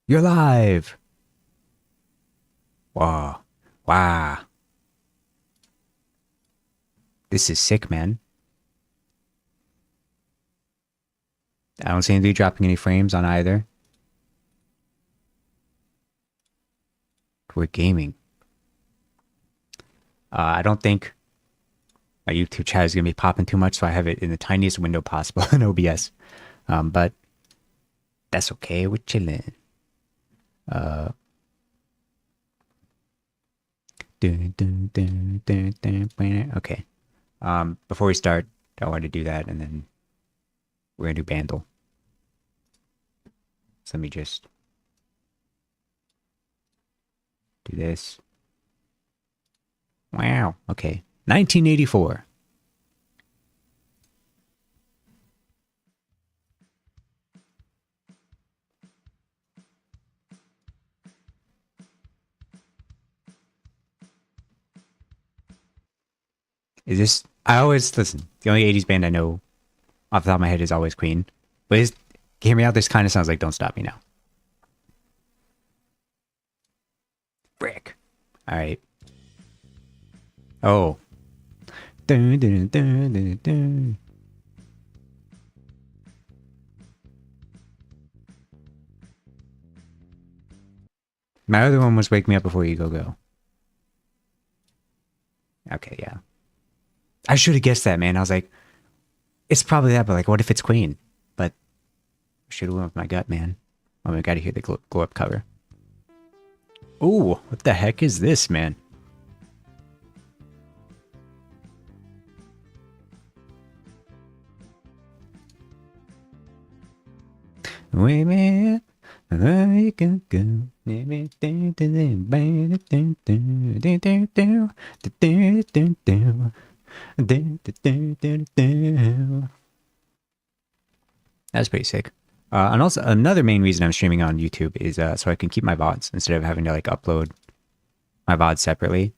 You're live! Wow. Wow. This is sick, man. I don't seem to be dropping any frames on either. We're gaming. I don't think my YouTube chat is going to be popping too much, so I have it in the tiniest window possible in OBS. But that's okay. We're chilling. Uh, okay. Before we start, I want to do that, and then we're going to do Bandle. So let me just do this. Wow. Okay. 1984. Is this? I always listen. The only '80s band I know off the top of my head is always Queen. But hear me out. This kind of sounds like "Don't Stop Me Now." Frick. All right. Oh. Dun, dun, dun, dun, dun. My other one was "Wake Me Up Before You Go Go." Okay, yeah. I should have guessed that, man. I was like, it's probably that, but like, what if it's Queen? But I should have went with my gut, man. Oh, we got to hear the glow up cover. Ooh, what the heck is this, man? Wait a minute. You can go. That's pretty sick. And also another main reason I'm streaming on YouTube is so I can keep my VODs instead of having to like upload my VODs separately.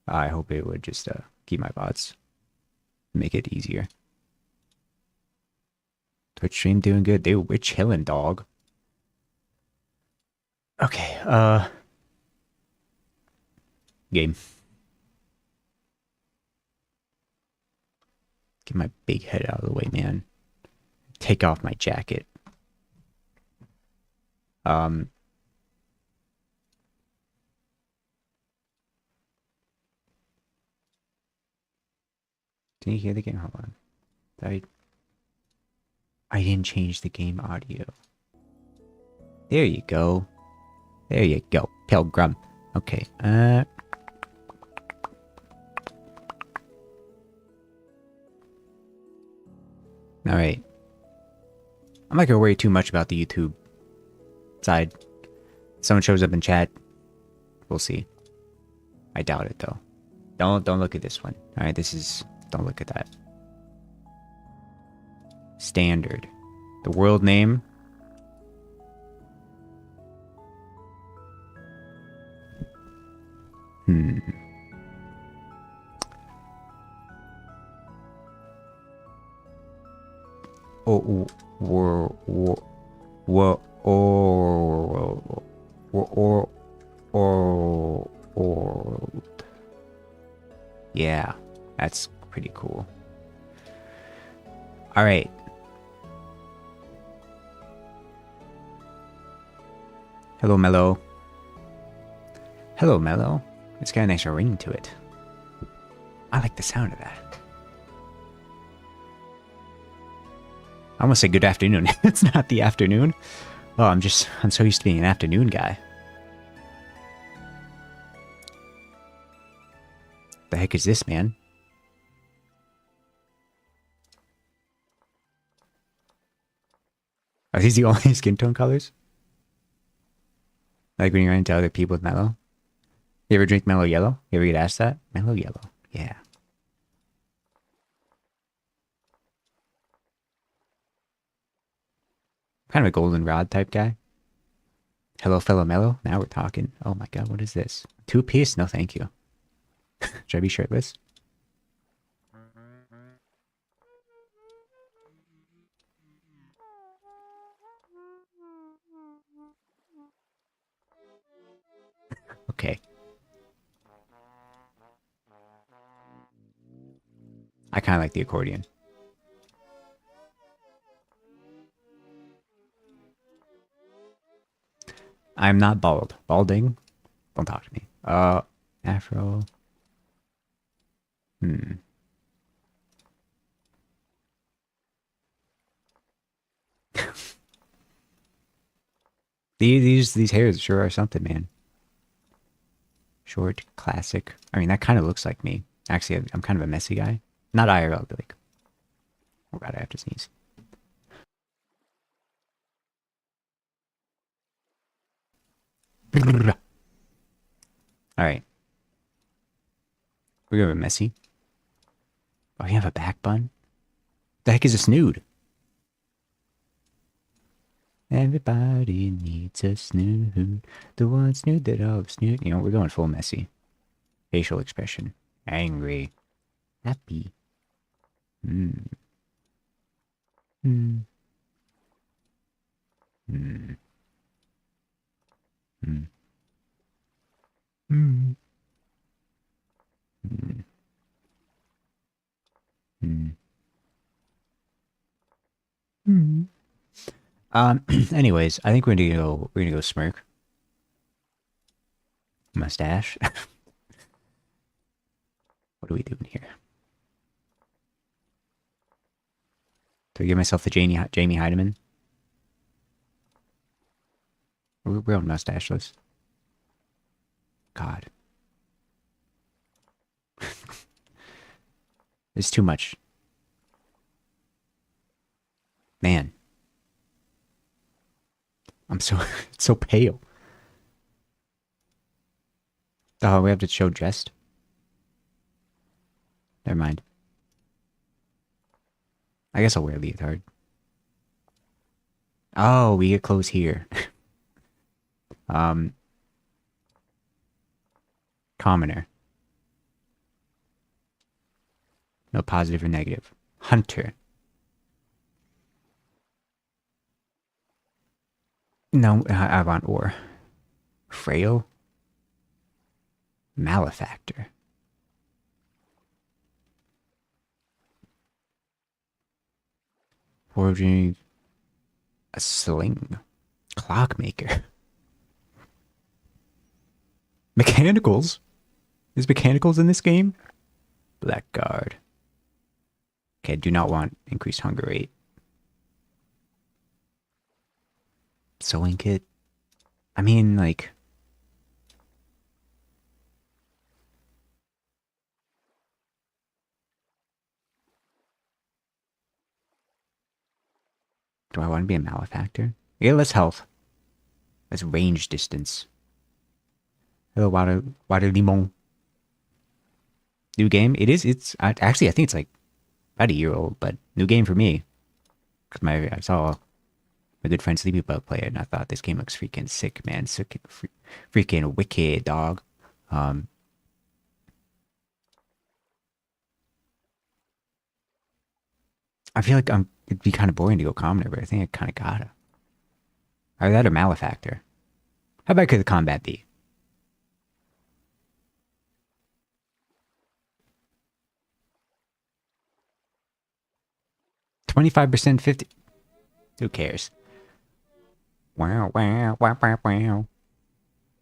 I hope it would just keep my VODs, make it easier. Twitch stream doing good. Dude, we're chilling, dog. Okay, game. Get my big head out of the way, man. Take off my jacket. Um, can you hear the game? Hold on. I didn't change the game audio. There you go. There you go, Pilgrim. Okay. All right. I'm not gonna worry too much about the YouTube side. Someone shows up in chat. We'll see. I doubt it though. Don't look at this one. All right, this is. Don't look at that. Standard. The world name. Oh, or, yeah, that's pretty cool. All right. Hello, Mello. Hello, Mello. It's got a nice ring to it. I like the sound of that. I almost say good afternoon. It's not the afternoon. Oh, I'm so used to being an afternoon guy. The heck is this, man? Are these the only skin tone colors? Like when you run into other people with mellow? You ever drink mellow yellow? You ever get asked that? Mellow yellow. Yeah. Kind of a goldenrod type guy. Hello, fellow mellow. Now we're talking. Oh my god, what is this? Two-piece? No, thank you. Should I be shirtless? okay. I kind of like the accordion. I'm not bald. Balding? Don't talk to me. Afro. Hmm. These hairs sure are something, man. Short, classic. I mean, that kind of looks like me. Actually, I'm kind of a messy guy. Not IRL, but like, oh god, I have to sneeze. All right, we're gonna be messy. Oh, you have a back bun? The heck is a snood? Everybody needs a snood. The one snood that all snood. You know, we're going full messy. Facial expression. Angry. Happy. Hmm. Hmm. Hmm. Hmm. Hmm. Hmm. Hmm. Hmm. Anyways, I think we're gonna go smirk. Mustache. What are we doing here? Do I give myself the Jamie Heidemann? We're on mustacheless. God. It's too much. Man. I'm so so pale. Oh, we have to show dressed? Never mind. I guess I'll wear a leotard. Oh, we get clothes here. um Commoner. No positive or negative. Hunter. No, I want or. Frail. Malefactor. Forging a sling. Clockmaker. Mechanicals? Is mechanicals in this game? Blackguard. Okay, do not want increased hunger rate. Sewing kit. I mean, like, do I want to be a malefactor? Yeah, less health. Less range distance. Hello, water limon. New game? It is. Actually, I think it's like about a year old, but new game for me. Cause I saw my good friend Sleepy Bug play it, and I thought this game looks freaking sick, man. Sick, freaking wicked, dog. Um, I feel like it'd be kind of boring to go commoner, but I think I kind of gotta. Either that or malefactor. How bad could the combat be? 25%, 50. Who cares? Wow, wow, wow, wow, wow.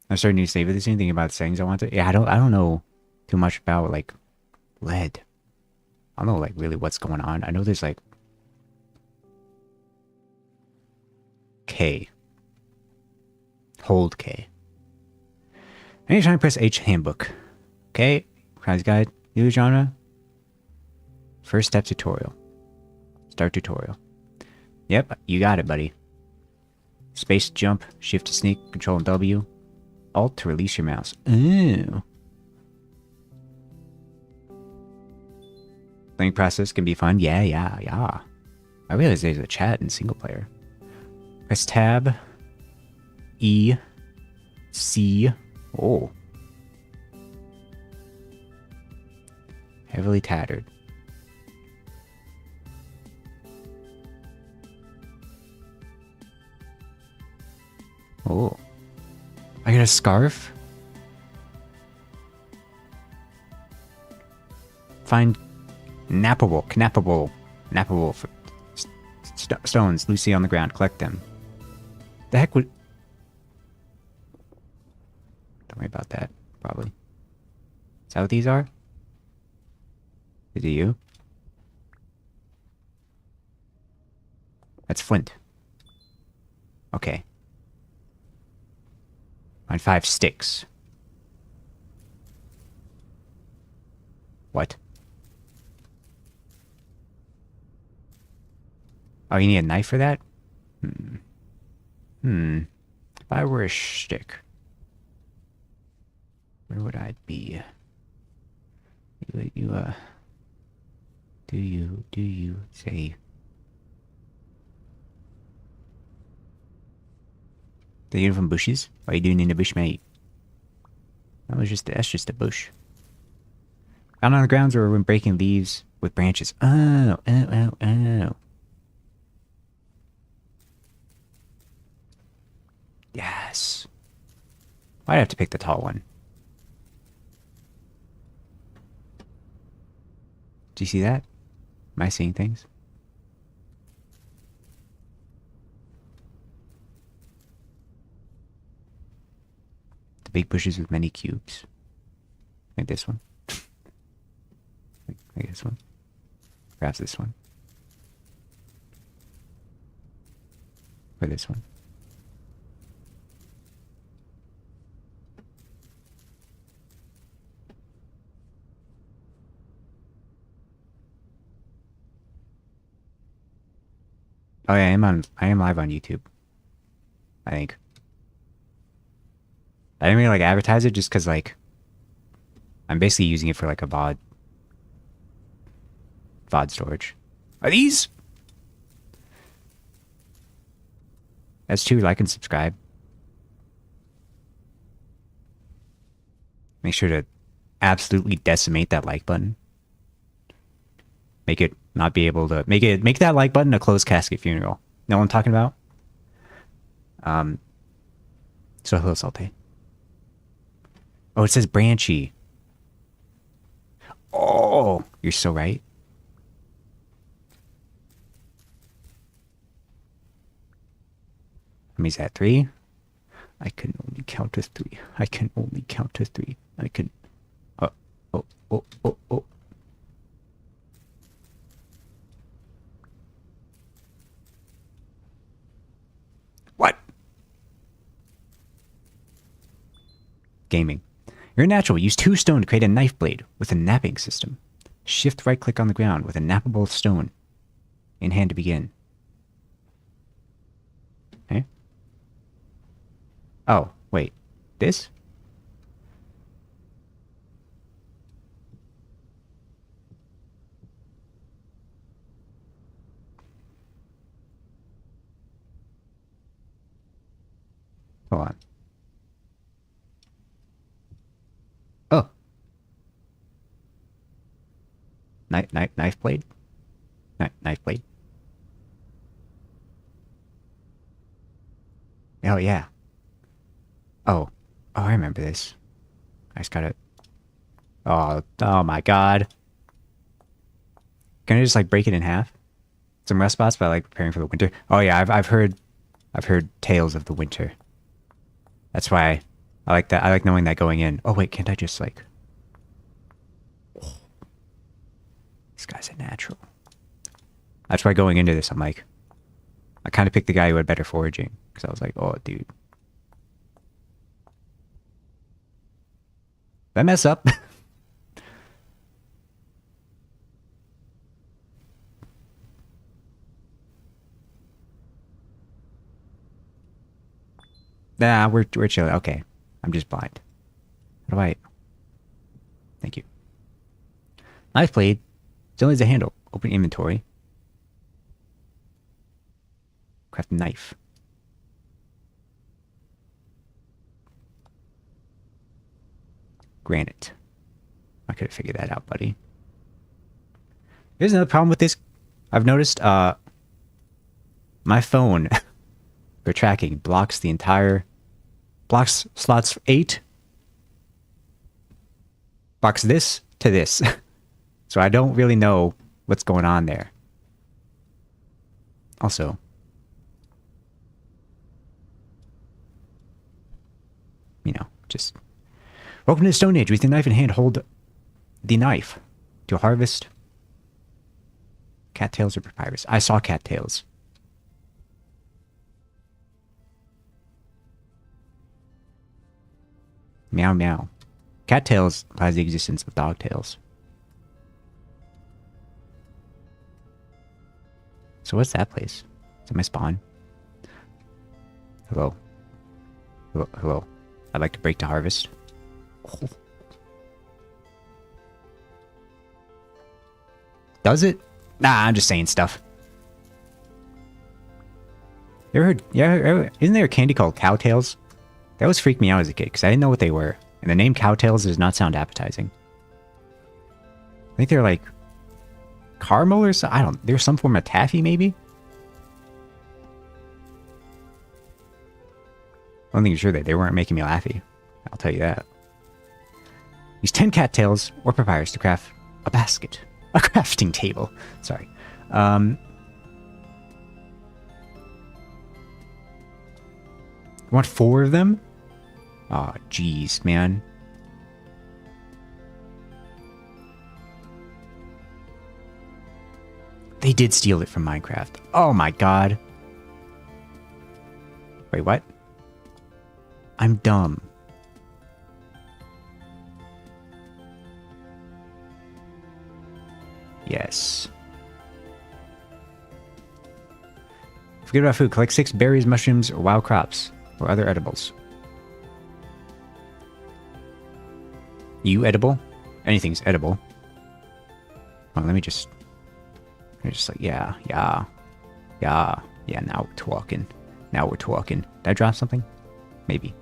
I'm starting to say, if there's anything about settings I want to. Yeah, I don't know too much about like lead. I don't know like really what's going on. I know there's like K. Hold K. Anytime press H handbook. Okay. Prize guide. New genre. First step tutorial. Start tutorial. Yep, you got it, buddy. Space to jump, shift to sneak, control W. Alt to release your mouse. Ooh. Playing process can be fun. Yeah, yeah, yeah. I realize there's a chat in single player. Press tab. E. C. Oh. Heavily tattered. Oh. I got a scarf? Find nappable stones loosely on the ground. Collect them. The heck would... Don't worry about that, probably. Is that what these are? Is it you? That's flint. Okay. Find 5 sticks. What? Oh, you need a knife for that? If I were a stick, where would I be? Do you say? The uniform bushes? What are you doing in the bush, mate? That's just a bush. Found on the grounds or when breaking leaves with branches. Oh. Yes. Why'd I have to pick the tall one? Do you see that? Am I seeing things? The big bushes with many cubes. Like this one. Like this one. Perhaps this one. Or this one. Oh yeah, I am live on YouTube. I think. I didn't really like advertise it just because like I'm basically using it for like a VOD storage. Are these? That's 2, like and subscribe. Make sure to absolutely decimate that like button. Make it not be able to make that like button a closed casket funeral. Know what I'm talking about? So hello, Salte. Oh, it says branchy. Oh, you're so right. How many's that? 3? I can only count to 3. I can only count to 3. I can. Oh. What? Gaming. You're a natural. Use 2 stone to create a knife blade with a napping system. Shift right click on the ground with a nappable stone in hand to begin. Okay. Oh, wait. This? Hold on. Oh. Knife blade? Knife blade. Oh, yeah. Oh, I remember this. I just gotta... Oh my god. Can I just, like, break it in half? Some rest spots by, like, preparing for the winter. Oh, yeah, I've heard tales of the winter. That's why I like that. I like knowing that going in. Oh, wait, can't I just, like... This guy's a natural. That's why going into this, I'm like... I kind of picked the guy who had better foraging. Because I was like, oh, dude. Did I mess up? Nah, we're chilling. Okay. I'm just blind. How do I... Thank you. Knife blade. Still needs a handle. Open inventory. Craft a knife. Granite. I could have figured that out, buddy. Here's another problem with this. I've noticed, my phone for tracking blocks the entire... Blocks slots 8. Blocks this to this. So I don't really know what's going on there. Also, you know, just welcome to the Stone Age. With the knife in hand, hold the knife to harvest cattails or papyrus. I saw cattails. Meow meow. Cattails implies the existence of dogtails. So what's that place? Is that my spawn? Hello. Hello. Hello. I'd like to break to harvest. Oh. Does it? Nah, I'm just saying stuff. You ever heard? Yeah, isn't there a candy called Cowtails? That always freaked me out as a kid because I didn't know what they were. And the name Cowtails does not sound appetizing. I think they're like caramel or something. I don't. There's some form of taffy, maybe. I don't think sure that they weren't making me laughy. I'll tell you that. Use 10 cattails or papyrus to craft a basket. A crafting table. Sorry. You want 4 of them? Oh, jeez, man. They did steal it from Minecraft. Oh my god. Wait, what? I'm dumb. Yes. Forget about food. Collect 6 berries, mushrooms, or wild crops, or other edibles. You edible? Anything's edible. Well, let me just like, yeah. Now we're talking. Now we're talking. Did I drop something? Maybe.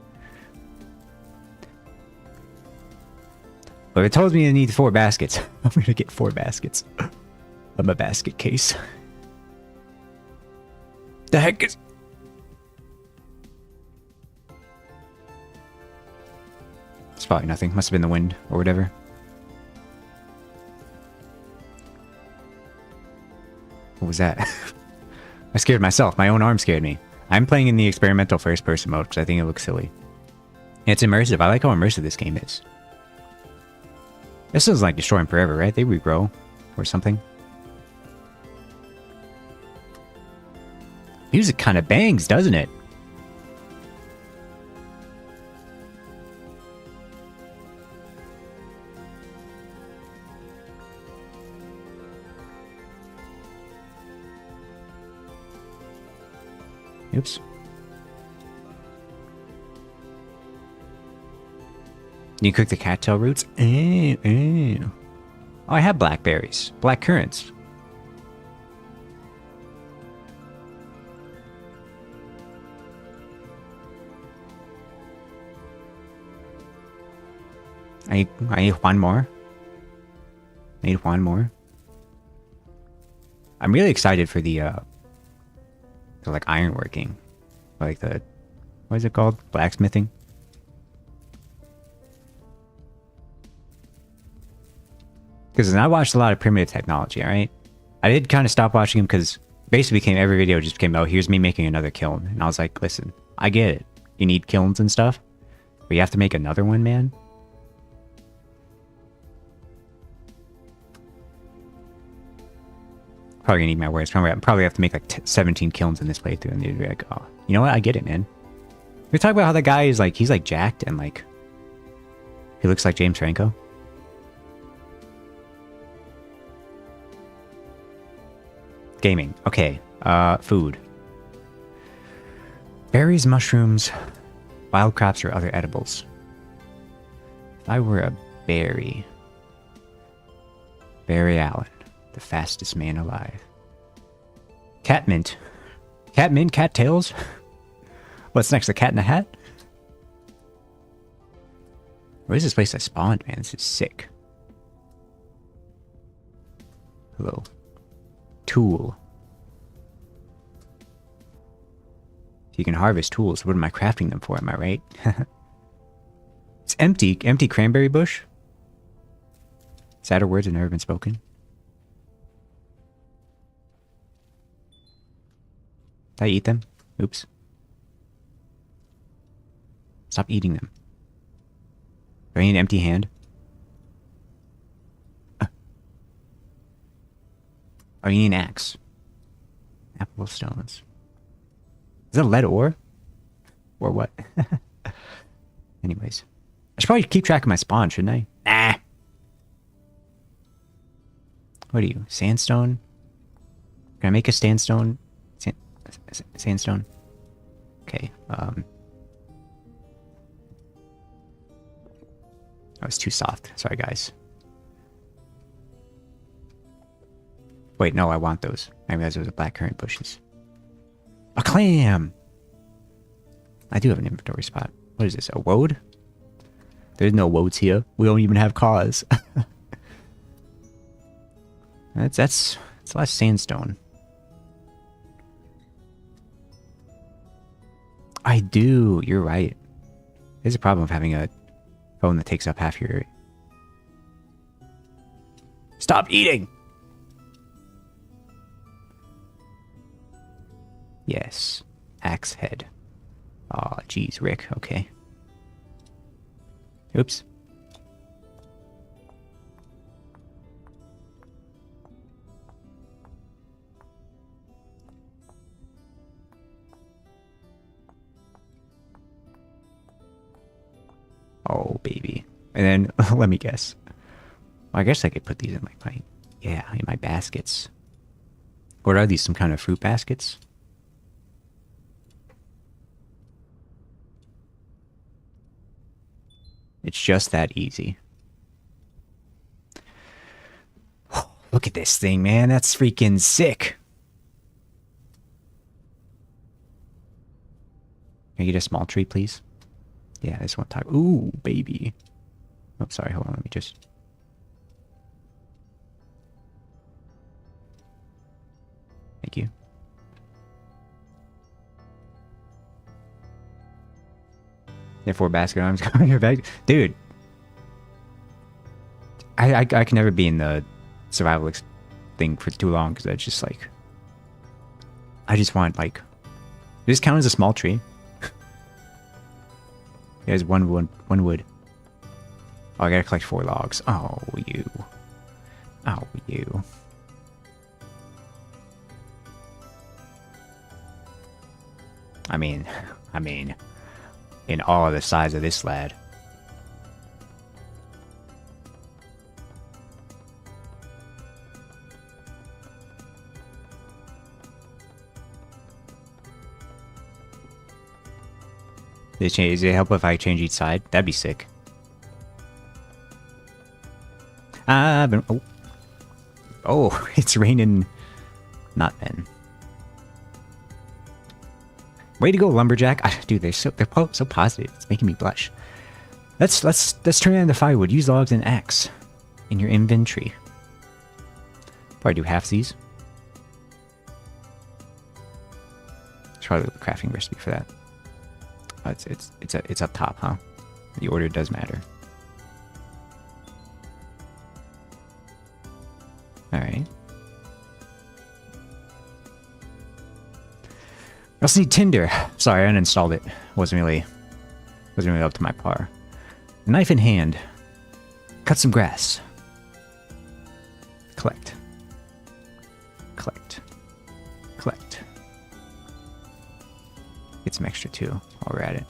But it tells me I need 4 baskets. I'm gonna get 4 baskets. I'm a basket case. The heck is... It's probably nothing. Must have been the wind or whatever. What was that? I scared myself. My own arm scared me. I'm playing in the experimental first-person mode because I think it looks silly. It's immersive. I like how immersive this game is. This is like Destroy 'em Forever, right? They regrow or something. Music kind of bangs, doesn't it? Oops. You cook the cattail roots? Oh, I have blackberries. Black currants. I need one more. Need one more. I'm really excited for the like ironworking. Like the, what is it called? Blacksmithing. Because I watched a lot of primitive technology, alright? I did kind of stop watching them because basically every video just became, oh, here's me making another kiln. And I was like, listen, I get it. You need kilns and stuff. But you have to make another one, man? Probably gonna need my words. Probably have to make like 17 kilns in this playthrough. And they'd be like, oh, you know what? I get it, man. We talk about how that guy is like, he's like jacked and like, he looks like James Franco. Gaming. Okay. Food. Berries, mushrooms, wild crops, or other edibles. If I were a berry. Barry Allen. The fastest man alive. Catmint. Catmint? Cattails? What's next? A cat in a hat? Where is this place I spawned, man? This is sick. Hello. Tool. If you can harvest tools, what am I crafting them for? Am I right? It's empty. Empty cranberry bush? Sadder words have never been spoken. Did I eat them? Oops. Stop eating them. Do I need an empty hand? Oh, you need an axe. Apple stones. Is that lead ore? Or what? Anyways. I should probably keep track of my spawn, shouldn't I? Nah. What are you? Sandstone? Can I make a sandstone? Sandstone? Okay, that was too soft. Sorry, guys. Wait, no, I want those. I realized those are blackcurrant bushes. A clam! I do have an inventory spot. What is this, a woad? There's no woads here. We don't even have cars. That's a lot of sandstone. I do. You're right. There's a problem with having a phone that takes up half your... Stop eating! Yes. Axe head. Aw, oh, geez, Rick. Okay. Oops. Oh, baby. And then, let me guess. Well, I guess I could put these in like my... Yeah, in my baskets. Or are these some kind of fruit baskets? It's just that easy. Look at this thing, man. That's freaking sick. Can I get a small tree, please? Yeah, this one type. Ooh, baby. Oh, sorry. Hold on. Let me just... Thank you. Therefore, basket arms going in your bag. Dude. I can never be in the survival thing for too long because that's just like... I just want, like... Does this count as a small tree? There's one wood. Oh, I gotta collect 4 logs. Oh, you. Oh, you. I mean, in awe of the size of this lad. Does it help if I change each side? That'd be sick. Oh, it's raining. Not then. Way to go, lumberjack! Dude, they're so positive. It's making me blush. Let's turn it into firewood. Use logs and axe in your inventory. Probably do half these. There's probably a crafting recipe for that. Oh, it's up top, huh? The order does matter. All right. I also need tinder. Sorry, I uninstalled it. Wasn't really up to my par. A knife in hand. Cut some grass. Collect. Collect. Collect. Get some extra too while we're at it.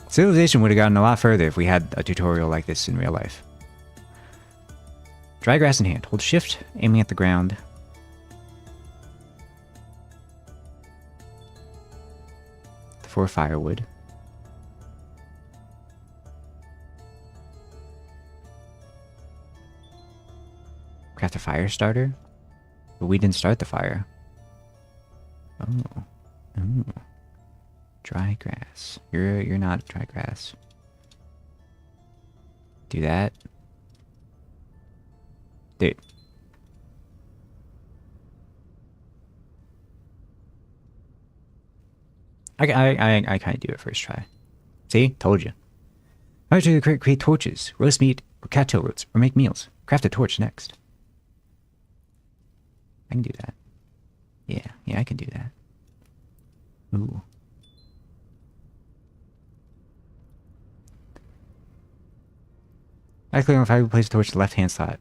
Civilization would have gotten a lot further if we had a tutorial like this in real life. Dry grass in hand. Hold shift, aiming at the ground. For firewood. Craft a fire starter? But we didn't start the fire. Oh. Oh. Dry grass. You're not dry grass. Do that. Dude. I kind of do it first try. See? Told you. How to create torches. Roast meat or cattail roots, or make meals. Craft a torch next. I can do that. Yeah, I can do that. Ooh. I click on the fire, place the torch to the left-hand side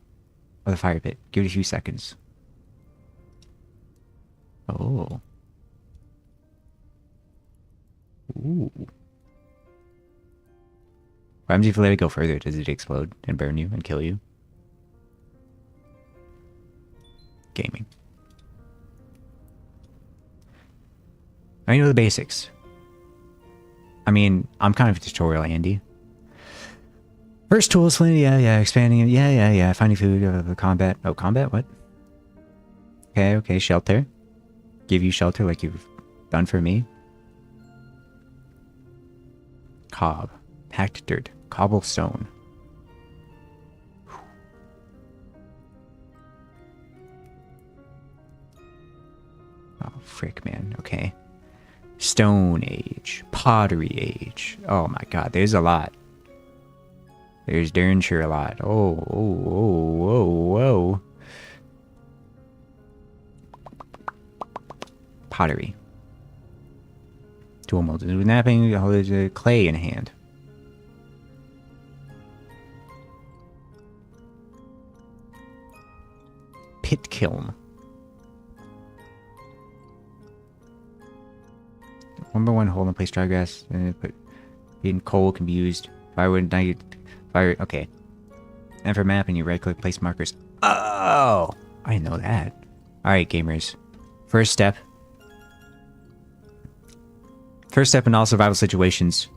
of the fire pit. Give it a few seconds. Oh. Ooh. What happens if you let it go further? Does it explode and burn you and kill you? Gaming. I know the basics. I mean, I'm kind of tutorial Andy. First tools, yeah, expanding it, yeah, finding food, combat. Oh, combat, what? Okay, shelter. Give you shelter like you've done for me. Cob. Packed dirt. Cobblestone. Oh, frick, man. Okay. Stone Age. Pottery Age. Oh my god, there's a lot. There's darn sure a lot. Whoa. Pottery. Tool molded with napping, holds clay in hand. Pit kiln. One by one hole and place dry grass and put in coal can be used. Firewood, night, fire. Okay. And for mapping, you right click, place markers. Oh, I didn't know that. All right, gamers. First step in all survival situations.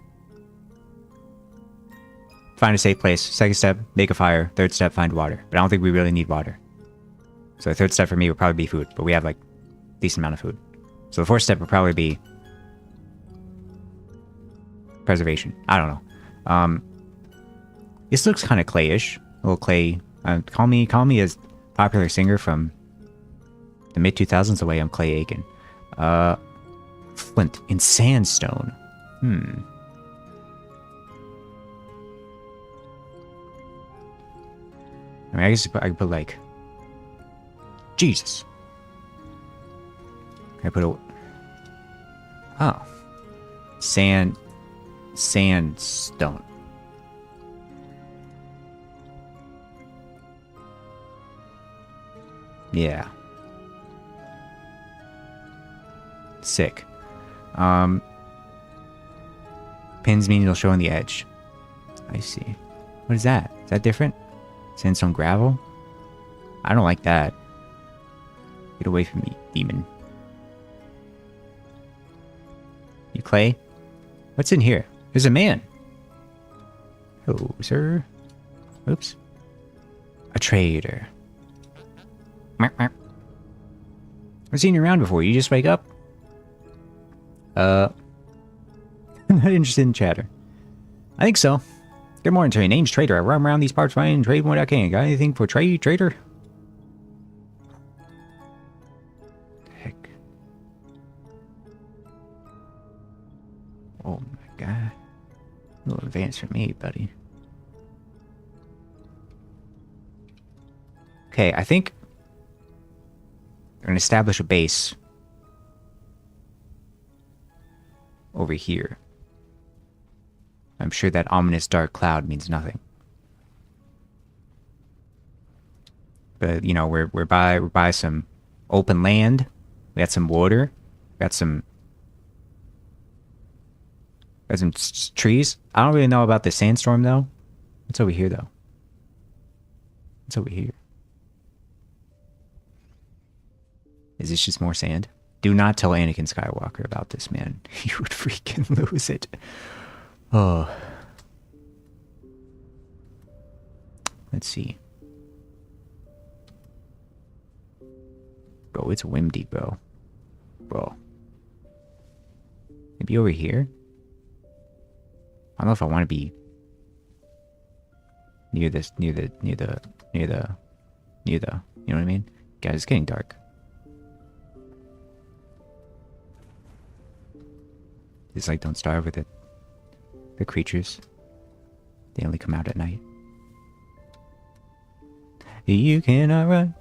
Find a safe place. Second step, make a fire. Third step, find water. But I don't think we really need water. So the third step for me would probably be food, but we have like a decent amount of food. So the fourth step would probably be preservation. I don't know. This looks kind of clayish. A little clay. Call me a popular singer from the mid 2000s. The way I'm Clay Aiken. Flint in sandstone. I mean, I guess I could put like Jesus. Can I put a... Oh. Sandstone. Yeah. Sick. Pins mean it'll show on the edge. I see. What is that? Is that different? Sandstone gravel? I don't like that. Get away from me, demon. You clay? What's in here? There's a man. Hello, sir. Oops. A trader. I've seen you around before. You just wake up? Not interested in chatter. I think so. Good morning to you. Name's Trader. I roam around these parts finding trade what I can. Got anything for trade, Trader? Heck. Oh my god. A little advanced for me, buddy. Okay, I think we're gonna establish a base over here. I'm sure that ominous dark cloud means nothing. But you know, we're by some open land. We got some water. We got some trees. I don't really know about the sandstorm though. What's over here though? What's over here? Is this just more sand? Do not tell Anakin Skywalker about this, man. He would freaking lose it. Oh. Let's see. Bro, it's windy, bro. Bro. Maybe over here? I don't know if I want to be near this, near the, you know what I mean? Guys, it's getting dark. It's like, don't starve with it. The creatures, they only come out at night. You cannot run,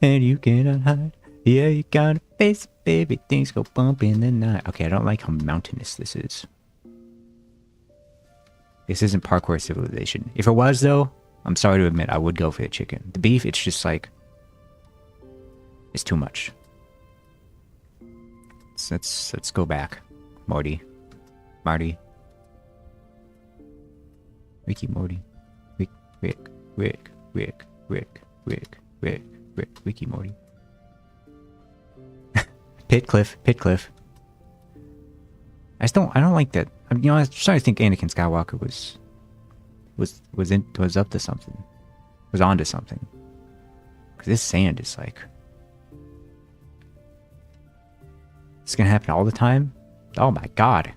and you cannot hide. Yeah, you gotta face it, baby. Things go bump in the night. Okay, I don't like how mountainous this is. This isn't parkour civilization. If it was, though, I'm sorry to admit, I would go for the chicken. The beef, it's just like... it's too much. Let's go back. Marty. Ricky, Morty. Rick, Ricky, Morty. Pitcliffe. I don't like that. I mean, I was starting to think Anakin Skywalker was up to something. Was onto something. Because this sand is like... it's gonna happen all the time? Oh my god.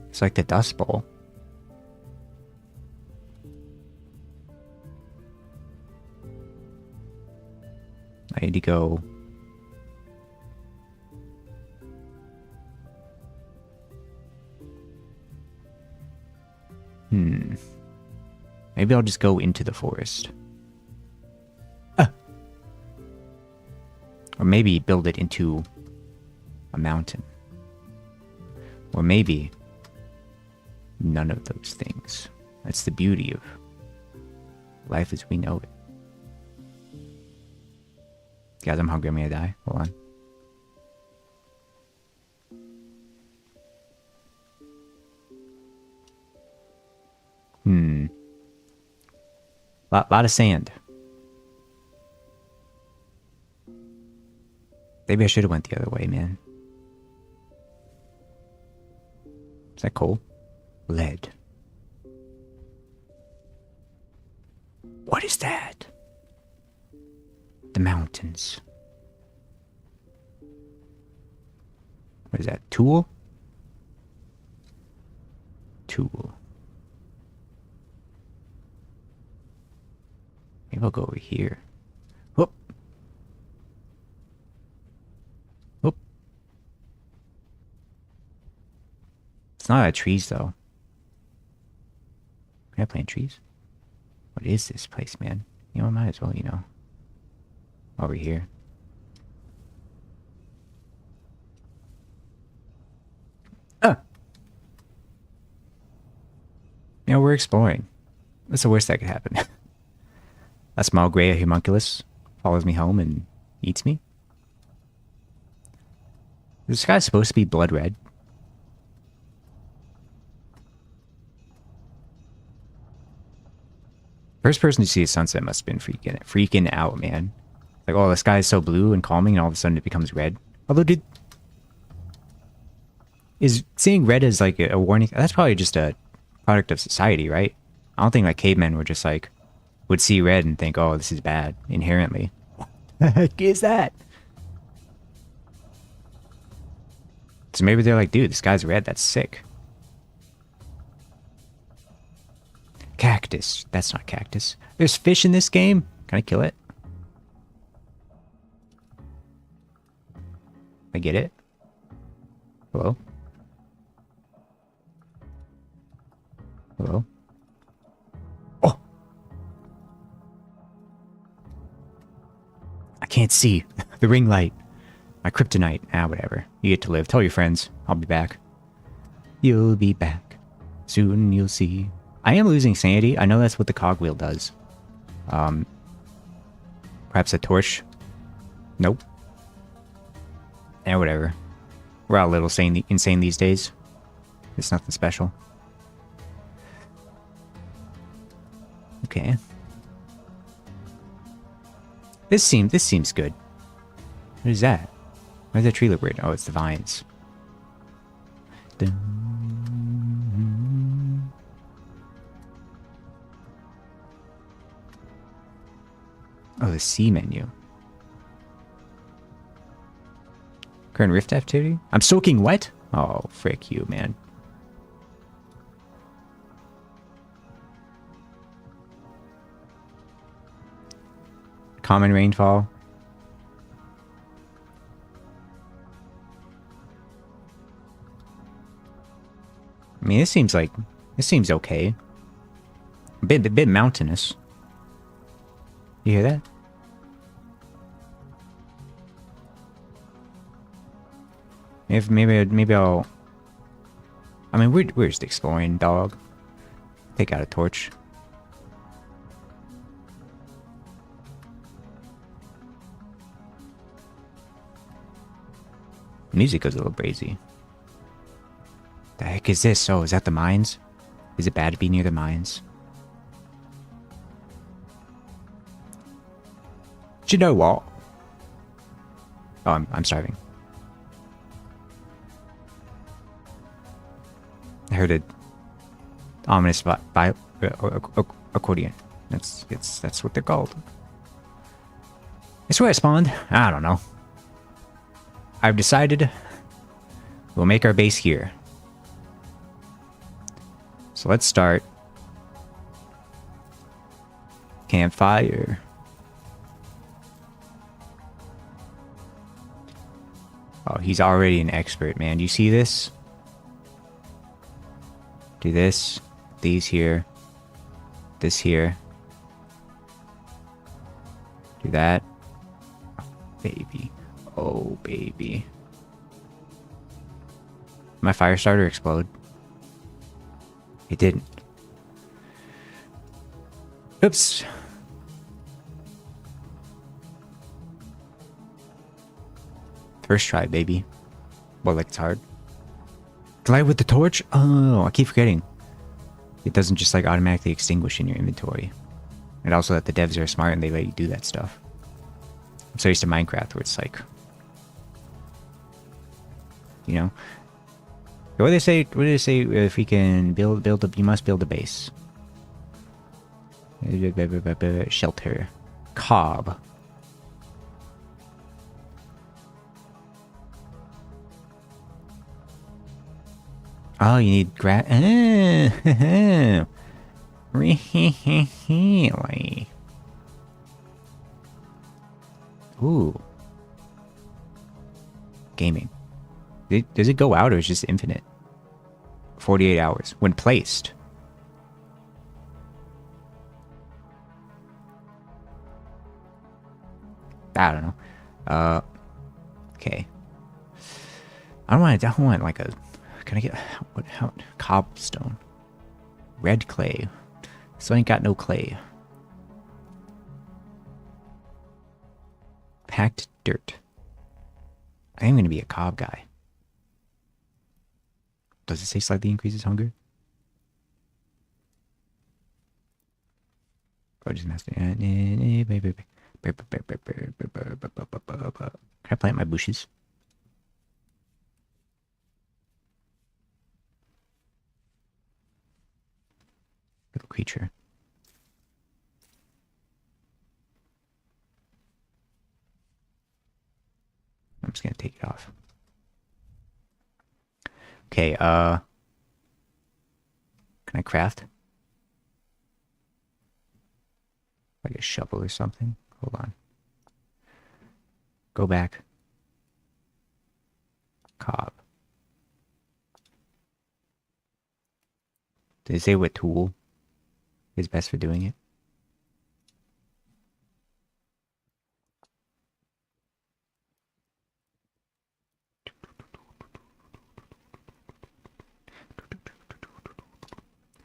It's like the Dust Bowl. I need to go... maybe I'll just go into the forest. Or maybe build it into a mountain. Or maybe none of those things. That's the beauty of life as we know it. Guys, I'm hungry. I'm gonna die. Hold on. Lot of sand. Maybe I should have went the other way, man. Is that coal? Lead. What is that? The mountains. What is that? Tool? Tool. Maybe I'll go over here. Whoop. Whoop. It's not out of trees, though. Can I plant trees? What is this place, man? You know, I might as well, you know. Over here. You know, we're exploring. That's the worst that could happen. A small gray homunculus follows me home and eats me. This guy's supposed to be blood red. First person to see a sunset must have been freaking out, man. Like, oh, the sky is so blue and calming, and all of a sudden it becomes red. Although, is seeing red as like a warning? That's probably just a product of society, right? I don't think like cavemen were just like would see red and think, oh, this is bad inherently. What the heck is that? So maybe they're like, dude, this guy's red. That's sick. Cactus. That's not cactus. There's fish in this game. Can I kill it? I get it. Hello? Hello? Oh! I can't see. The ring light. My kryptonite. Ah, whatever. You get to live. Tell your friends. I'll be back. You'll be back. Soon you'll see. I am losing sanity. I know that's what the cogwheel does. Perhaps a torch? Nope. Eh, whatever. We're all a little insane these days. It's nothing special. Okay. This seems good. What is that? Why does that tree look weird? Oh, it's the vines. Dun. Oh, the C menu. Current rift activity? I'm soaking wet? Oh, frick you, man. Common rainfall. I mean, this seems okay. A bit mountainous. You hear that? Maybe I'll. I mean, we're just exploring, dog. Take out a torch. Music goes a little brazy. The heck is this? Oh, is that the mines? Is it bad to be near the mines? Do you know what? Oh, I'm starving. I heard a ominous accordion. That's what they're called. It's where I spawned. I don't know. I've decided we'll make our base here. So let's start. Campfire. Oh, he's already an expert, man. Do you see this? Do this. These here. This here. Do that. Oh, baby. Oh, baby. My fire starter explode? It didn't. Oops. First try, baby. Well, like it's hard. Glide with the torch? Oh, I keep forgetting. It doesn't just like automatically extinguish in your inventory. And also that the devs are smart and they let you do that stuff. I'm so used to Minecraft where it's like, you know, what do they say? What do they say? If we can build a, you must build a base. Shelter, cob. Oh, you need really? Ooh. Gaming. Does it go out or is it just infinite? 48 hours. When placed. I don't know. Okay. I don't want like a... Can I get... How cobblestone. Red clay. So I ain't got no clay. Packed dirt. I am going to be a cob guy. Does it say slightly increases hunger? Oh, just master. Can I plant my bushes? Little creature. I'm just gonna take it off. Okay, can I craft? Like a shovel or something? Hold on. Go back. Cob. Did it say what tool is best for doing it?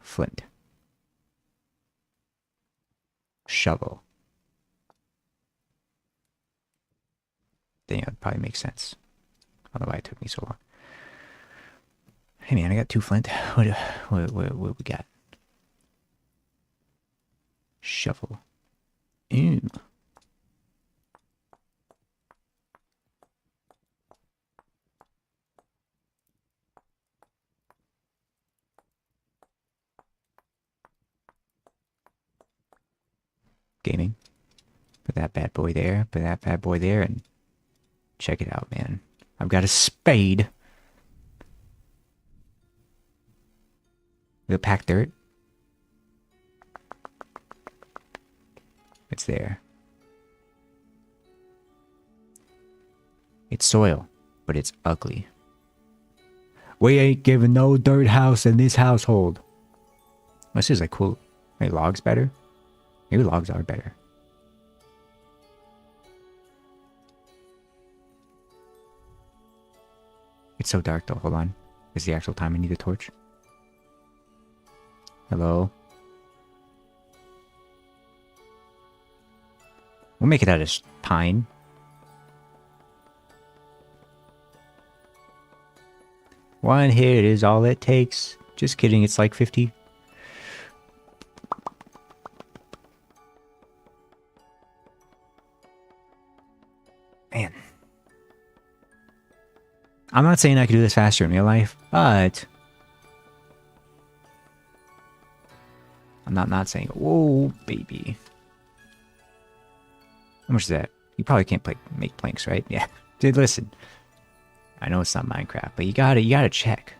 Flint. Shovel. Then yeah, it probably makes sense. I don't know why it took me so long. Hey man, I got 2 flint. What we got? Shovel. Ew. Gaming. Put that bad boy there. Put that bad boy there, and check it out, man. I've got a spade. We'll pack dirt. It's there. It's soil, but it's ugly. We ain't giving no dirt house in this household. This is like cool. Maybe logs better? Maybe logs are better. It's so dark though. Hold on. This is the actual time I need a torch. Hello? We'll make it out of pine. One hit is all it takes. Just kidding, it's like 50. Man. I'm not saying I could do this faster in real life, but... I'm not saying... Whoa, baby. How much is that? You probably can't make planks, right? Yeah. Dude, listen. I know it's not Minecraft, but you gotta check.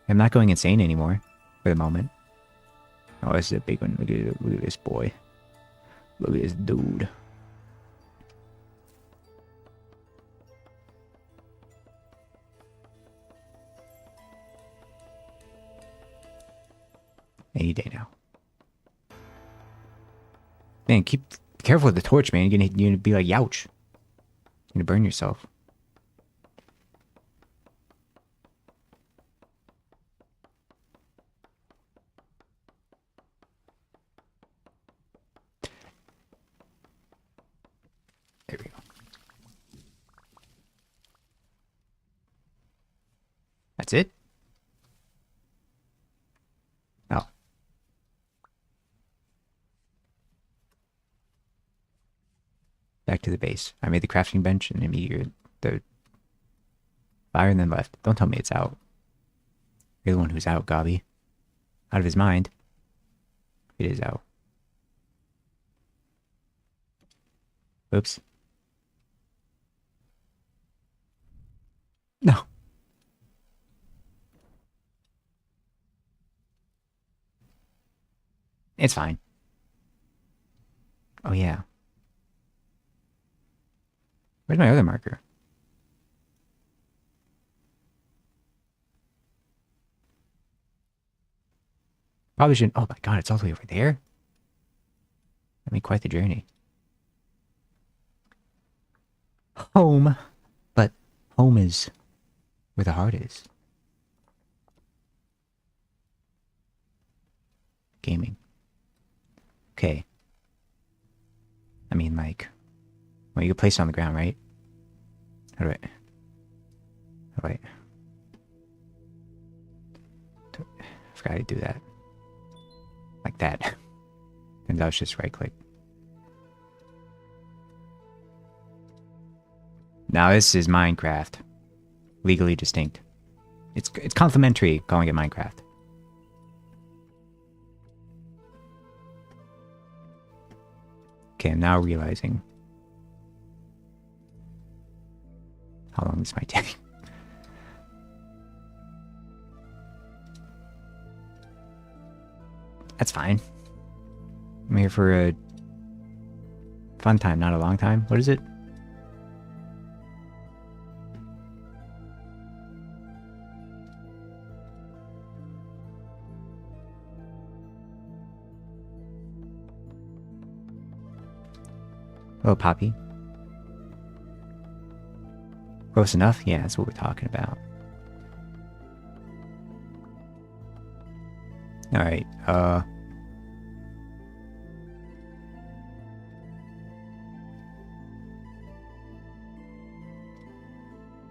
I'm not going insane anymore for the moment. Oh, this is a big one. Look at this boy. Look at this dude. Any day now. Man, be careful with the torch, man. You're gonna be like, youch. You're gonna burn yourself. There we go. That's it? Oh. Back to the base. I made the crafting bench and immediately the fire and then left. Don't tell me it's out. You're the one who's out, Gobby. Out of his mind. It is out. Oops. No. It's fine. Oh, yeah. Where's my other marker? Probably shouldn't... Oh my god, it's all the way over there? I mean, quite the journey. Home. But home is where the heart is. Gaming. Okay. I mean, like... Well, you can place it on the ground, right? How do I... I forgot to do that. Like that. And that was just right click. Now this is Minecraft. Legally distinct. It's complimentary calling it Minecraft. Okay, I'm now realizing how long this might take. That's fine. I'm here for a fun time, not a long time. What is it? Oh, Poppy. Close enough? Yeah, that's what we're talking about. Alright,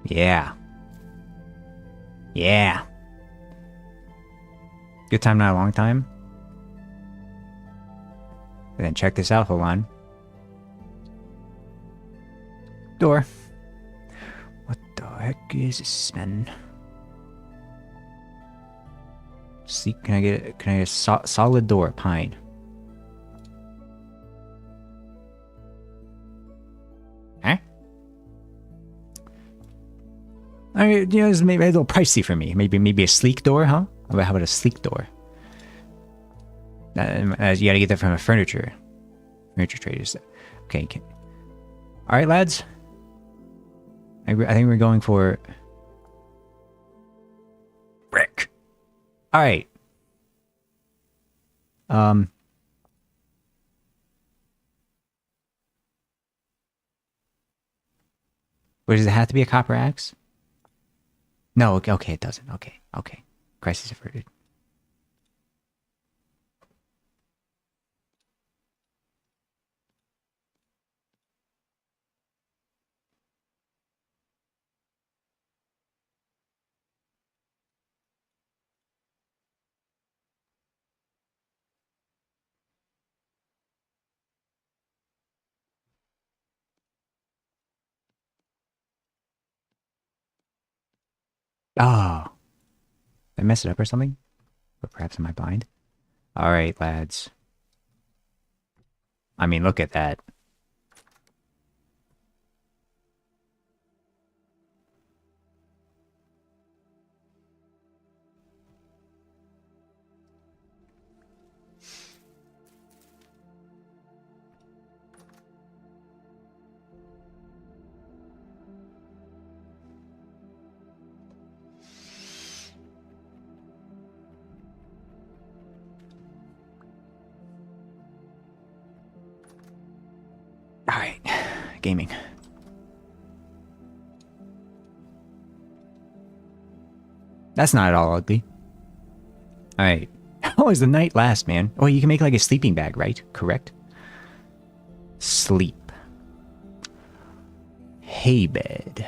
yeah. Yeah. Good time, not a long time. And then check this out, hold on. Door. What the heck is this, man? See, can I get a solid door, pine? Huh? I mean, you know, it's maybe a little pricey for me. Maybe a sleek door, huh? How about a sleek door? You gotta get that from a furniture trader. Okay. All right, lads. I think we're going for brick. All right. Where does it have to be a copper axe? No, okay, okay, it doesn't. Okay, okay. Crisis averted. Oh, did I mess it up or something? Or perhaps am I blind? All right, lads. I mean, look at that. All right, gaming. That's not at all ugly. All right. How does the night last, man? Oh, you can make like a sleeping bag, right? Correct? Sleep. Hay bed.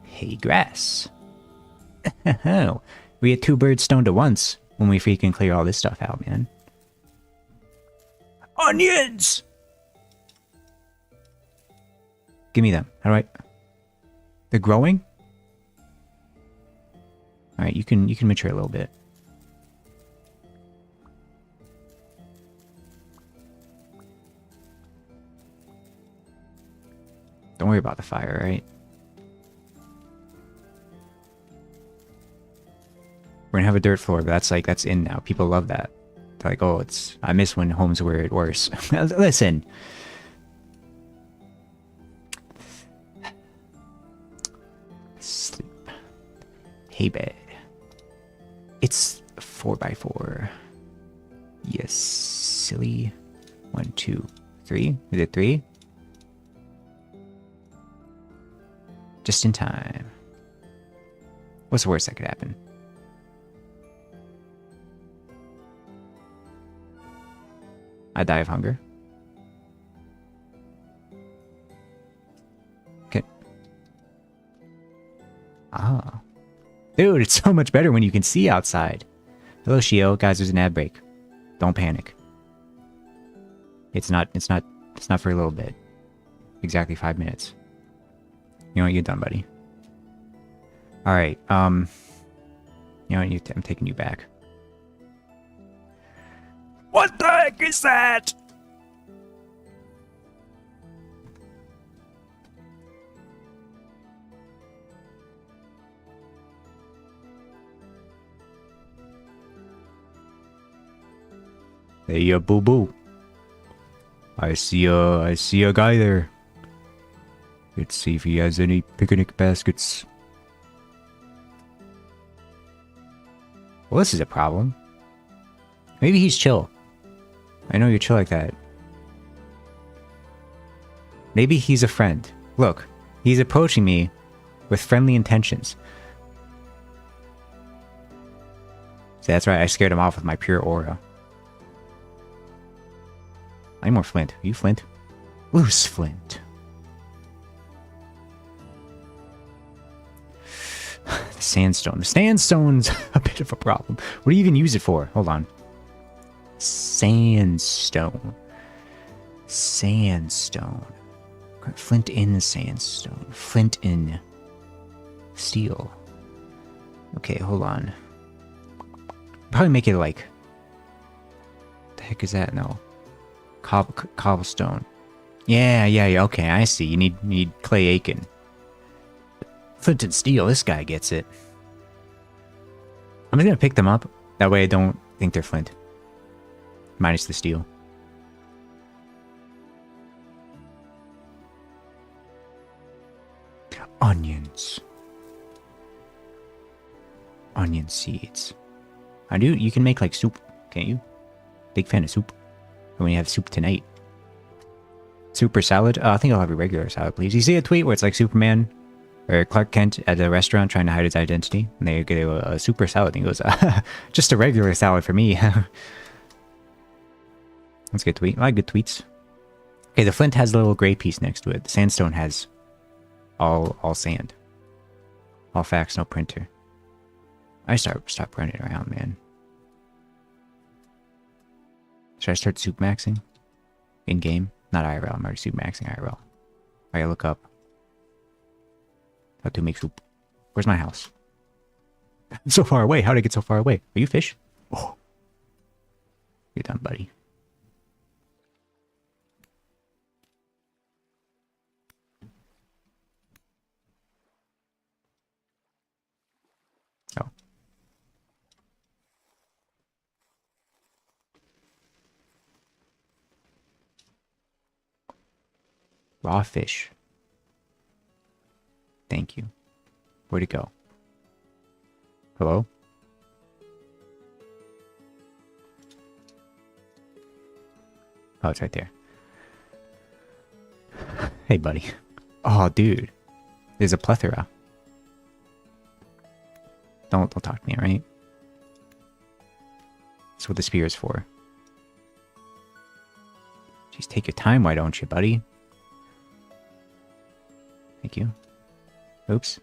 Hay grass. We had 2 birds stoned at once when we freaking clear all this stuff out, man. Onions! Give me them. How do I... They're growing? Alright, you can mature a little bit. Don't worry about the fire, right? We're gonna have a dirt floor, but that's in now. People love that. They're like, oh, I miss when homes were worse. Listen. Sleep. Hay bed. It's 4x4. Yes, silly. 1, 2, 3. Is it 3? Just in time. What's the worst that could happen? I die of hunger. Okay. Ah. Dude, it's so much better when you can see outside. Hello, Shio. Guys, there's an ad break. Don't panic. It's not for a little bit. Exactly 5 minutes. You know what, you're done, buddy. Alright, you know what, I'm taking you back. What the heck is that? Hey, boo-boo. I see a guy there. Let's see if he has any picnic baskets. Well, this is a problem. Maybe he's chill. I know you're chill like that. Maybe he's a friend. Look, he's approaching me with friendly intentions. See, that's right, I scared him off with my pure aura. I need more flint. Are you flint? Loose flint. The sandstone. The sandstone's a bit of a problem. What do you even use it for? Hold on. Sandstone. Sandstone. Flint in sandstone. Flint in steel. Okay, hold on. Probably make it like... What the heck is that? No. Cobblestone. Yeah, okay, I see. You need clay aiken. Flint and steel, this guy gets it. I'm just gonna pick them up. That way I don't think they're flint. Minus the steel. Onions. Onion seeds. You can make like soup, can't you? Big fan of soup. When you have soup tonight. Soup or salad? I think I'll have a regular salad, please. You see a tweet where it's like Superman Or Clark Kent at a restaurant trying to hide his identity, and they get a super salad, and he goes, just a regular salad for me. That's a good tweet. I like good tweets. Okay, the flint has a little gray piece next to it. The sandstone has all sand. All facts, no printer. I stop running around, man. Should I start soup maxing? In game? Not IRL, I'm already soup maxing IRL. I gotta look up how to make soup. Where's my house? I'm so far away. How did I get so far away? Are you fish? Oh. You're done, buddy. Oh. Raw fish. Thank you. Where'd it go? Hello? Oh, it's right there. Hey, buddy. Oh, dude. There's a plethora. Don't talk to me, alright? That's what the spear is for. Jeez, take your time, why don't you, buddy? Thank you. Oops.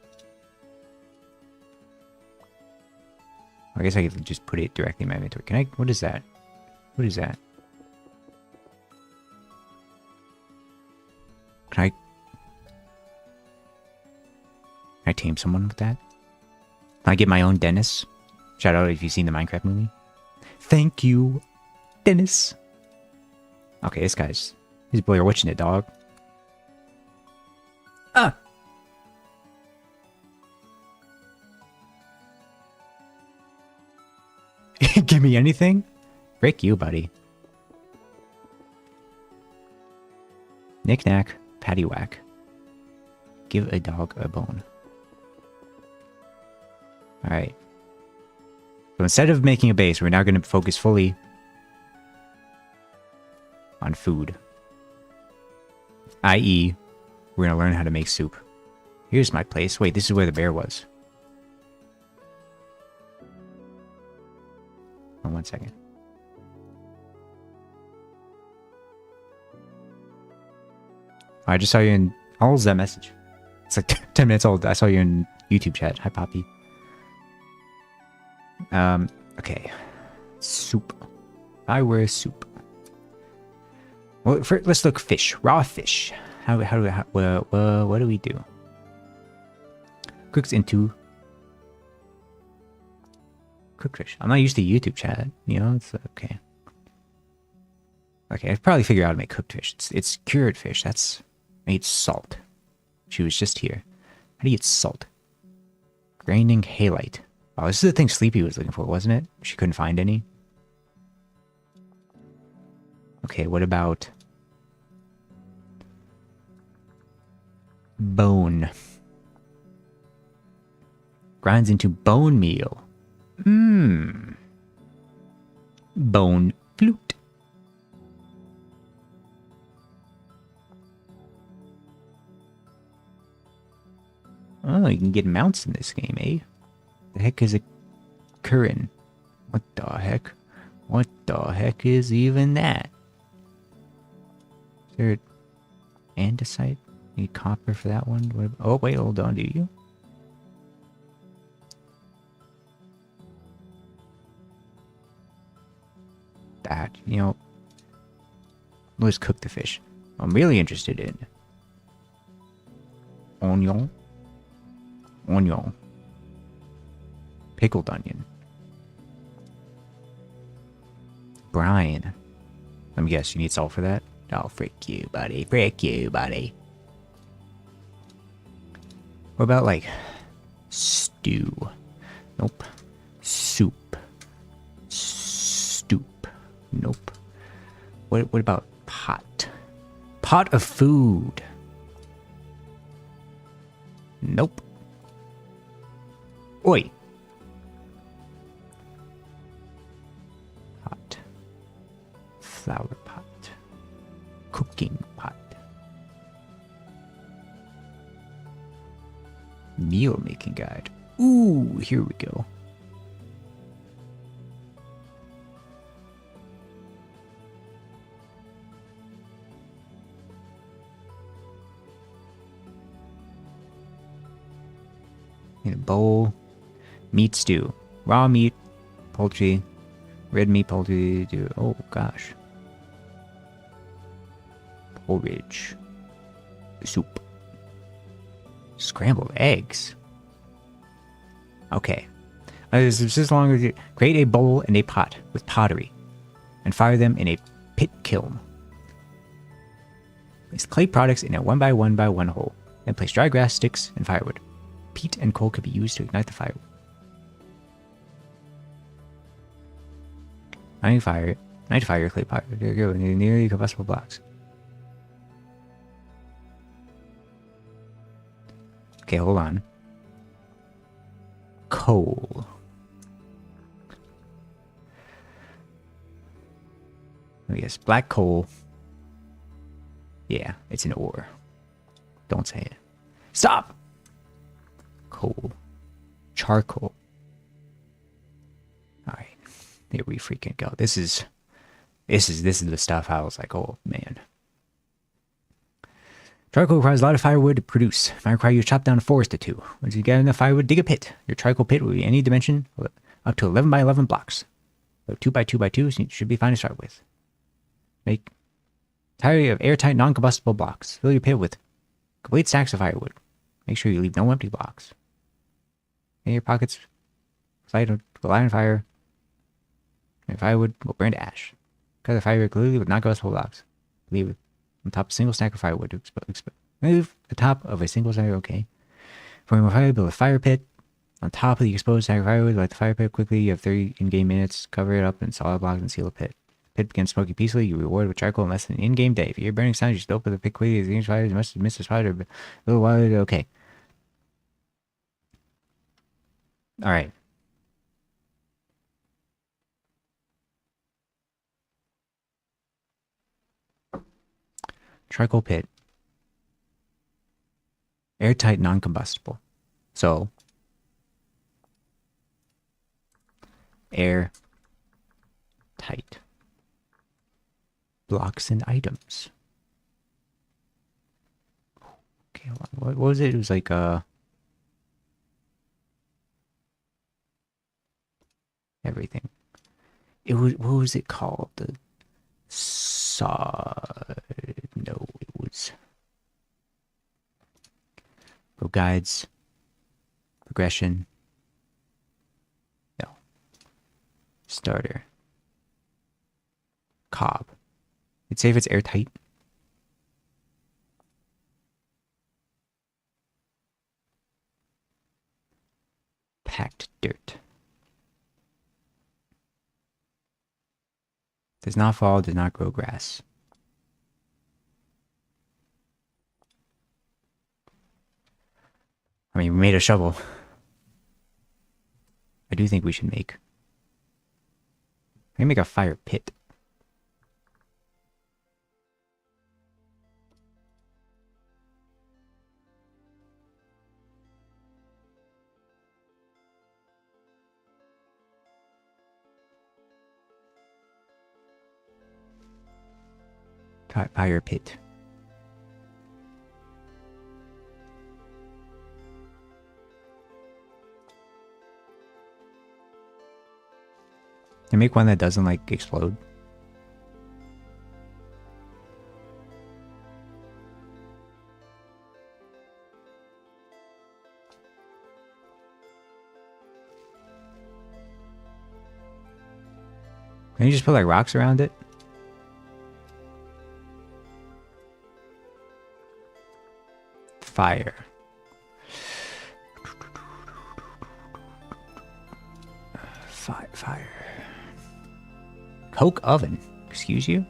I guess I could just put it directly in my inventory. Can I? What is that? What is that? Can I tame someone with that? Can I get my own Dennis? Shout out if you've seen the Minecraft movie. Thank you, Dennis. Okay, he's Blair Witching it, dog. Ah! Give me anything? Frick you, buddy. Knick-knack, paddywhack. Give a dog a bone. Alright. So instead of making a base, we're now going to focus fully on food. I.e., we're going to learn how to make soup. Here's my place. Wait, this is where the bear was. Oh, 1 second. I just saw you in... How old is that message? It's like 10 minutes old. I saw you in YouTube chat. Hi, Poppy. Okay. Soup. I wear soup. Well, first, let's look fish. Raw fish. What do we do? Cooks into... Cooked fish. I'm not used to YouTube chat. You know, it's okay. Okay, I'd probably figure out how to make cooked fish. It's cured fish. That's... I need salt. She was just here. How do you get salt? Grinding halite. Oh, this is the thing Sleepy was looking for, wasn't it? She couldn't find any. Okay, what about... bone. Grinds into bone meal. Mmm. Bone flute. Oh, you can get mounts in this game, eh? The heck is a curran? What the heck? What the heck is even that? Is there andesite? Need copper for that one? What, oh, wait, hold on, do you? That, you know... Let's cook the fish. I'm really interested in... Onion. Onion. Pickled onion. Brine. Let me guess, you need salt for that? Oh, frick you, buddy. Frick you, buddy. What about, like, stew? Nope. Soup. Stoop. Nope. What about pot? Pot of food. Nope. Oi. Pot. Flower pot. Cooking pot. Meal making guide. Ooh, here we go. In a bowl, meat stew, raw meat, poultry, red meat, poultry. Oh gosh, porridge, soup, scrambled eggs. Okay, this is just long as you create a bowl and a pot with pottery, and fire them in a pit kiln. Place clay products in a 1 by 1 by 1 hole, then place dry grass, sticks, and firewood. Peat and coal can be used to ignite the fire. Ignite fire clay pot. There you go, nearly combustible blocks. Okay, hold on. Coal. Oh, yes, black coal. Yeah, it's an ore. Don't say it. Stop! Coal. Charcoal. Alright. Here we freaking go. This is the stuff I was like, oh man. Charcoal requires a lot of firewood to produce. It might require you to chop down a forest or two. Once you get enough firewood, dig a pit. Your charcoal pit will be any dimension up to 11 by 11 blocks. So 2 by 2 by 2 should be fine to start with. Make entirely of airtight, non-combustible blocks. Fill your pit with complete stacks of firewood. Make sure you leave no empty blocks. In your pockets, light on fire. And firewood will burn to ash. Cover the fire completely with non-combustible blocks. Leave it on top of a single stack of firewood to move the top of a single stack. Okay. For more fire, build a fire pit on top of the exposed stack of firewood. Light the fire pit quickly. You have 30 in-game minutes. Cover it up in solid blocks and seal the pit. Pit begins smoking peacefully. You reward with charcoal in less than an in-game day. If you hear burning sounds, you should open the pit quickly. As the fire, you must miss the spider a little while. Okay. All right. Charcoal pit. Airtight, non-combustible. So, airtight. Blocks and items. Okay, what was it? It was like, everything. It was, what was it called? The no, it was guides, progression, no, starter, cob. Let's say if it's airtight. Packed dirt. Does not fall, does not grow grass. I mean, we made a shovel. I do think we should make. Maybe make a fire pit. Fire pit. And make one that doesn't like explode. Can you just put like rocks around it? Fire. Fire. Coke oven. Excuse you?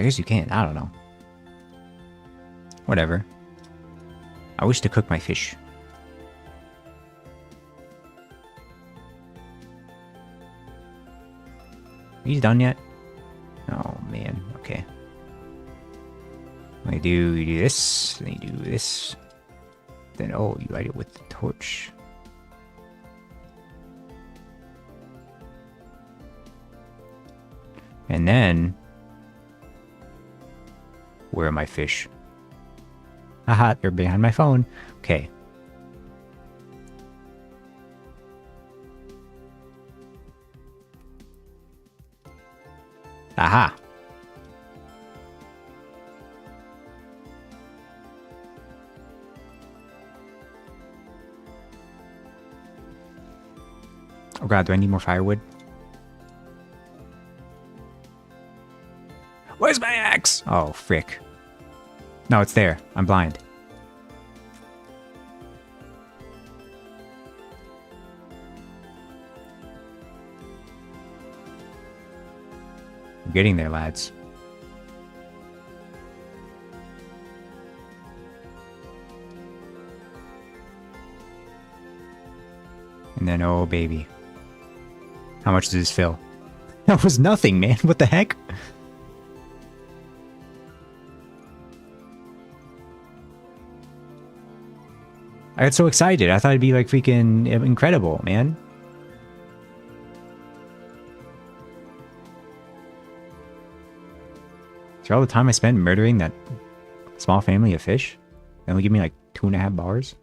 I guess you can't. I don't know. Whatever. I wish to cook my fish. He's done yet? Oh, man. Okay. You do this, then you do this. Then, oh, you light it with the torch. And then... Where are my fish? Haha, they're behind my phone. Okay. Aha! Oh god, do I need more firewood? Where's my axe? Oh, frick. No, it's there. I'm blind. I'm getting there, lads. And then, oh baby. How much does this fill? That was nothing, man. What the heck? I got so excited. I thought it'd be like freaking incredible, man. So all the time I spent murdering that small family of fish, they only give me like 2.5 bars.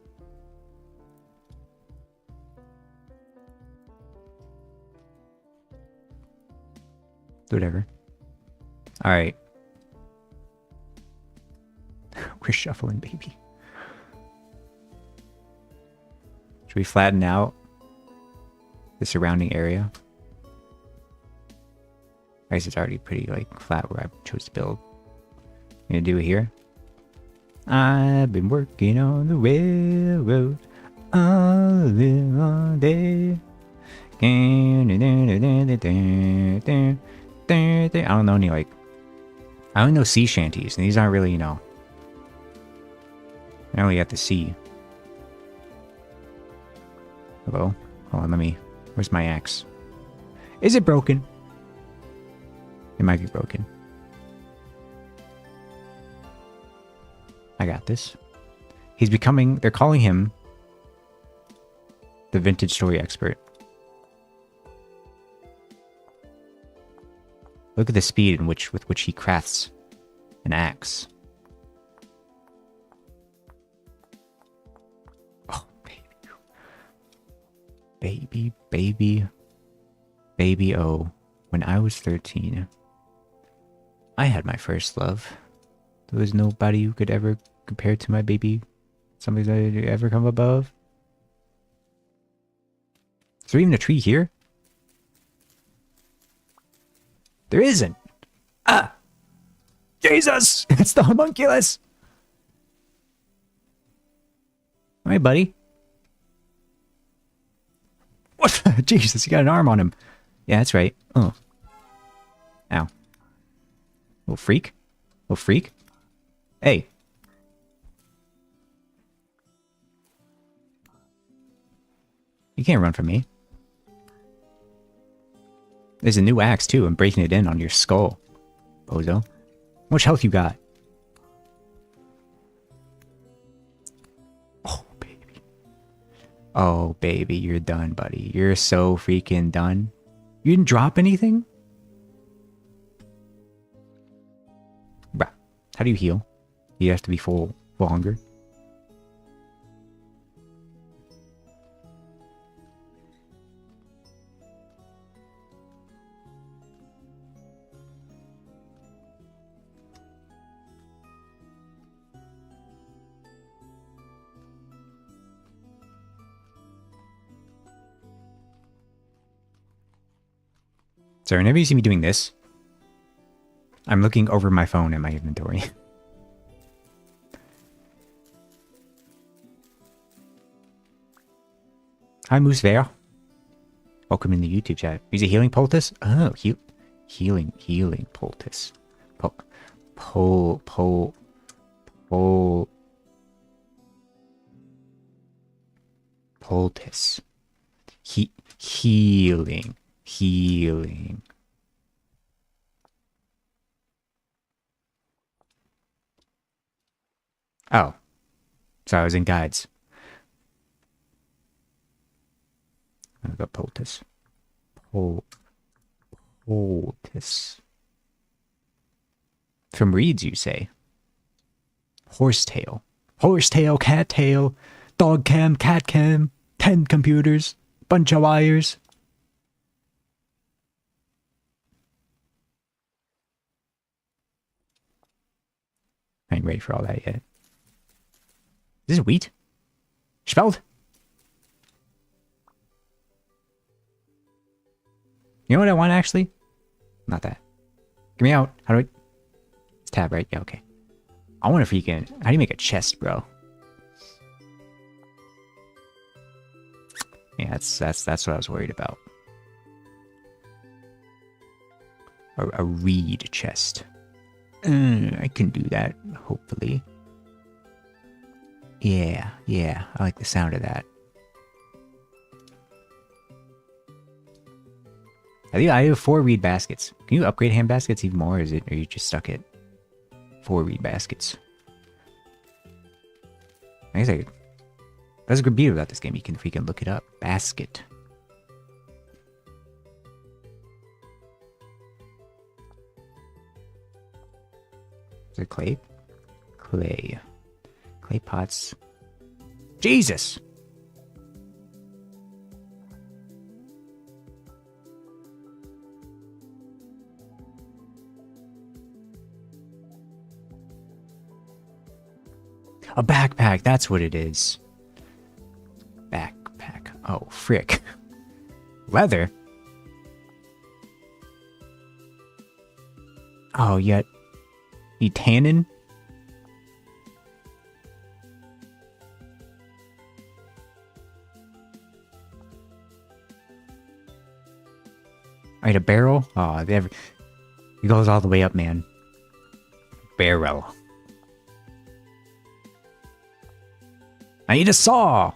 Whatever. Alright. We're shuffling, baby. Should we flatten out the surrounding area? I guess it's already pretty like flat where I chose to build. Gonna do it here. I've been working on the railroad all day. I don't know any like I only know sea shanties, and these aren't really, you know. I only got the sea. Hello? Hold on, let me... Where's my axe? Is it broken? It might be broken. I got this. He's becoming... They're calling him the vintage story expert. Look at the speed with which he crafts an axe. Oh, baby. Baby, oh. When I was 13, I had my first love. There was nobody who could ever compare to my baby. Somebody that could ever come above. Is there even a tree here? There isn't. Ah! Jesus! It's the homunculus! Alright, buddy. What? Jesus, you got an arm on him. Yeah, that's right. Oh. Ow. Little freak. Little freak. Hey. You can't run from me. There's a new axe, too. I'm breaking it in on your skull, bozo. How much health you got? Oh, baby. Oh, baby, you're done, buddy. You're so freaking done. You didn't drop anything? Bruh. How do you heal? You have to be full hunger. So whenever you see me doing this, I'm looking over my phone at my inventory. Hi, Moose Vale. Welcome in the YouTube chat. He's a healing poultice? Oh, healing poultice. Po po po po poultice. Healing. Healing. Oh. Sorry, I was in guides. I got poultice. Poultice. From reeds, you say? Horsetail. Horsetail, cattail, dog cam, cat cam, 10 computers, bunch of wires. I ain't ready for all that yet. Is this wheat? Spelled? You know what I want, actually? Not that. Get me out. How do I... It's tab, right? Yeah, okay. I wonder if you can... How do you make a chest, bro? Yeah, that's what I was worried about. A reed chest. I can do that, hopefully. Yeah, I like the sound of that. I have 4 reed baskets. Can you upgrade hand baskets even more, or are you just stuck at 4 reed baskets? I guess I could. That's a good beauty about this game. You can freaking look it up. Basket. Is it clay? Clay. Clay pots. Jesus! A backpack, that's what it is. Backpack. Oh, frick. Leather? Oh, yet. You tannin? Alright, a barrel? Oh, it goes all the way up, man. Barrel. I need a saw!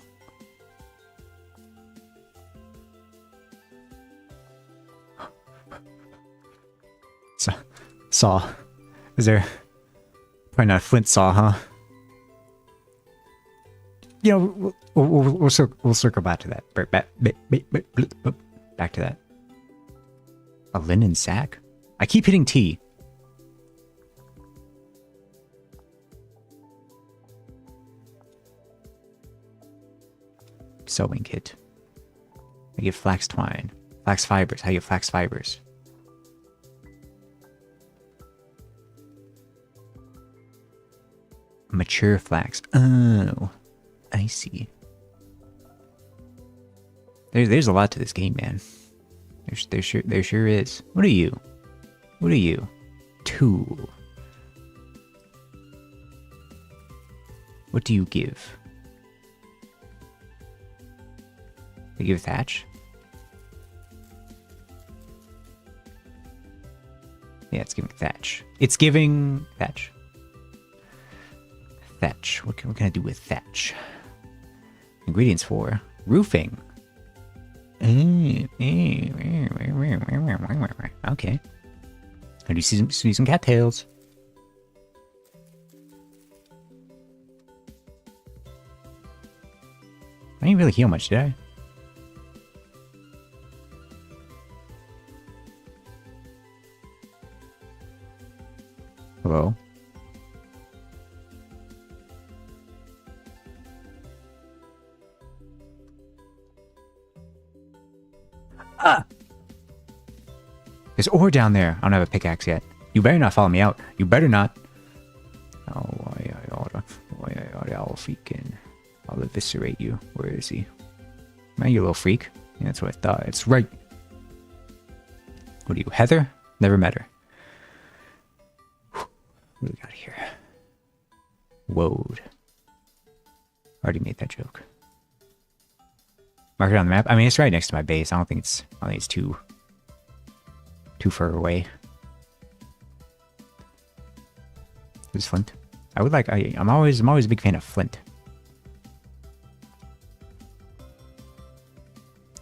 Saw. Is there... Probably not a flint saw, huh? You know, we'll circle back to that. Back to that. A linen sack? I keep hitting T. Sewing kit. I get flax twine. Flax fibers. How do you get flax fibers? Mature flax. Oh, I see. There's a lot to this game, man. There sure is. What are you? What are you? Tool. What do you give? I give thatch. Yeah, it's giving thatch. It's giving thatch. Thatch. What can I do with thatch? Ingredients for roofing. Okay. I do see some cattails. I didn't really heal much, did I? Hello? Ah! There's ore down there. I don't have a pickaxe yet. You better not follow me out. You better not. Oh, I'll freaking... I'll eviscerate you. Where is he? Man, you little freak. Yeah, that's what I thought. It's right. What are you, Heather? Never met her. What do we got here? Woad. Already made that joke. Mark it on the map. I mean, it's right next to my base. I don't think it's too far away. This is flint. I would like. I'm always a big fan of flint.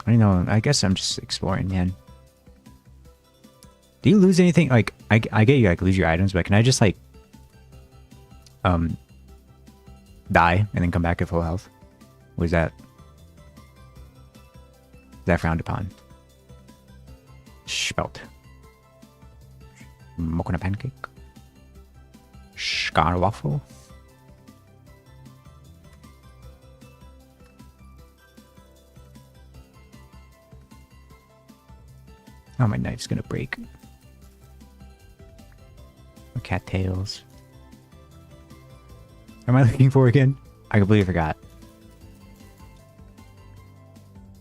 I don't know. I guess I'm just exploring, man. Do you lose anything? Like, I get you like lose your items, but can I just like die and then come back at full health? Or is that frowned upon? Spelt. Mocha pancake. Scar waffle. Oh, my knife's gonna break. Cattails. What am I looking for again? I completely forgot.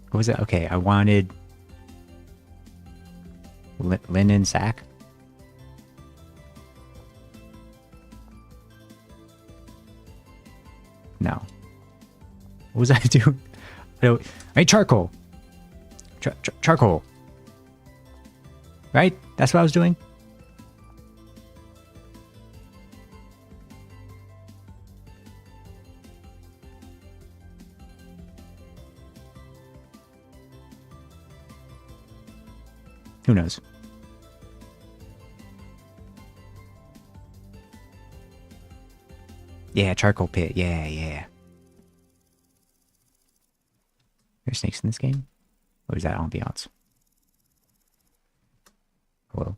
What was it? Okay, I wanted linen sack. No. What was I doing? I need charcoal. Charcoal. Right? That's what I was doing? Who knows? Yeah, charcoal pit. Yeah. There's snakes in this game? Or is that ambiance? Hello?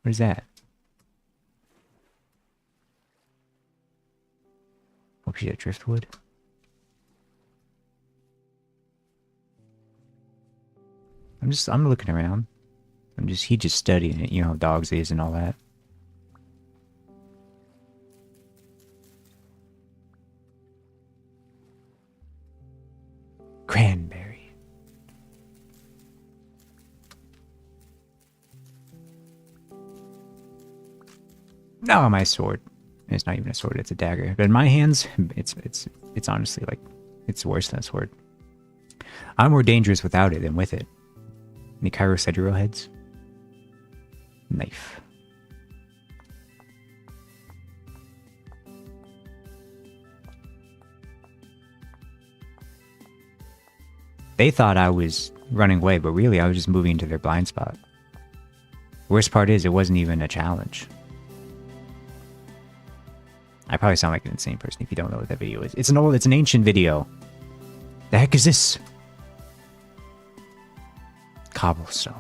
What is that? Oh, she's at driftwood. I'm looking around. He just studying it, you know how dogs is and all that. Cranberry. No, my sword. It's not even a sword, it's a dagger. But in my hands, it's honestly like it's worse than a sword. I'm more dangerous without it than with it. Any Chirosedro heads? Knife. They thought I was running away, but really I was just moving into their blind spot. Worst part is it wasn't even a challenge. I probably sound like an insane person if you don't know what that video is. It's an ancient video. The heck is this? Cobblestone.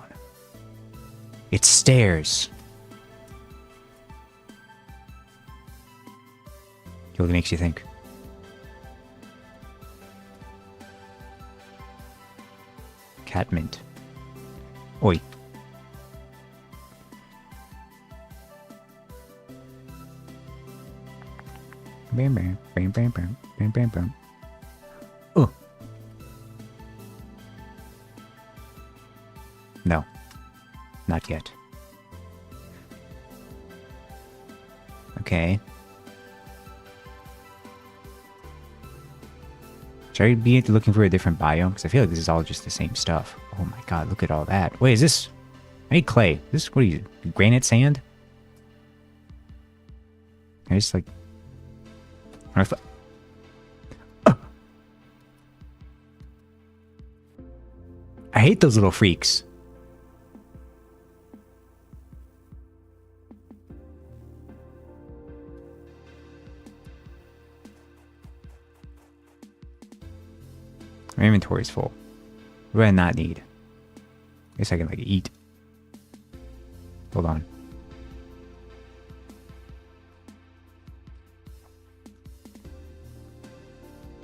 It's stairs. What makes you think? Catmint. Oi. Bam bam bam bam bam bam bam bam. Oh. No. Not yet. Okay. Should I be looking for a different biome? Because I feel like this is all just the same stuff. Oh my god, look at all that. Wait, is this... I need clay. This, what are you, granite sand? I just like... I hate those little freaks. My inventory is full. What do I not need? I guess I can like eat. Hold on.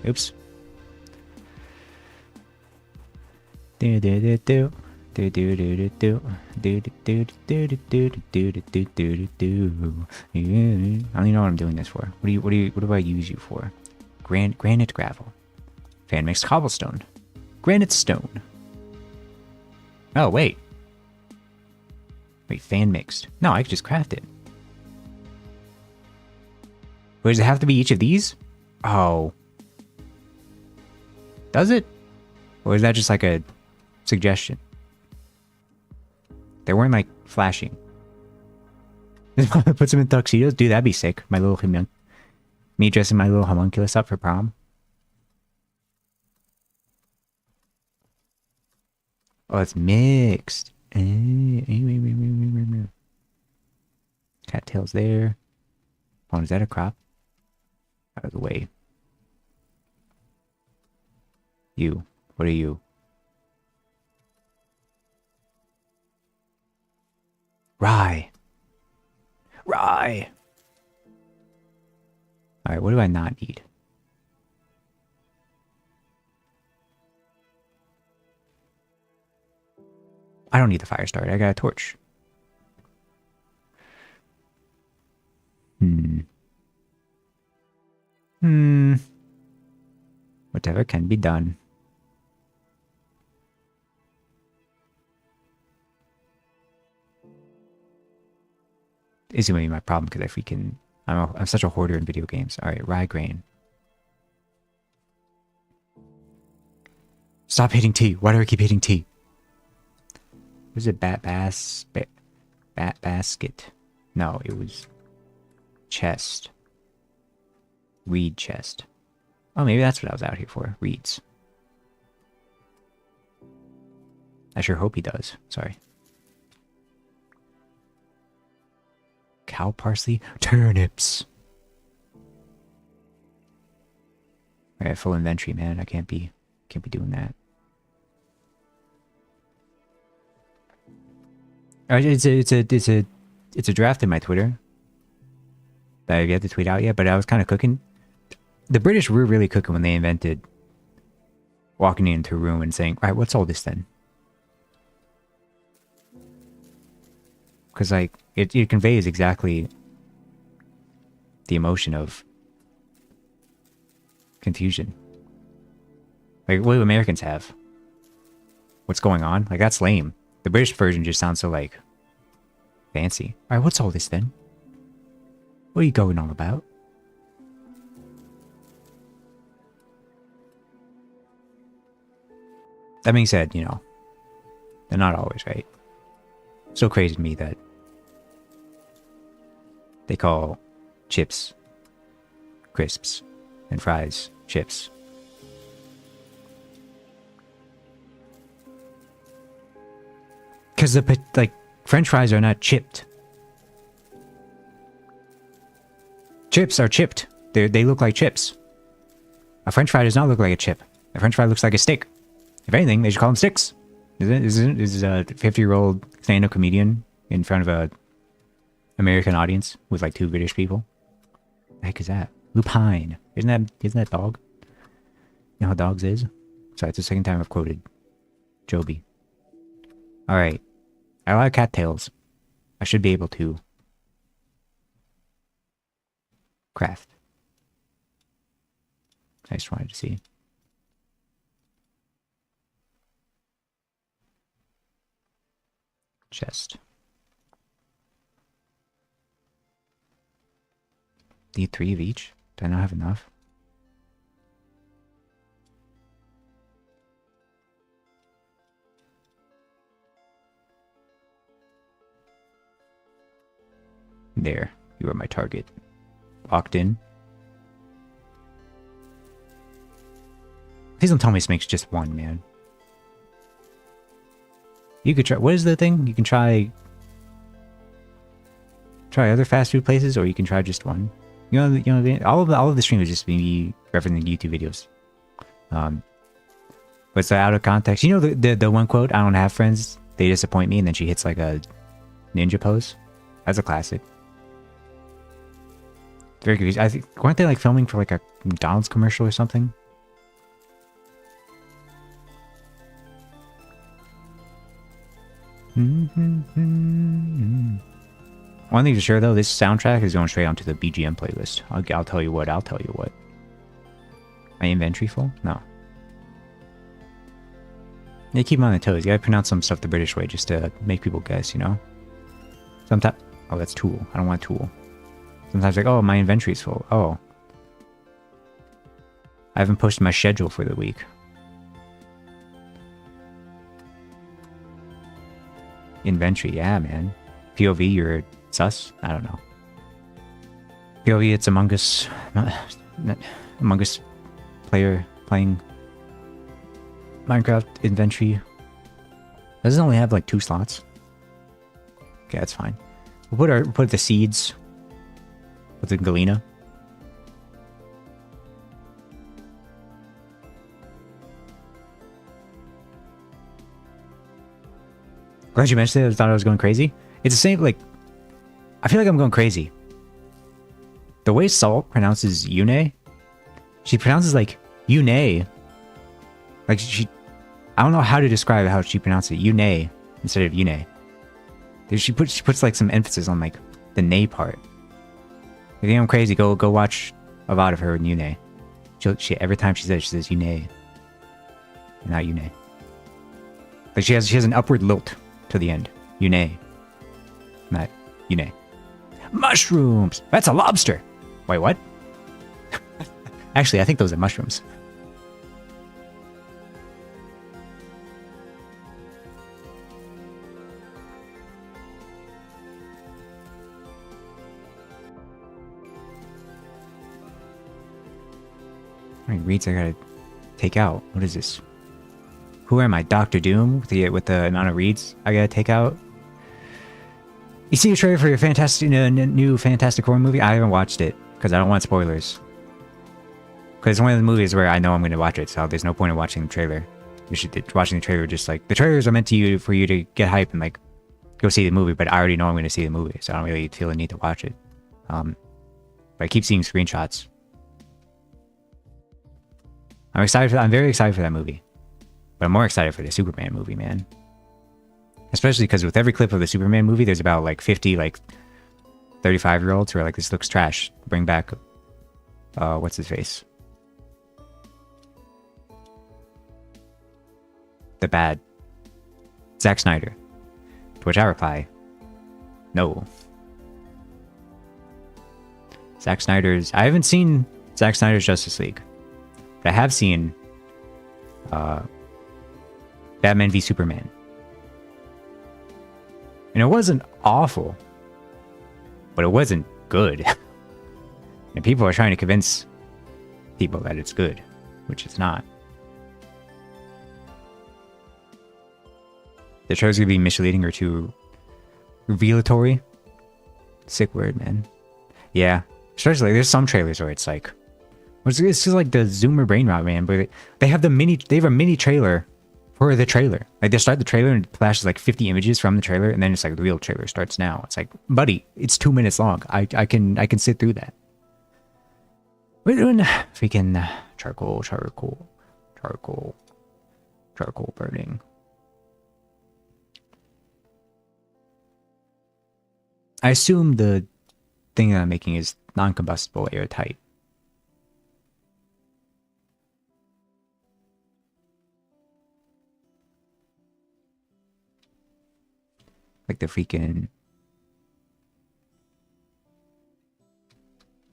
Oops. Do do do do do do do do do do do do do do do do do do. I don't even know what I'm doing this for. What do I use you for? Granite gravel. Fan mixed cobblestone. Granite stone. Oh wait. Wait, fan mixed. No, I could just craft it. Wait, does it have to be each of these? Oh. Does it? Or is that just like a suggestion? They weren't like flashing. Put some in tuxedos. Dude, that'd be sick. My little me dressing my little homunculus up for prom. Oh, it's mixed. Cattails there. Oh, is that a crop? Out of the way. You. What are you? Rye. Rye. Alright, what do I not need? I don't need the fire starter. I got a torch. Whatever can be done. Is gonna be my problem because I freaking I'm such a hoarder in video games. All right, rye grain. Stop hitting T. Why do I keep hitting T? Was it bat basket? No, it was chest. Reed chest. Oh, maybe that's what I was out here for. Reeds. I sure hope he does. Sorry. Cow parsley, turnips. I have full inventory, man. I can't be doing that. It's a draft in my Twitter that I've yet to tweet out yet, but I was kind of cooking. The British were really cooking when they invented walking into a room and saying, "All right, what's all this then?" Because like it conveys exactly the emotion of confusion. Like what do Americans have? What's going on? Like that's lame. The British version just sounds so like fancy. All right, what's all this then? What are you going on about? That being said, you know, they're not always right. So crazy to me that they call chips crisps and fries chips. Because the like French fries are not chipped. Chips are chipped. They look like chips. A French fry does not look like a chip. A French fry looks like a stick. If anything, they should call them sticks. Is a 50-year-old stand-up comedian in front of a American audience with like 2 British people? The heck is that? Lupine. Isn't that dog? You know how dogs is? Sorry, it's the second time I've quoted Joby. Alright. I like cattails. I should be able to craft. I just wanted to see. Chest. Need 3 of each? Do I not have enough? There. You are my target. Locked in. Please don't tell me this makes just 1, man. You could try. What is the thing? You can try other fast food places, or you can try just one. You know, all of the stream is just me referencing YouTube videos. But it's out of context. You know the one quote? I don't have friends. They disappoint me, and then she hits like a ninja pose. That's a classic. Very good. I think weren't they like filming for like a McDonald's commercial or something? One thing for sure though, this soundtrack is going straight onto the BGM playlist. I'll tell you what. My inventory full? No. Yeah, keep them on their toes. You gotta pronounce some stuff the British way just to make people guess, you know? Sometimes... Oh, that's tool. I don't want tool. Sometimes like, oh, my inventory's full. Oh. I haven't posted my schedule for the week. Inventory, yeah, man. POV, you're Sus? I don't know. POV, it's Among Us. Among Us player playing Minecraft inventory. Does it only have like 2 slots? Okay, that's fine. We'll put the seeds with the Galena. Glad you mentioned it. I thought I was going crazy. It's the same, like, I feel like I'm going crazy. The way Salt pronounces Yune, she pronounces like Yune. Like I don't know how to describe how she pronounces it. Yune instead of Yune. She puts like some emphasis on like the nay part. If you think I'm crazy, go watch a lot of her in Yune. She every time she says Yune, not Yune. Like she has an upward lilt to the end. Yune, not Yune. Mushrooms. That's a lobster. Wait, what? Actually, I think those are mushrooms. How many reads I gotta take out? What is this? Who am I? Dr. Doom with the amount of reads I gotta take out? You see a trailer for your new Fantastic Horror movie? I haven't watched it because I don't want spoilers. Because it's one of the movies where I know I'm going to watch it, so there's no point in watching the trailer. You should watching the trailer just like the trailers are meant for you to get hype and like go see the movie. But I already know I'm going to see the movie, so I don't really feel the need to watch it. But I keep seeing screenshots. I'm very excited for that movie, but I'm more excited for the Superman movie, man. Especially because with every clip of the Superman movie, there's about like 50 like 35-year-olds who are like, this looks trash. Bring back what's his face? The bad Zack Snyder. To which I reply, no. I haven't seen Zack Snyder's Justice League, but I have seen Batman v Superman. And it wasn't awful, but it wasn't good. And people are trying to convince people that it's good, which it's not. The trailer's gonna be misleading or too revelatory. Sick word, man. Yeah. Especially, like, there's some trailers where it's like, it's just like the Zoomer brain rot, man. But they have a mini trailer for the trailer. Like they start the trailer and it flashes like 50 images from the trailer, and then it's like the real trailer starts now. It's like, buddy, it's 2 minutes long. I can sit through that. We're doing freaking charcoal burning. I assume the thing that I'm making is non-combustible, airtight. Like the freaking...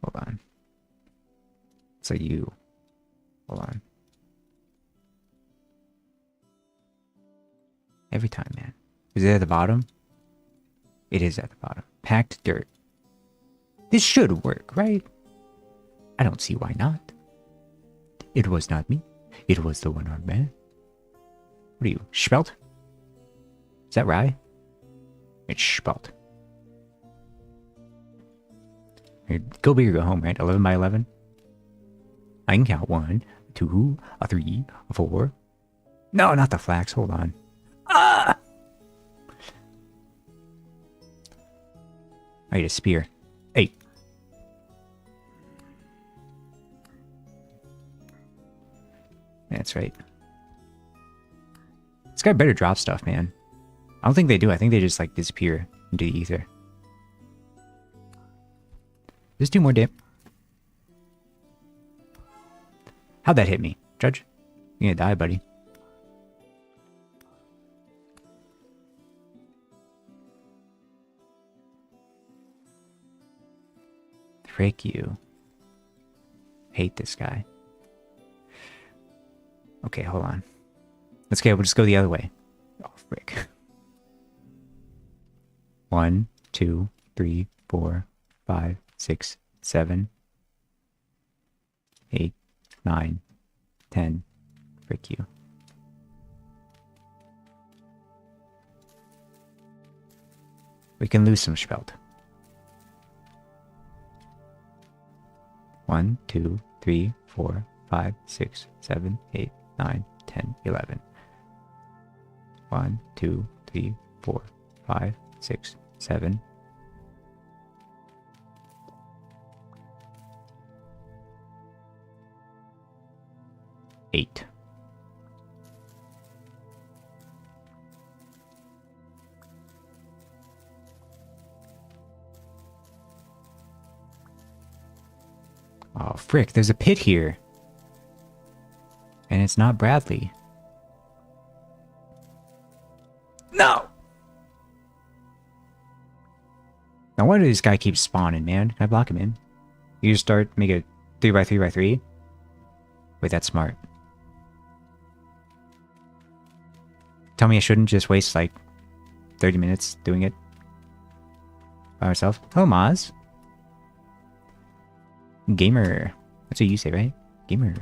Hold on. It's like you. Hold on. Every time, man. Is it at the bottom? It is at the bottom. Packed dirt. This should work, right? I don't see why not. It was not me. It was the one-armed man. What are you, Spelt? Is that rye? It's Spelt. Go big or go home, right? 11 by 11? I can count 1, 2, 3, 4. No, not the flax. Hold on. Ah! I need a spear. 8. That's right. This guy better drop stuff, man. I don't think they do. I think they just like disappear into the ether. Just 2 more dip. How'd that hit me, Judge? You're gonna die, buddy. Frick you. Hate this guy. Okay, hold on. Let's go. We'll just go the other way. Oh, frick. 1, 2, 3, 4, 5, 6, 7, 8, 9, 10. Frick you. We can lose some spelt. 1, 2, 3, 4, 5, 6, 7, 8, 9, 10, 11. 1, 2, 3, 4, 5, 6, 7. 8. Oh, frick, there's a pit here. And it's not Bradley. No! No wonder this guy keeps spawning, man. Can I block him in? You just make a 3x3x3? Wait, that's smart. Tell me I shouldn't just waste like 30 minutes doing it by myself. Hello, Maz. Gamer. That's what you say, right? Gamer.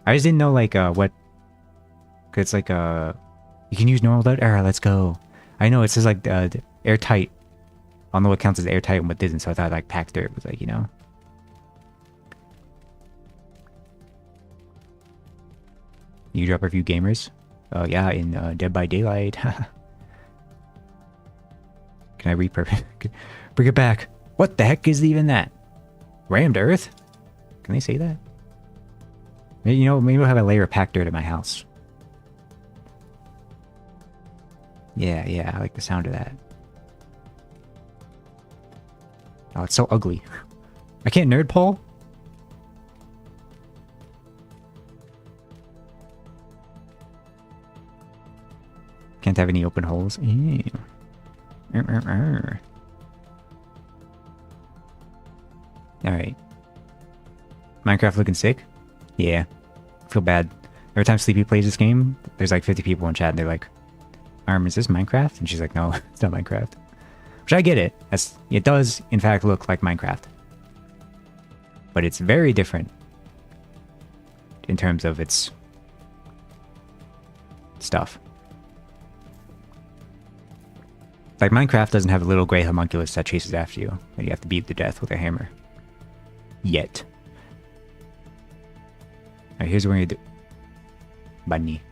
I just didn't know like what. Cause it's like you can use normal dirt. Let's go. I know it says like airtight. I don't know what counts as airtight and what didn't, so I thought like packed dirt was like, you know. You drop a few gamers? Yeah, in Dead by Daylight. Can I repurpose? Bring it back. What the heck is even that? Rammed Earth? Can they say that? Maybe, you know, maybe we'll have a layer of packed dirt at my house. Yeah, I like the sound of that. Oh, it's so ugly. I can't nerd pull? Can't have any open holes. Ew. Alright. Minecraft looking sick? Yeah. I feel bad. Every time Sleepy plays this game, there's like 50 people in chat and they're like, is this Minecraft? And she's like, no, it's not Minecraft. Which I get it. It does, in fact, look like Minecraft. But it's very different in terms of its stuff. Like, Minecraft doesn't have a little gray homunculus that chases after you, and you have to beat to death with a hammer. Yet. Alright, here's what we're gonna do. Bunny.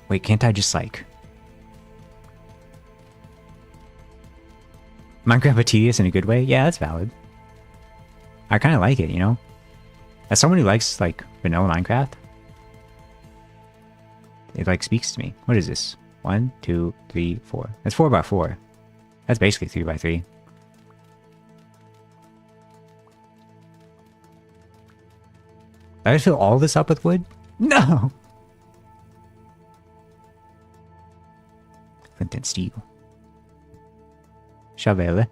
Wait, can't I just, like... Minecraft but tedious in a good way? Yeah, that's valid. I kind of like it, you know? As someone who likes, like, vanilla Minecraft, it, like, speaks to me. What is this? 1, 2, 3, 4. That's 4x4. That's basically 3x3. Did I fill all this up with wood? No! Flint and steel. Shovel.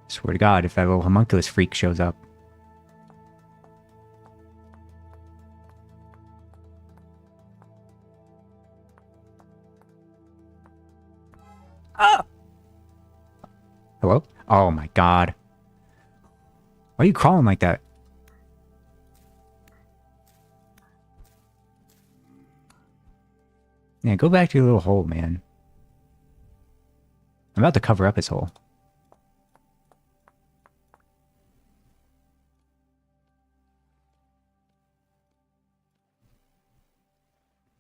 Swear to God, if that little homunculus freak shows up. Ah! Hello? Oh my God. Why are you crawling like that? Yeah, go back to your little hole, man. I'm about to cover up his hole.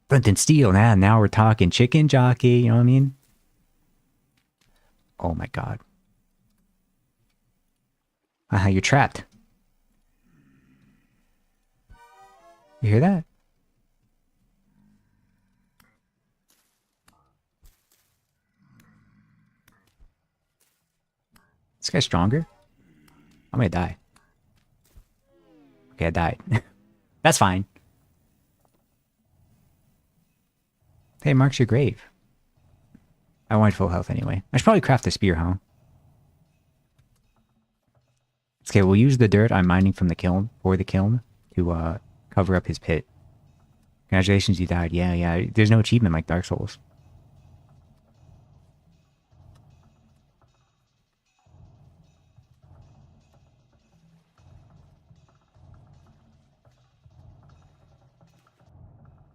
Flint and steel, now we're talking chicken jockey, you know what I mean? Oh my God. You're trapped. You hear that? This guy's stronger? I'm gonna die. Okay, I died. That's fine. Hey, marks your grave. I wanted full health anyway. I should probably craft a spear, huh? Okay, we'll use the dirt I'm mining from the kiln, or the kiln, to Cover up his pit. Congratulations, you died. Yeah, yeah. There's no achievement like Dark Souls.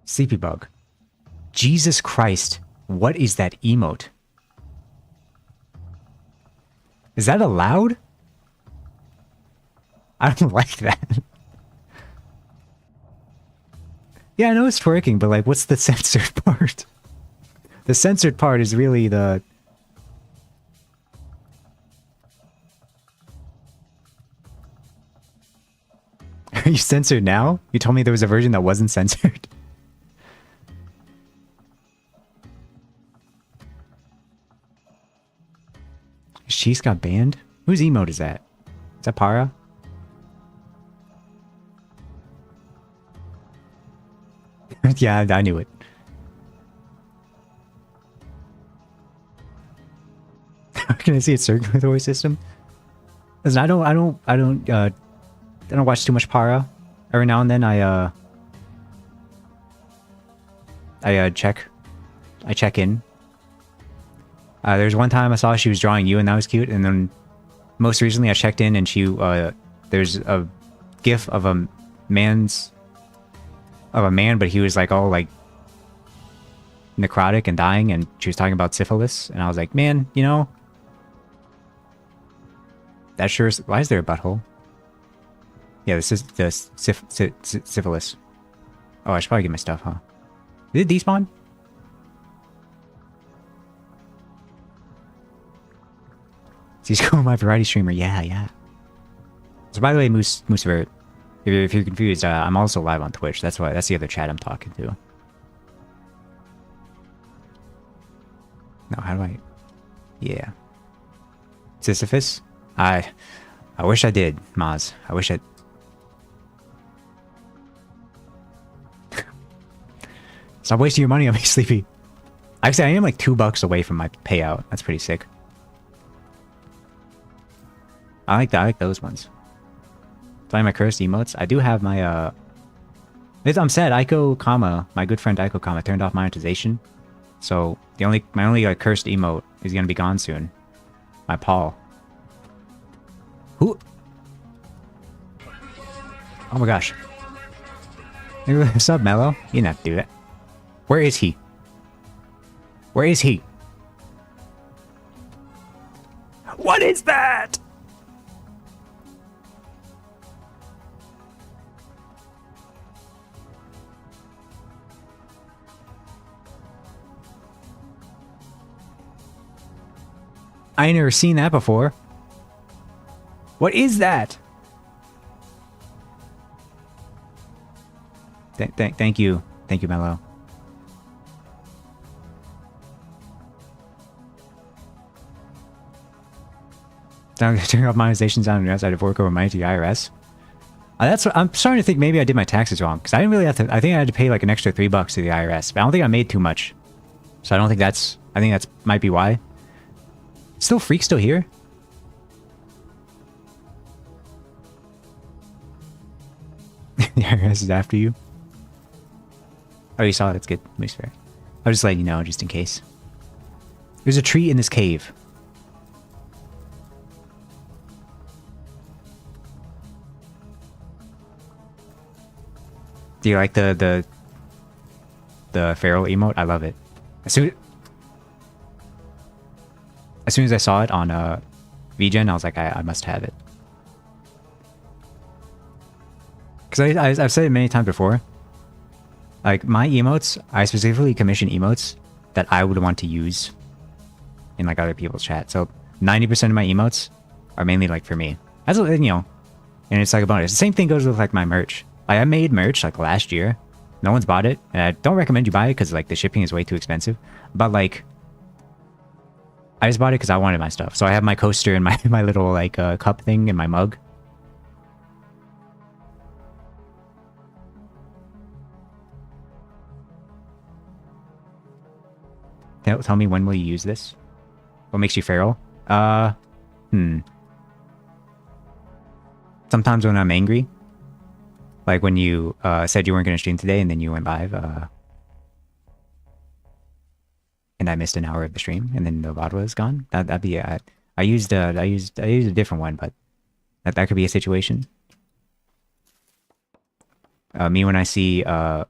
Sleepy bug. Jesus Christ. What is that emote? Is that allowed? I don't like that. Yeah, I know it's twerking, but like, what's the censored part? The censored part is really the... Are you censored now? You told me there was a version that wasn't censored. She's got banned? Whose emote is that? Is that Para? Yeah, I knew it. Can I see it circulatory system? Listen, I don't watch too much Para. Every now and then I check in. There's one time I saw she was drawing you and that was cute, and then most recently I checked in and she there's a gif of a man, but he was like all like necrotic and dying, and she was talking about syphilis, and I was like, man, you know, that sure is... Why is there a butthole? Yeah, this is the syphilis. Oh, I should probably get my stuff, huh? Did it despawn? He's going my variety streamer. Yeah, yeah. So by the way, Moosevert, if you're confused, I'm also live on Twitch. That's the other chat I'm talking to. No, how do I... Yeah. Sisyphus? I wish I did, Maz. I wish I... Stop wasting your money on me, Sleepy. Actually, I am like $2 away from my payout. That's pretty sick. I like those ones. Find my cursed emotes. I do have my I'm sad. Ico, my good friend Ico, turned off monetization. So my only like cursed emote is gonna be gone soon. My Paul. Who? Oh my gosh. What's up, Mello? You didn't have to do that. Where is he? Where is he? What is that? I ain't never seen that before. What is that? Thank you. Thank you, Mello. Turning off monetization sound outside of work over money to the IRS. That's what I'm starting to think. Maybe I did my taxes wrong, because I didn't really have to. I think I had to pay like an extra $3 to the IRS, but I don't think I made too much. So I don't think that's. I think that's might be why. Still, Freak's still here. The IRS is after you. Oh, you saw it. That's good. That's fair. I'll just let you know, just in case. There's a tree in this cave. Do you like the feral emote? I love it. As soon as I saw it on VGen, I was like, I must have it. Because I've said it many times before. Like, my emotes, I specifically commission emotes that I would want to use in like other people's chat. So 90% of my emotes are mainly like for me. That's, you know, and it's like a bonus. The same thing goes with like my merch. Like, I made merch like last year. No one's bought it, and I don't recommend you buy it because like the shipping is way too expensive. But like, I just bought it because I wanted my stuff. So I have my coaster and my little like cup thing and my mug. Tell me, when will you use this? What makes you feral? Sometimes when I'm angry. Like when you said you weren't going to stream today and then you went live, and I missed an hour of the stream and then the VOD was gone. That'd be I used a different one, but that could be a situation. Me when I see a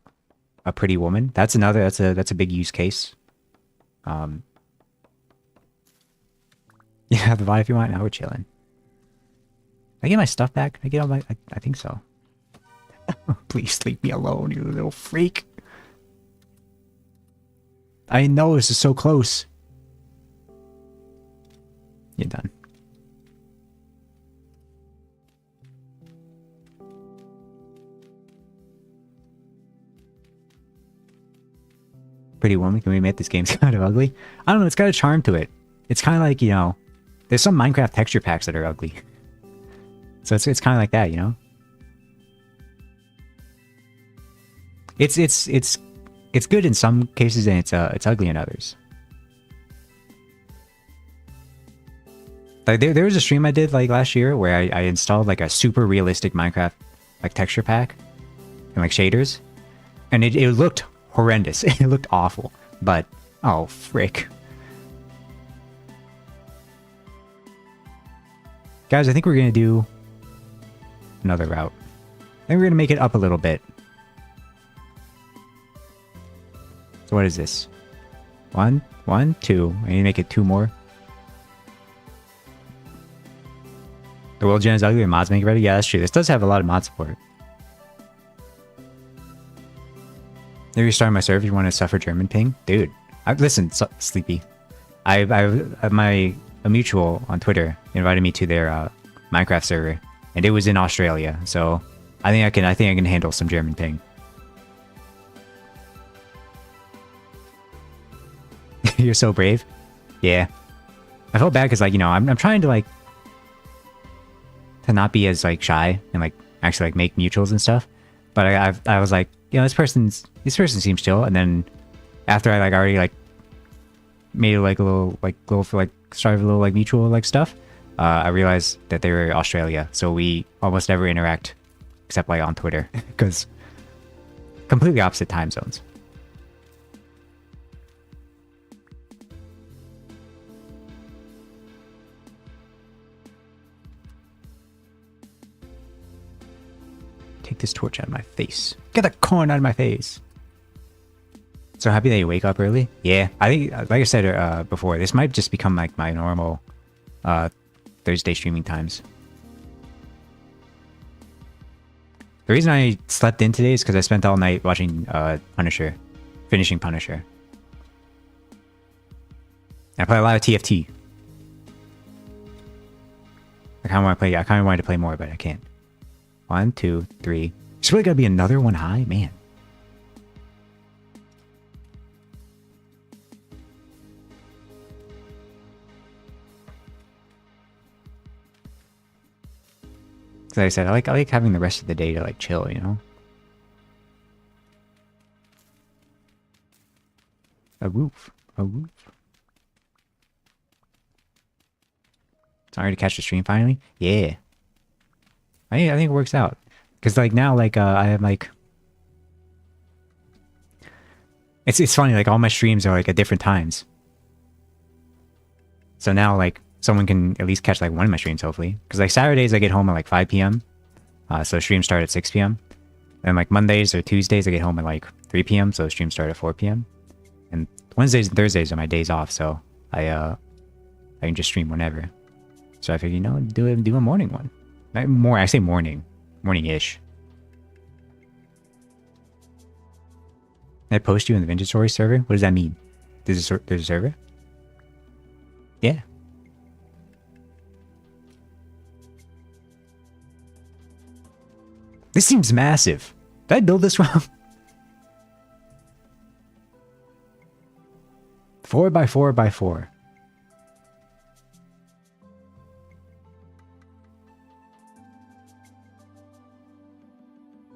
pretty woman, that's a big use case. Yeah, the VOD if you want. Now we're chilling. I get my stuff back. I get all my. I think so. Please leave me alone, you little freak. I know this is so close. You're done. Pretty woman, can we admit this game's kind of ugly? I don't know, it's got a charm to it. It's kind of like, you know, there's some Minecraft texture packs that are ugly. So it's kind of like that, you know? It's good in some cases and it's ugly in others. Like there was a stream I did like last year where I installed like a super realistic Minecraft like texture pack and like shaders, and it looked horrendous. It looked awful, but oh frick. Guys, I think we're gonna do another route. I think we're gonna make it up a little bit. So what is this? 1, 1, 2. I need to make it 2 more. The world gen is ugly and mods make it better? Yeah, that's true. This does have a lot of mod support. Maybe you're starting my server if you want to suffer German ping? Dude, listen, Sleepy. A mutual on Twitter invited me to their Minecraft server, and it was in Australia, so I think I can handle some German ping. You're so brave. Yeah. I felt bad because, like, you know, I'm trying to, like, to not be as, like, shy and, like, actually, like, make mutuals and stuff. But I was like, you know, this person seems chill. And then after I, like, already, like, made, like, a little, like, started a little, like, mutual, like, stuff, I realized that they were Australia. So we almost never interact except, like, on Twitter. Because completely opposite time zones. Take this torch out of my face. Get the corn out of my face. So happy that you wake up early? Yeah, I think, like I said before, this might just become like my normal Thursday streaming times. The reason I slept in today is because I spent all night watching Punisher, finishing Punisher. I play a lot of TFT. I kind of wanted to play more, but I can't. 1, 2, 3. It's really gotta be another one high, man. Like I said, I like having the rest of the day to like chill, you know. A woof, a woof. Sorry to catch the stream finally. Yeah. I think it works out. Because, like, now, like, I have, like... It's funny, like, all my streams are, like, at different times. So now, like, someone can at least catch, like, one of my streams, hopefully. Because, like, Saturdays, I get home at, like, 5 p.m. So streams start at 6 p.m. And, like, Mondays or Tuesdays, I get home at, like, 3 p.m. So streams start at 4 p.m. And Wednesdays and Thursdays are my days off, so I can just stream whenever. So I figured, you know, do a morning one. I say morning-ish. I post you in the Vintage Story server? What does that mean? There's a server? Yeah. This seems massive. Did I build this wrong? 4x4x4.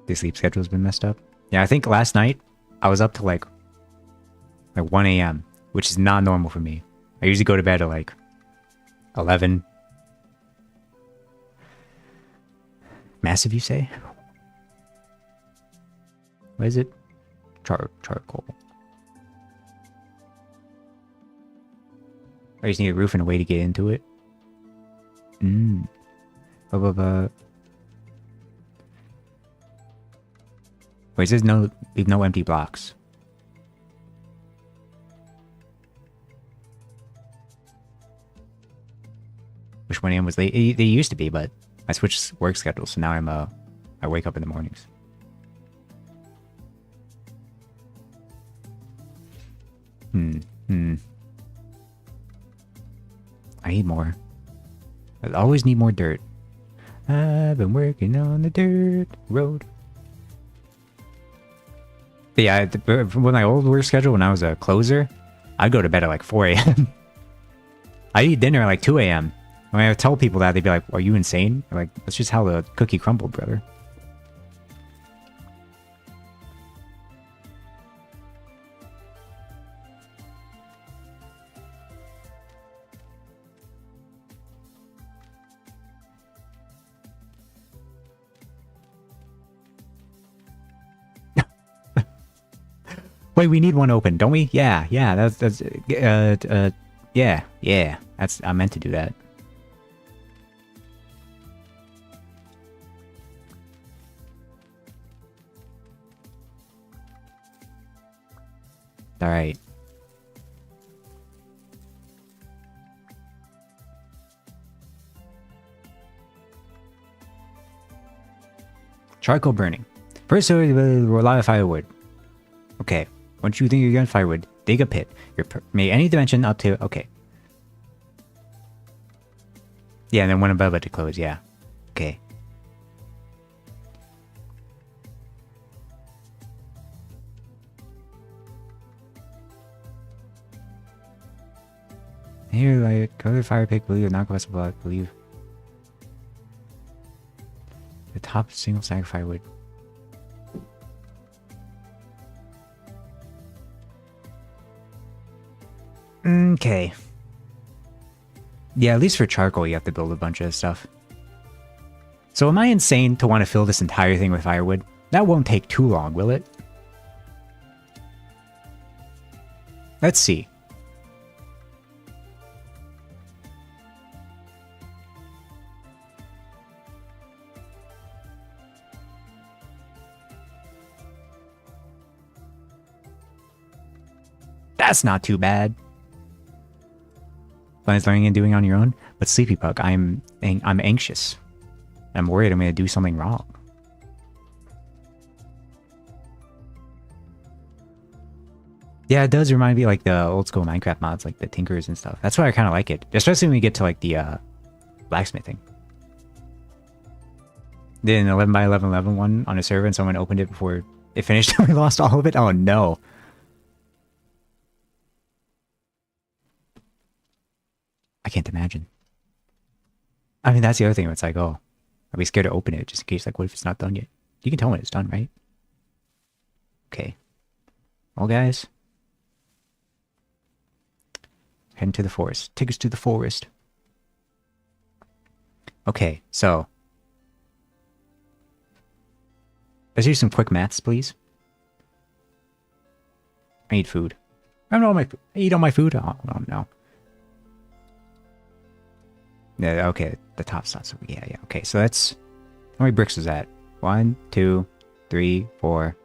The sleep schedule's been messed up. Yeah, I think last night I was up to like 1 a.m., which is not normal for me. I usually go to bed at like 11. Massive, you say? What is it? Charcoal. I just need a roof and a way to get into it. Wait, it says no, leave no empty blocks. Wish 1 a.m. was late. They used to be, but I switched work schedule, so now I wake up in the mornings. I need more. I always need more dirt. I've been working on the dirt road. But yeah, with my old work schedule, when I was a closer, I'd go to bed at like 4 a.m. I'd eat dinner at like 2 a.m. When I would tell people that, they'd be like, are you insane? I'm like, that's just how the cookie crumbled, brother. Wait, we need one open, don't we? Yeah, that's yeah. I meant to do that. All right. Charcoal burning. First, so rely on firewood. Okay. Once you think you're getting firewood, dig a pit. May any dimension up to... Okay. Yeah, and then one above it to close, yeah. Okay. Here, like, go to the fire pit, believe, not quest block, believe. The top single stack of firewood. Okay. Yeah, at least for charcoal, you have to build a bunch of stuff. So am I insane to want to fill this entire thing with firewood? That won't take too long, will it? Let's see. That's not too bad. Fun is learning and doing on your own. But Sleepy Puck, I'm anxious. I'm worried I'm going to do something wrong. Yeah, it does remind me like the old school Minecraft mods, like the Tinkers and stuff. That's why I kind of like it. Especially when we get to like the blacksmithing. Did an 11 by 11 one on a server and someone opened it before it finished and we lost all of it? Oh no. I can't imagine. I mean, that's the other thing. It's like, oh, I'd be scared to open it just in case, like, what if it's not done yet? You can tell when it's done, right? Okay. Well, guys. Heading to the forest. Take us to the forest. Okay, so. Let's do some quick maths, please. I need food. I don't know my food. I eat all my food? Oh, no. Yeah, okay, the top's not so... Yeah, okay, so that's... How many bricks is that? 1, 2, 3, 4.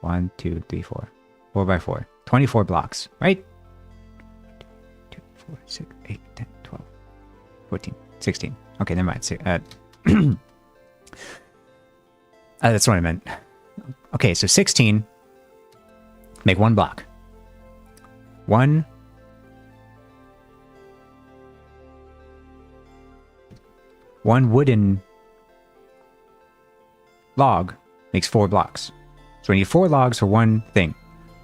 1, 2, 3, 4. 4 by 4. 24 blocks, right? 2, 4, 6, 8, 10, 12, 14, 16. Okay, never mind. That's what I meant. Okay, so 16. Make 1 block. 1... One wooden log makes 4 blocks. So we need 4 logs for 1 thing.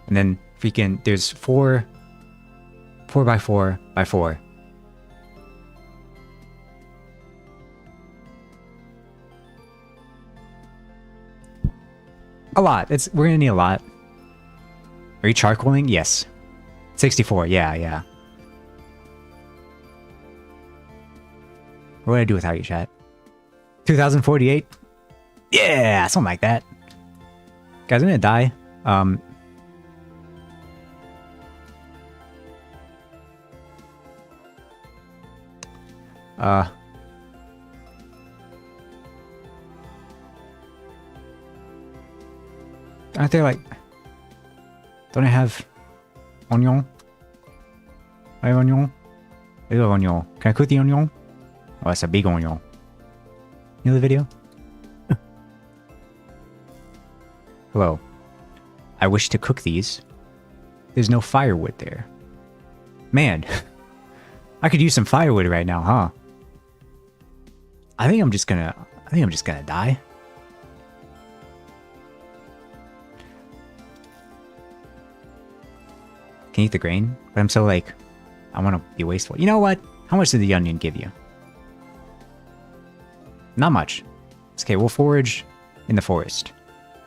And then freaking there's 4 by 4 by 4. A lot. We're gonna need a lot. Are you charcoaling? Yes. 64, yeah. What would I do without you, chat? 2048? Yeah, something like that. Guys, I'm gonna die. Um, aren't there like... Don't I have... Onion? I have onion? I have onion. Can I cook the onion? Oh, that's a big onion. You know the video? Hello. I wish to cook these. There's no firewood there. Man. I could use some firewood right now, huh? I think I'm just gonna die. Can you eat the grain? But I'm so like, I want to be wasteful. You know what? How much did the onion give you? Not much. It's okay, we'll forage in the forest.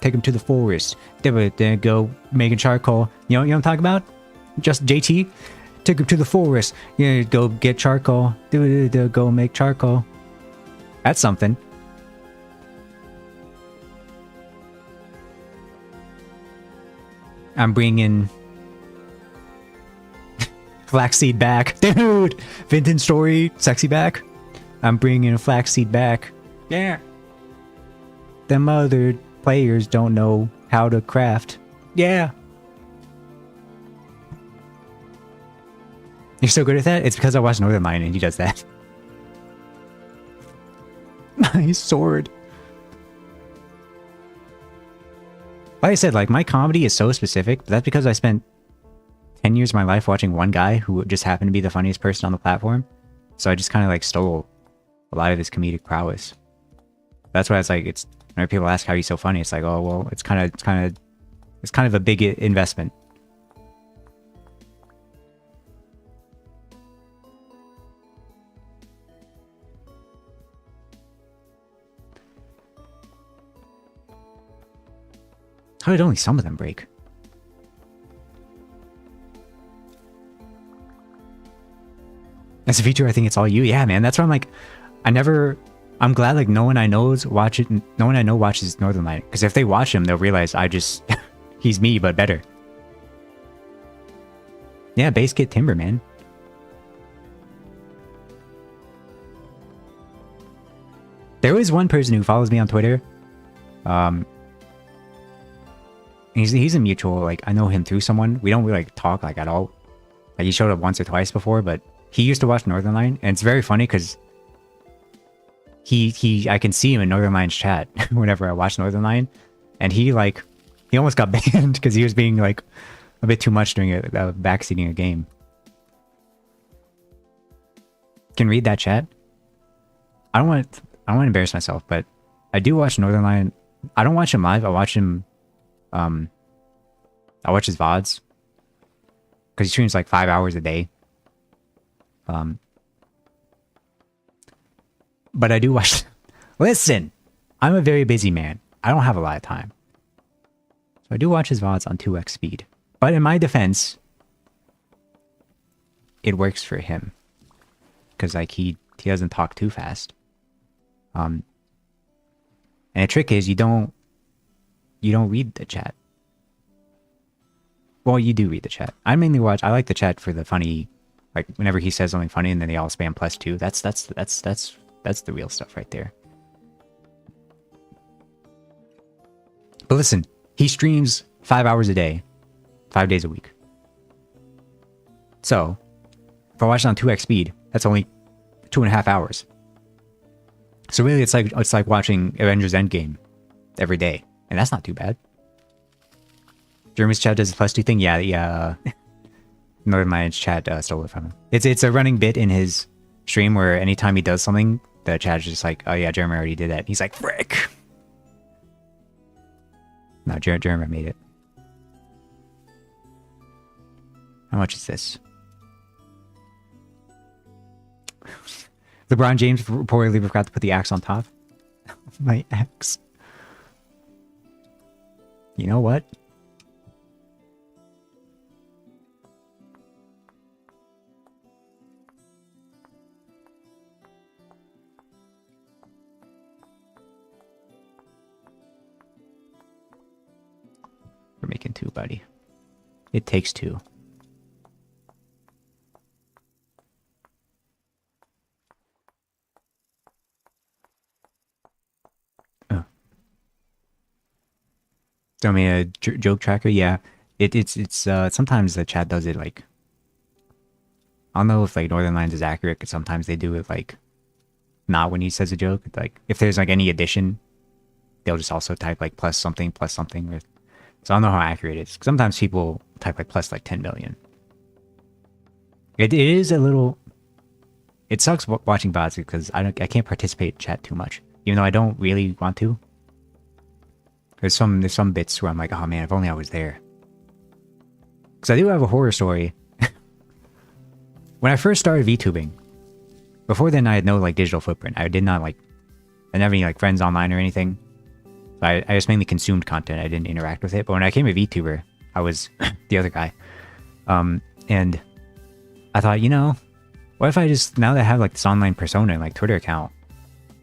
Take him to the forest. Then go making charcoal. You know what I'm talking about? Just JT? Take him to the forest. Yeah, go get charcoal. Go make charcoal. That's something. I'm bringing... Flaxseed back. Dude! Vintage Story, sexy back. I'm bringing a flaxseed back. Yeah. Them other players don't know how to craft. Yeah. You're so good at that? It's because I watched Northern Lion and he does that. Nice sword. Like I said, like, my comedy is so specific, but that's because I spent 10 years of my life watching one guy who just happened to be the funniest person on the platform. So I just kind of like stole a lot of his comedic prowess. That's why it's like, it's whenever people ask how he's so funny, it's like, oh well, it's kind of a big investment. How did only some of them break? As a feature, I think it's all you. Yeah, man. That's why I'm like, I'm glad like no one I know watches Northern Light. Because if they watch him, they'll realize he's me, but better. Yeah, base kit timber, man. There is one person who follows me on Twitter. He's a mutual, like, I know him through someone. We don't really like talk like at all. Like, he showed up once or twice before, but he used to watch Northern Lion, and it's very funny because I can see him in Northern Lion's chat whenever I watch Northern Lion, and he almost got banned because he was being like a bit too much during backseating a game. Can read that chat. I don't want to embarrass myself, but I do watch Northern Lion. I don't watch him live. I watch him. I watch his VODs because he streams like 5 hours a day. But I do watch... Listen! I'm a very busy man. I don't have a lot of time. So I do watch his VODs on 2x speed. But in my defense, it works for him. Because like he doesn't talk too fast. And the trick is you don't read the chat. Well, you do read the chat. I like the chat for the funny... Like, whenever he says something funny and then they all spam +2, that's the real stuff right there. But listen, he streams 5 hours a day, 5 days a week. So, if I watch it on 2x speed, that's only 2.5 hours. So really, it's like watching Avengers Endgame every day, and that's not too bad. Jeremy's chat does the +2 thing, yeah. Northern Lion's chat stole it from him. It's a running bit in his stream where anytime he does something, the chat is just like, oh yeah, Jeremy already did that. He's like, frick. No, Jeremy made it. How much is this? LeBron James reportedly forgot to put the axe on top. My axe. You know what? We're making two, buddy. It takes two. Oh. So I mean, a joke tracker, yeah. It's sometimes the chat does it like, I don't know if like Northern Lines is accurate, because sometimes they do it like not when he says a joke. Like if there's like any addition, they'll just also type like plus something. So I don't know how accurate it is. Sometimes people type like plus like 10 million. It is a little. It sucks watching bots because I can't participate in chat too much, even though I don't really want to. There's some bits where I'm like, oh man, if only I was there. Because I do have a horror story. When I first started VTubing, before then I had no like digital footprint. I did not like, I didn't have any like friends online or anything. I just mainly consumed content. I didn't interact with it. But when I became a VTuber, I was the other guy. And I thought, you know, what if I just, now that I have like this online persona and like Twitter account,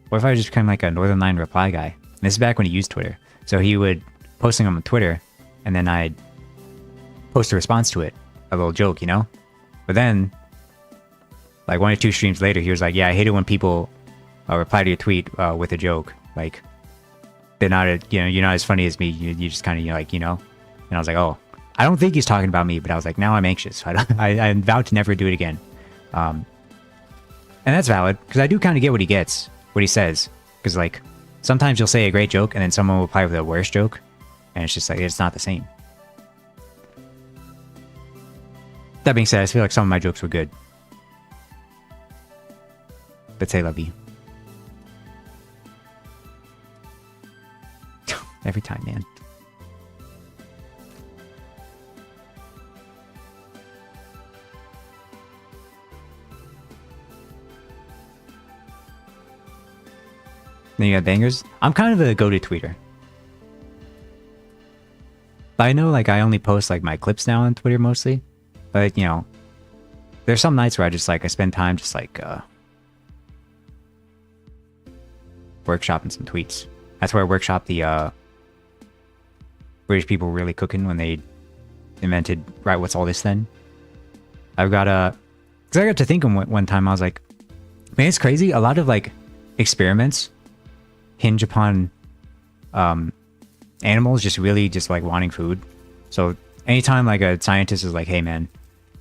what if I just become like a Northern Line reply guy? And this is back when he used Twitter. So he would posting on Twitter, and then I'd post a response to it, a little joke, you know? But then, like 1 or 2 streams later, he was like, yeah, I hate it when people reply to your tweet with a joke. Like, they're not, you're not as funny as me. You just kind of, like, you know? And I was like, oh, I don't think he's talking about me, but I was like, now I'm anxious. I vowed to never do it again. And that's valid, because I do kind of get what he says. Because, like, sometimes you'll say a great joke, and then someone will reply with a worse joke. And it's just like, it's not the same. That being said, I feel like some of my jokes were good. But say love you. Every time, man. Then you got bangers. I'm kind of a go-to tweeter. But I know, like, I only post, like, my clips now on Twitter mostly. But, you know, there's some nights where I just, like, I spend time just, like, workshopping some tweets. That's where I workshop the, British people really cooking when they invented, right, what's all this then? I've got because I got to thinking one time, I was like, man, it's crazy. A lot of, like, experiments hinge upon animals just really just like wanting food. So anytime like a scientist is like, hey man,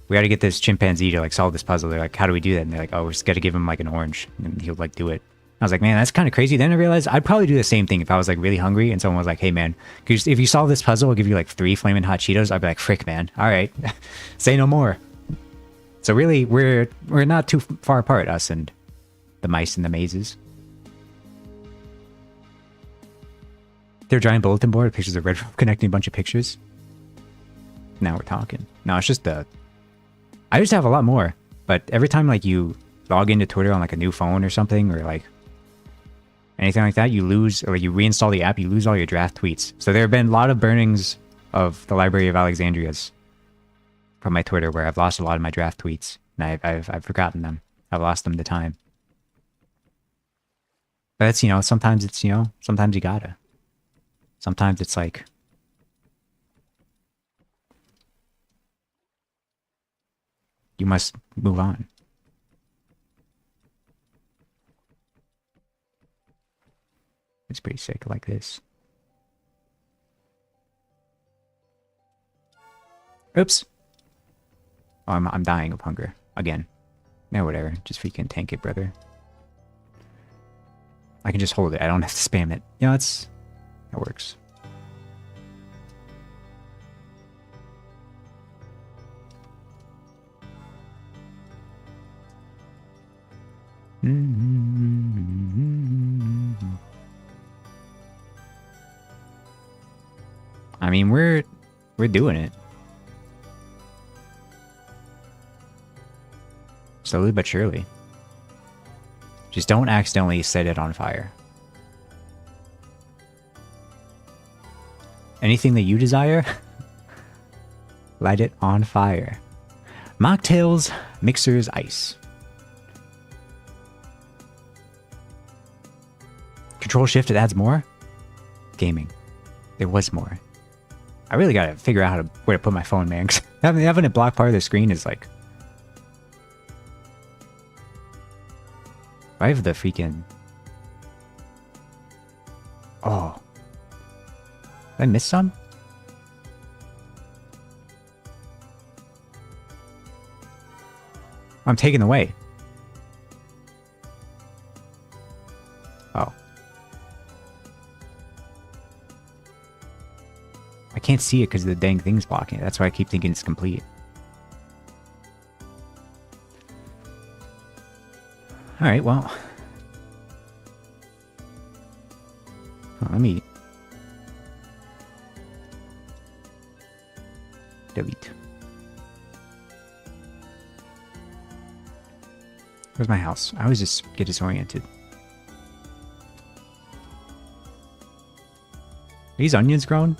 we got to get this chimpanzee to like solve this puzzle, they're like, how do we do that? And they're like, oh, we just got to give him like an orange and he'll like do it. I was like, man, that's kind of crazy. Then I realized I'd probably do the same thing if I was like really hungry and someone was like, hey man, if you solve this puzzle, I'll give you like 3 flaming hot Cheetos. I'd be like, frick man, all right. Say no more. So really we're not too far apart, us and the mice in the mazes. Their giant bulletin board with pictures of Red Rope connecting a bunch of pictures. Now we're talking. No, it's just I used to have a lot more, but every time like you log into Twitter on like a new phone or something, or like anything like that, you lose, or you reinstall the app, you lose all your draft tweets. So there have been a lot of burnings of the Library of Alexandria's from my Twitter where I've lost a lot of my draft tweets, and I've forgotten them. I've lost them to time. But it's, you know, sometimes it's, you know, sometimes you gotta. Sometimes it's like, you must move on. It's pretty sick like this. Oops. Oh, I'm dying of hunger again. No, whatever. Just freaking tank it, brother. I can just hold it. I don't have to spam it. You know, that works. I mean, we're doing it. Slowly but surely. Just don't accidentally set it on fire. Anything that you desire, light it on fire. Mocktails, mixers, ice. Control Shift, it adds more? Gaming. There was more. I really gotta figure out where to put my phone, man. 'Cause having it block part of the screen is like... I have the freaking... Oh. Did I miss some? I'm taking away. Oh. I can't see it because the dang thing's blocking it. That's why I keep thinking it's complete. Alright, well. Oh, let me... delete. Where's my house? I always just get disoriented. Are these onions grown?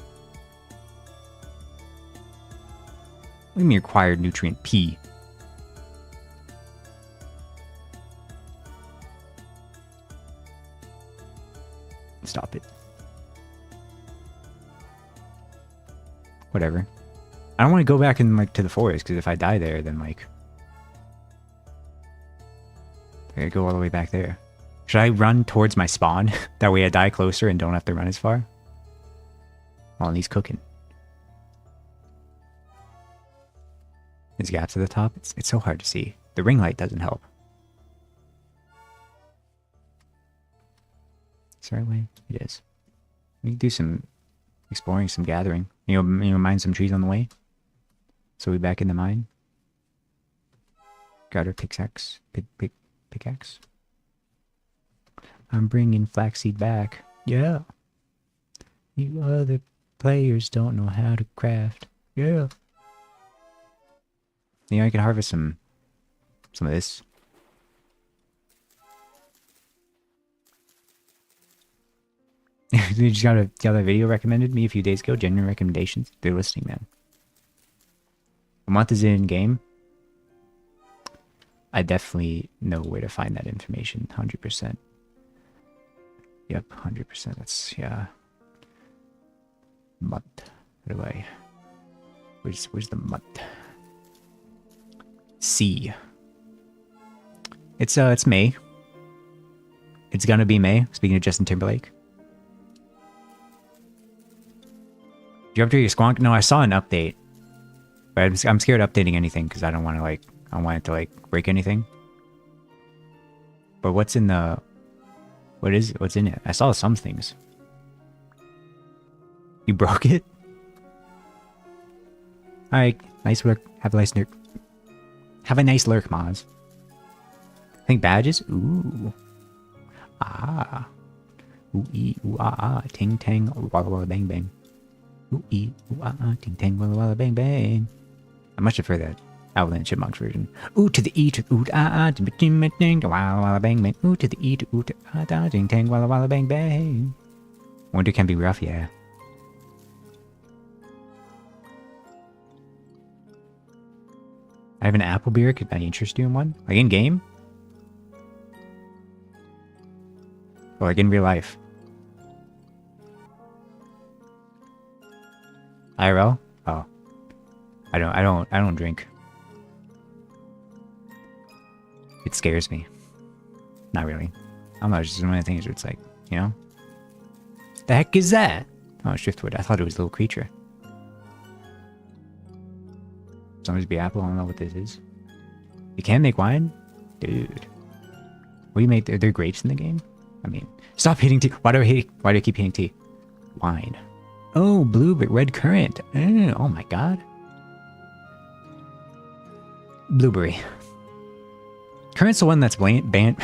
Leave me required nutrient P. Stop it. Whatever. I don't want to go back in like to the forest because if I die there, then like I gotta go all the way back there. Should I run towards my spawn? That way I die closer and don't have to run as far? Oh, and he's cooking. There's gaps at the top. It's so hard to see. The ring light doesn't help. Is there a way? It is. We can do some exploring, some gathering. You know, mine some trees on the way. So we back in the mine. Got our pickaxe. Pickaxe. I'm bringing flaxseed back. Yeah. You other players don't know how to craft. Yeah. You know, I can harvest some of this. You just got a video recommended me a few days ago. Genuine recommendations. They're listening, man. A month is in game. I definitely know where to find that information. 100%. Yep, 100%. That's, yeah. Month. Where do I... Where's the month? C. It's May. It's gonna be May. Speaking of Justin Timberlake. Did you update your squonk? No, I saw an update. But I'm scared of updating anything because I don't want to like... I don't want it to like break anything. But what's in the... What is it? What's in it? I saw some things. You broke it? Alright, nice work. Have a nice lurk. Have a nice lurk, Maz. I think badges? Ooh. Ah. Ooh ee ooh ah ah. Ting tang walla walla bang bang. Ooh ee ooh ah ah. Ting tang walla walla bang bang. I much prefer that Outland Chipmunks version. Ooh to the e to oot ah ah. Ting ting ting walla walla bang bang. Ooh to the e to oot ah ah. Ting tang walla walla bang bang. Winter can be rough, yeah. I have an apple beer. Could I interest you in one? Like in game? Or like in real life? IRL? Oh. I don't drink. It scares me. Not really. I don't know, it's just one of the things where it's like, you know? The heck is that? Oh, driftwood. I thought it was a little creature. Somebody's be apple. I don't know what this is. You can make wine? Dude. What do you make? Are there grapes in the game? I mean, stop hitting T. Why do I keep hitting T? Wine. Oh, blueberry, red currant. Oh my god. Blueberry. Currant's the one that's banned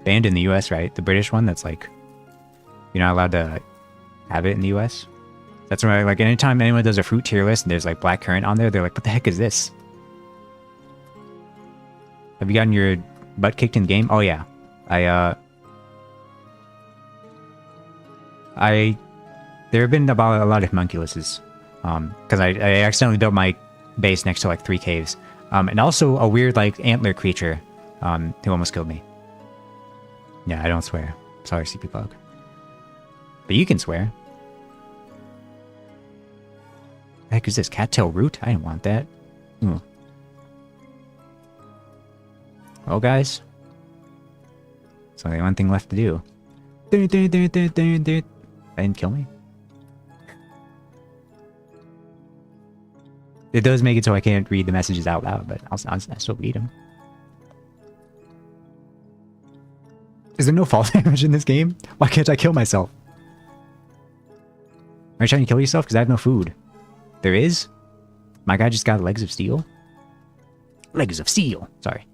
in the US, right? The British one that's like, you're not allowed to have it in the US. That's why, like, anytime anyone does a fruit tier list and there's like black currant on there, they're like, what the heck is this? Have you gotten your butt kicked in the game? Oh yeah. There have been about a lot of homunculuses. Because I accidentally built my base next to like 3 caves. And also a weird like antler creature who almost killed me. Yeah, I don't swear. Sorry, CP Bug. But you can swear. The heck is this? Cattail root? I didn't want that. Ooh. Well, guys. There's only one thing left to do. That didn't kill me. It does make it so I can't read the messages out loud, but I'll still read them. Is there no fall damage in this game? Why can't I kill myself? Are you trying to kill yourself? Because I have no food. There is? My guy just got legs of steel? Legs of steel! Sorry.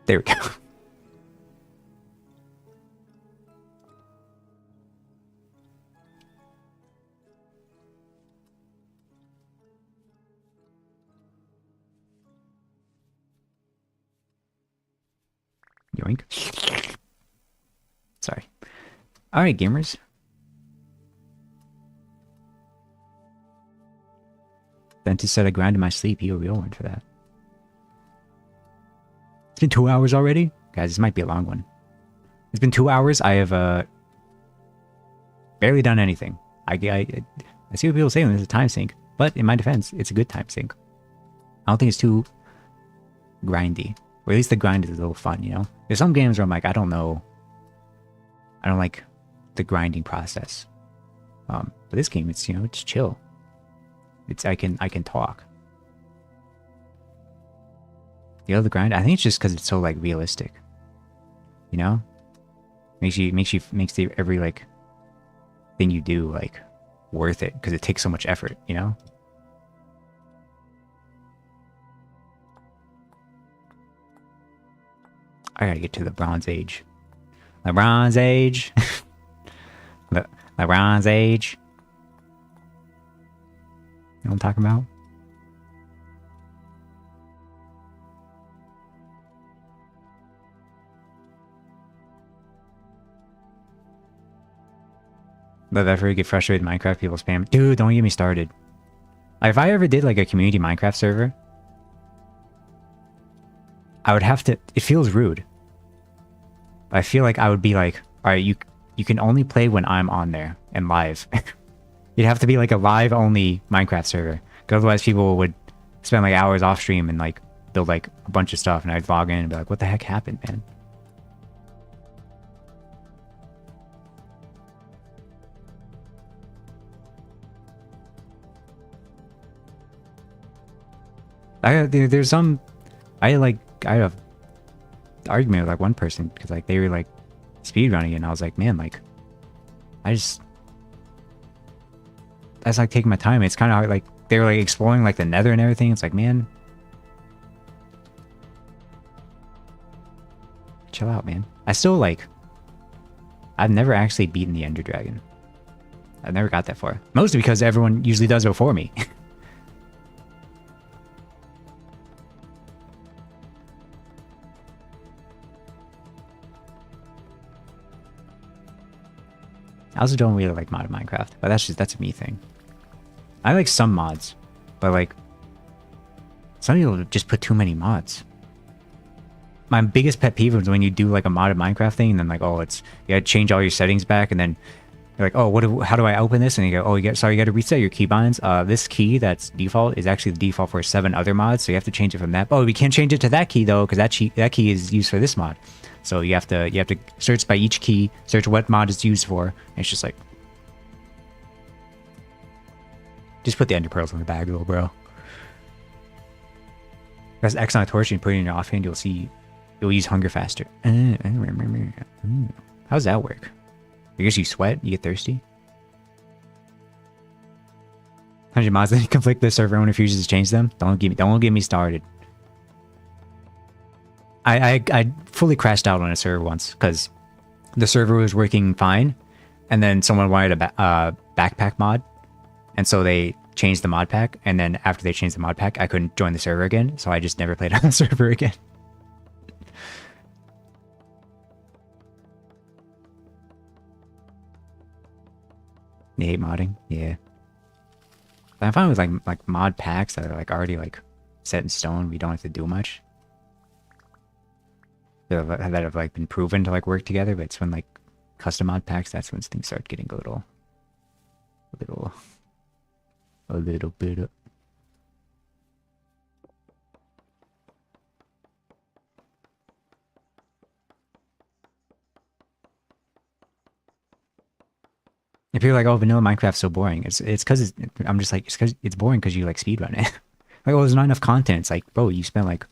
There we go. Yoink. Sorry. Alright, gamers. Dentist said I grinded my sleep. He a real one for that. It's been 2 hours already? Guys, this might be a long one. It's been 2 hours. I have barely done anything. I see what people say when there's a time sink, but in my defense, it's a good time sink. I don't think it's too grindy. Or at least the grind is a little fun, you know? There's some games where I'm like, I don't know. I don't like the grinding process. But this game, it's, you know, it's chill. It's I can talk. The other grind, I think it's just because it's so like realistic. You know? Makes every like thing you do like worth it because it takes so much effort, you know? I gotta get to the Bronze Age. The Bronze Age. the Bronze Age. You know what I'm talking about? But if I ever get frustrated with Minecraft, people spam. Dude, don't get me started. Like, if I ever did like a community Minecraft server, I would have to. It feels rude. I feel like I would be like, all right, you can only play when I'm on there and live. You'd have to be like a live only Minecraft server, because otherwise people would spend like hours off stream and like build like a bunch of stuff, and I'd log in and be like, what the heck happened, man? There's some, I have argument with like one person because like they were like speedrunning it, and I was like, man, like that's like taking my time. It's kind of like they were like exploring like the nether and everything. It's like, man, chill out, man. I've never actually beaten the Ender Dragon. I've never got that far, mostly because everyone usually does it before me. I also don't really like modded Minecraft, but that's a me thing. I like some mods, but like some people just put too many mods. My biggest pet peeve is when you do like a modded Minecraft thing, and then like, oh, it's you gotta change all your settings back, and then you're like, oh, how do I open this? And you go, oh, you gotta reset your keybinds. This key that's default is actually the default for 7 other mods, so you have to change it from that. Oh, we can't change it to that key though, because that key is used for this mod. So you have to search by each key, search what mod it's used for, and it's just like, just put the ender pearls in the bag, little bro. Press X on a torch and put it in your offhand, you'll use hunger faster. How's that work? I guess you sweat, you get thirsty. 100 mods that conflict the server owner refuses to change them. Don't get me started. I fully crashed out on a server once because the server was working fine, and then someone wanted a backpack mod, and so they changed the mod pack, and then after they changed the mod pack, I couldn't join the server again, so I just never played on the server again. You hate modding? Yeah. But I'm fine with like mod packs that are like already like set in stone. We don't have to do much. That have like been proven to like work together, but it's when like custom mod packs, that's when things start getting a little little, a little bit of. If you're like, oh, vanilla Minecraft's so boring, it's because I'm just like, it's because it's boring because you like speedrun it. Like, oh, there's not enough content. It's like, bro, you spent like,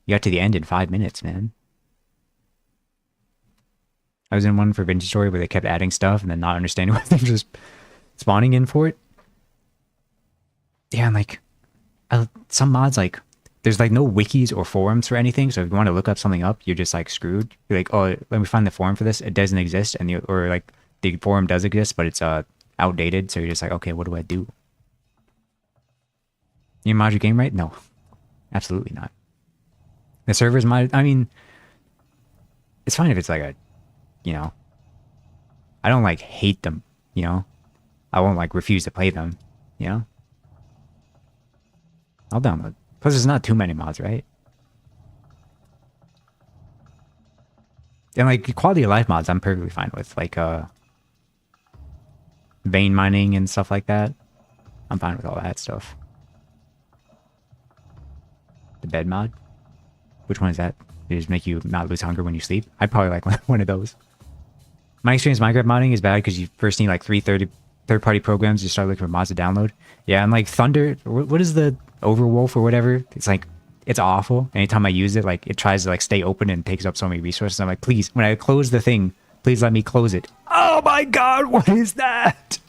you got to the end in 5 minutes, man. I was in one for Vintage Story where they kept adding stuff and then not understanding what they're just spawning in for it. Yeah, and like, some mods, like, there's like no wikis or forums for anything. So if you want to look up something up, you're just like screwed. You're like, oh, let me find the forum for this. It doesn't exist. And or like the forum does exist, but it's outdated. So you're just like, okay, what do I do? You mod your game right? No, absolutely not. The servers might, I mean, it's fine if it's like a, you know, I don't like hate them, you know? I won't like refuse to play them, you know? I'll download. Plus there's not too many mods, right? And like quality of life mods I'm perfectly fine with. Like vein mining and stuff like that. I'm fine with all that stuff. The bed mod? Which one is that? They just make you not lose hunger when you sleep? I'd probably like one of those. My experience with Minecraft modding is bad because you first need like 3 third-party programs to start looking for mods to download. Yeah, and like Thunder, what is the Overwolf or whatever? It's like, it's awful. Anytime I use it, like it tries to like stay open and takes up so many resources. I'm like, please, when I close the thing, please let me close it. Oh my god, what is that?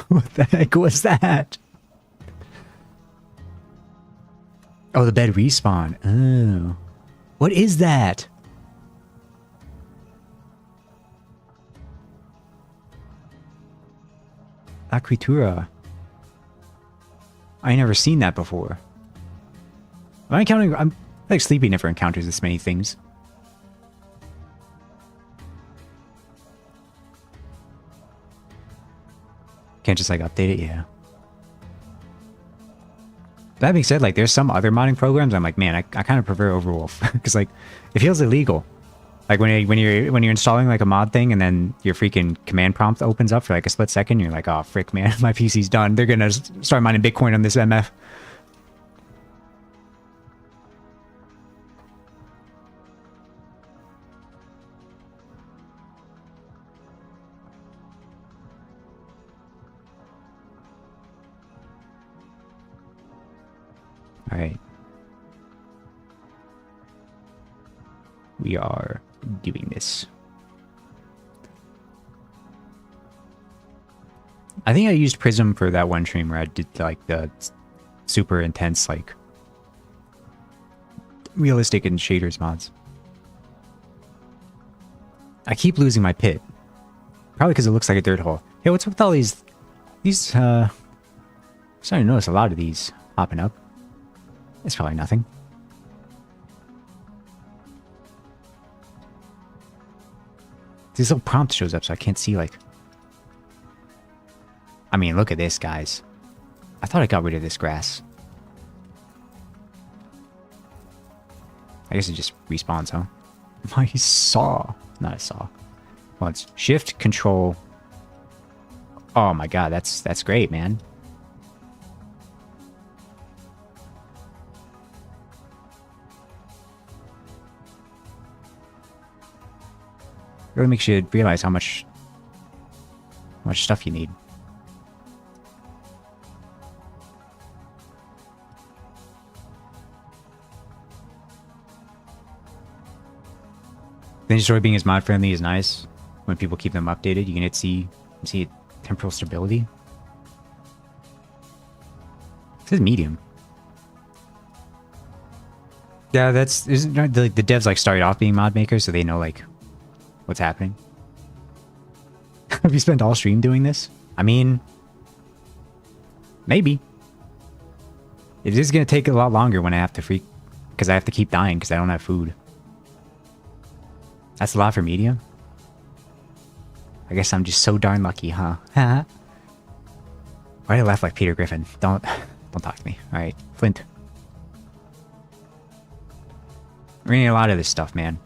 What the heck was that? Oh, the bed respawn. Oh. What is that? La Critura. I ain't never seen that before. Am I encountering... I'm like Sleepy never encounters this many things. Can't just like update it? Yeah. That being said, like there's some other modding programs I'm like, man, I kind of prefer Overwolf because like it feels illegal. Like when you're installing like a mod thing and then your freaking command prompt opens up for like a split second, you're like, oh frick, man, my PC's done. They're gonna start mining Bitcoin on this MF. All right. We are doing this. I think I used Prism for that one stream where I did like the super intense, like realistic and shaders mods. I keep losing my pit. Probably because it looks like a dirt hole. Hey, what's with all these I'm starting to notice a lot of these popping up. It's probably nothing. This little prompt shows up so I can't see like... I mean, look at this, guys. I thought I got rid of this grass. I guess it just respawns, huh? My saw. Not a saw. Well, it's shift, control. Oh my god, that's great, man. Really makes you realize how much stuff you need. Vintage Story being as mod friendly is nice. When people keep them updated, you can see temporal stability. It says medium. Yeah, isn't the devs like started off being mod makers, so they know like what's happening. Have you spent all stream doing this? I mean, maybe. It is going to take a lot longer when I have to because I have to keep dying because I don't have food. That's a lot for medium. I guess I'm just so darn lucky, huh? Why did I laugh like Peter Griffin? Don't talk to me. All right, Flint. We're getting a lot of this stuff, man.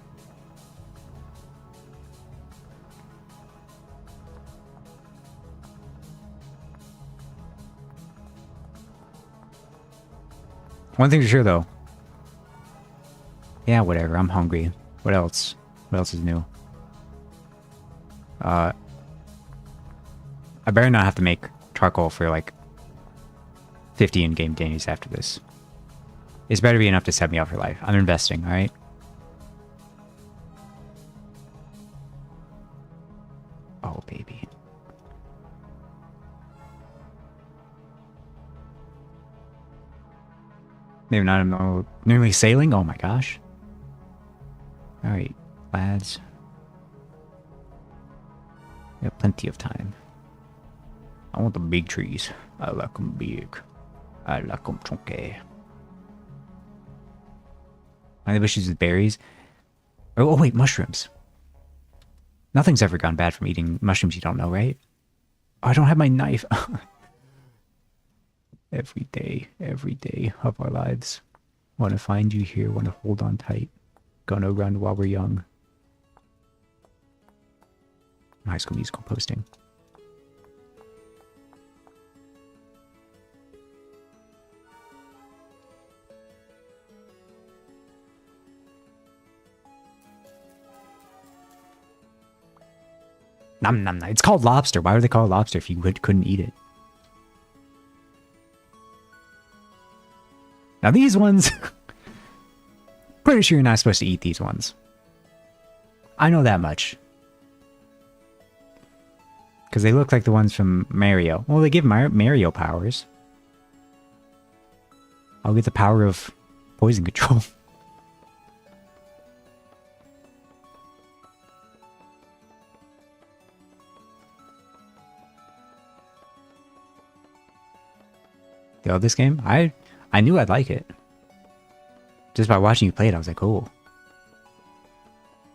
One thing's sure though. Yeah, whatever. I'm hungry. What else? What else is new? I better not have to make charcoal for like 50 in-game days after this. It's better be enough to set me up for life. I'm investing, alright? Oh, baby. Maybe not nearly sailing? Oh my gosh. Alright, lads. We have plenty of time. I want the big trees. I like them big. I like them chunky. My bushes with berries. Oh, wait, mushrooms. Nothing's ever gone bad from eating mushrooms you don't know, right? Oh, I don't have my knife. Every day of our lives. Want to find you here, want to hold on tight. Gonna run while we're young. High School Musical posting. Nom nom nom. It's called lobster. Why would they call it lobster if you couldn't eat it? Now these ones... Pretty sure you're not supposed to eat these ones. I know that much. Because they look like the ones from Mario. Well, they give Mario powers. I'll get the power of poison control. You love this game? I knew I'd like it. Just by watching you play it, I was like, oh.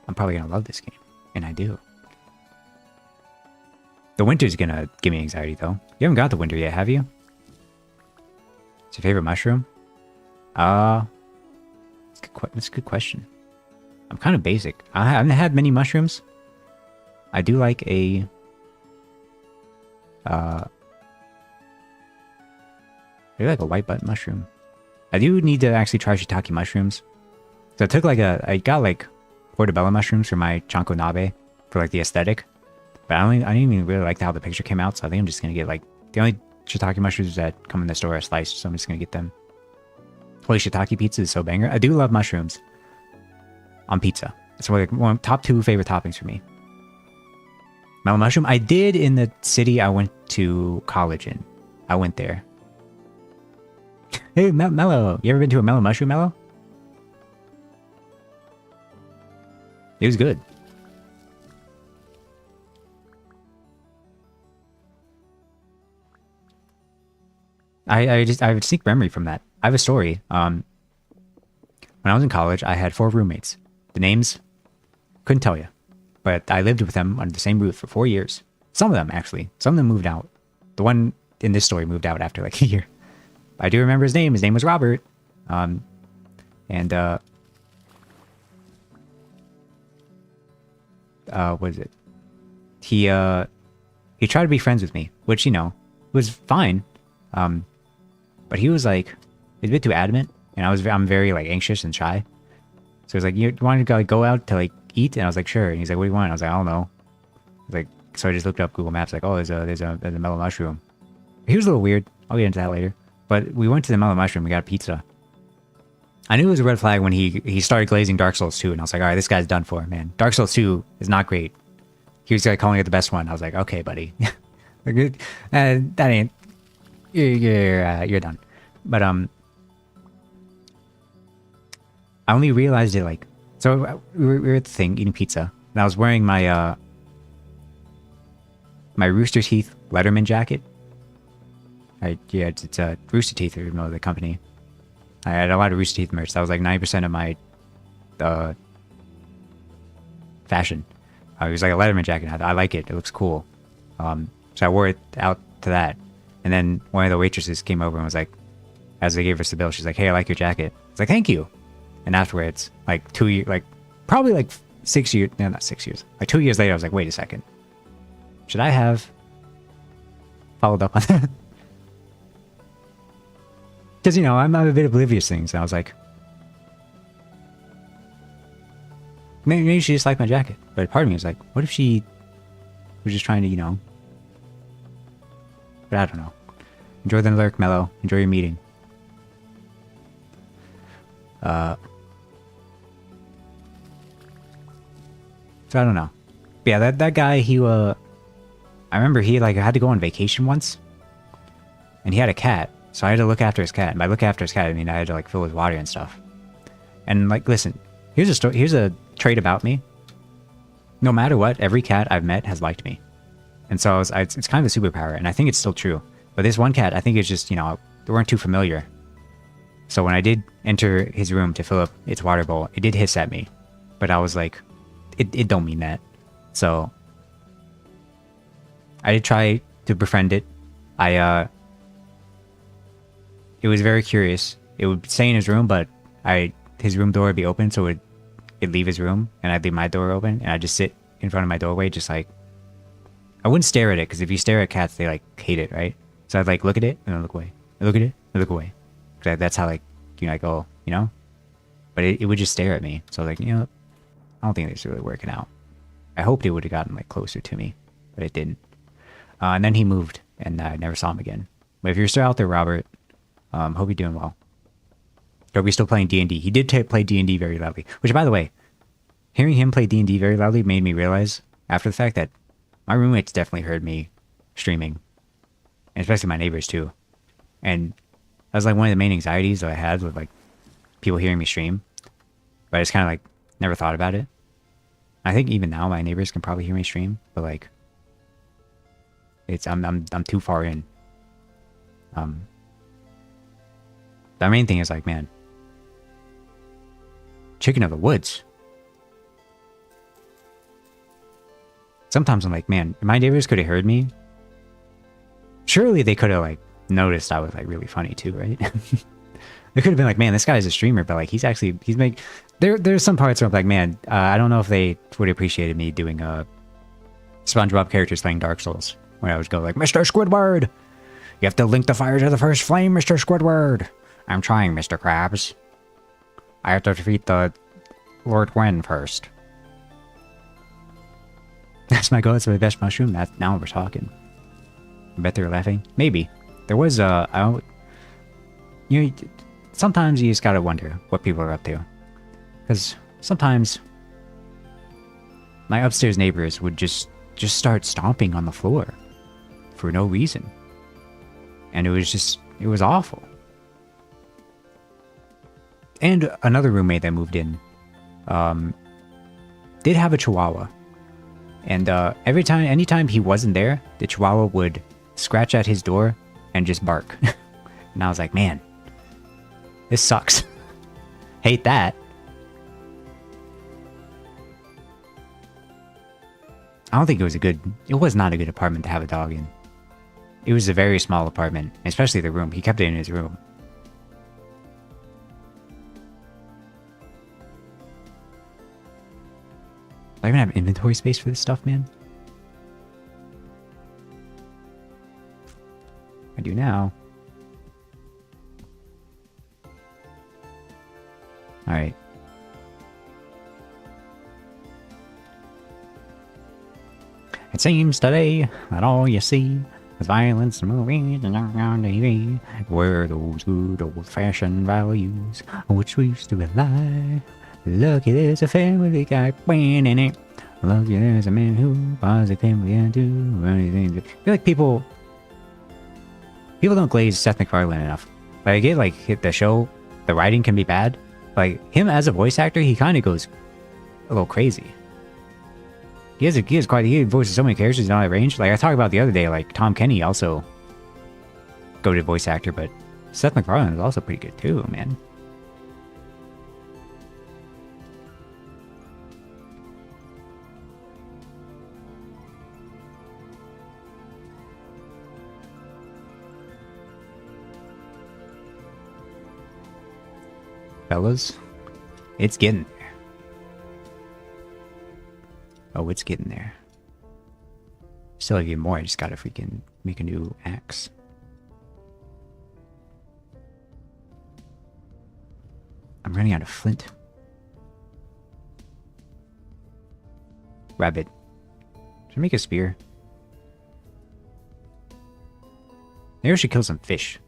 I'm probably gonna love this game. And I do. The winter's gonna give me anxiety, though. You haven't got the winter yet, have you? It's your favorite mushroom? That's a good question. I'm kind of basic. I haven't had many mushrooms. I do like a... I do like a white button mushroom. I do need to actually try shiitake mushrooms. So I took like I got like portobello mushrooms for my chanko nabe for like the aesthetic. But I didn't even really like how the picture came out, so I think I'm just gonna get like the only shiitake mushrooms that come in the store are sliced, so I'm just gonna get them. Holy shiitake pizza is so banger. I do love mushrooms on pizza. It's like one top 2 favorite toppings for me. Mellow mushroom. I did in the city I went to college in. I went there. Hey, Mellow. You ever been to a Mellow Mushroom, Mellow? It was good. I have a distinct memory from that. I have a story. When I was in college, I had 4 roommates. The names, couldn't tell you. But I lived with them under the same roof for 4 years. Some of them, actually. Some of them moved out. The one in this story moved out after like a year. I do remember his name. His name was Robert. What is it? He tried to be friends with me, which, you know, was fine. But he was like, he's a bit too adamant, and I'm very like anxious and shy. So he's like, you want to go out to like eat? And I was like, sure. And he's like, what do you want? I was like, I don't know. I was like, so I just looked up Google Maps, like, oh, there's a mellow mushroom. He was a little weird. I'll get into that later. But we went to the mellow mushroom. We got pizza. I knew it was a red flag when he started glazing Dark Souls 2, and I was like, all right, this guy's done for, man. Dark Souls 2 is not great. He was like calling it the best one. I was like, okay, buddy. That ain't... You're done. But, I only realized it, like... So, we were at the thing, eating pizza, and I was wearing my, my Rooster Teeth Letterman jacket. Yeah, it's Rooster Teeth, you know, the company. I had a lot of Rooster Teeth merch. That was like 90% of my fashion. It was like a Letterman jacket. I like it. It looks cool. So I wore it out to that. And then one of the waitresses came over and was like, as they gave us the bill, she's like, hey, I like your jacket. It's like, thank you. And afterwards, like 2 years, like probably like 6 years, no, not 6 years. Like 2 years later, I was like, wait a second. Should I have followed up on that? Because, you know, I'm a bit oblivious to things. And I was like, maybe she just liked my jacket. But part of me was like, what if she was just trying to, you know... But I don't know. Enjoy the lurk, Mello. Enjoy your meeting. So I don't know. But yeah, that guy, he, I remember he, like, had to go on vacation once. And he had a cat. So I had to look after his cat. And by look after his cat, I mean I had to, like, fill his water and stuff. And, like, listen. Here's a story. Here's a trait about me. No matter what, every cat I've met has liked me. And so it's kind of a superpower. And I think it's still true. But this one cat, I think it's just, you know, they weren't too familiar. So when I did enter his room to fill up its water bowl, it did hiss at me. But I was like, it don't mean that. So I did try to befriend it. It was very curious. It would stay in his room, but his room door would be open, so it'd leave his room, and I'd leave my door open, and I'd just sit in front of my doorway, just like... I wouldn't stare at it, because if you stare at cats, they, like, hate it, right? So I'd, like, look at it, and then look away. Look at it, and look away. That's how, like, you know, I go, you know? But it would just stare at me. So I was like, you know, I don't think this is really working out. I hoped it would have gotten, like, closer to me, but it didn't. And then he moved, and I never saw him again. But if you're still out there, Robert, hope you're doing well. Are we still playing D&D? He did play D&D very loudly. Which, by the way, hearing him play D&D very loudly made me realize, after the fact, that my roommates definitely heard me streaming. And especially my neighbors, too. And that was, like, one of the main anxieties that I had with, like, people hearing me stream. But I just kind of, like, never thought about it. I think even now my neighbors can probably hear me stream. But, like, I'm too far in. The main thing is, like, man, chicken of the woods. Sometimes I'm like, man, my neighbors could have heard me. Surely they could have, like, noticed I was, like, really funny too, right? They could have been like, man, this guy's a streamer, but, like, he's there's some parts where I'm like, man, I don't know if they would have appreciated me doing SpongeBob characters playing Dark Souls, where I would go like, Mr. Squidward, you have to link the fire to the first flame, Mr. Squidward. I'm trying, Mr. Krabs. I have to defeat the Lord Gwen first. That's my goal. That's my best mushroom. Now we're talking. I bet they're laughing. Maybe. There was you know, sometimes you just gotta wonder what people are up to. Because sometimes my upstairs neighbors would just start stomping on the floor for no reason. And it was awful. And another roommate that moved in did have a chihuahua. And anytime he wasn't there, the chihuahua would scratch at his door and just bark. And I was like, man, this sucks. Hate that. I don't think it was not a good apartment to have a dog in. It was a very small apartment, especially the room. He kept it in his room. Do I even have inventory space for this stuff, man? I do now. Alright. It seems today that all you see is violence in movies and on TV. Where those good old-fashioned values which we used to rely. Lucky there's a family guy in it. Lucky there's a man who buys a family and do anything. I feel like people don't glaze Seth MacFarlane enough. Like, I get, like, the show, the writing can be bad. Like, him as a voice actor, he kind of goes a little crazy. He voices so many characters he's not at range. Like, I talked about the other day, like, Tom Kenny also go to voice actor, but Seth MacFarlane is also pretty good too, man. Fellas, it's getting there. Oh, it's getting there. Still even more, I just gotta freaking make a new axe. I'm running out of flint. Rabbit. Should I make a spear? Maybe I should kill some fish.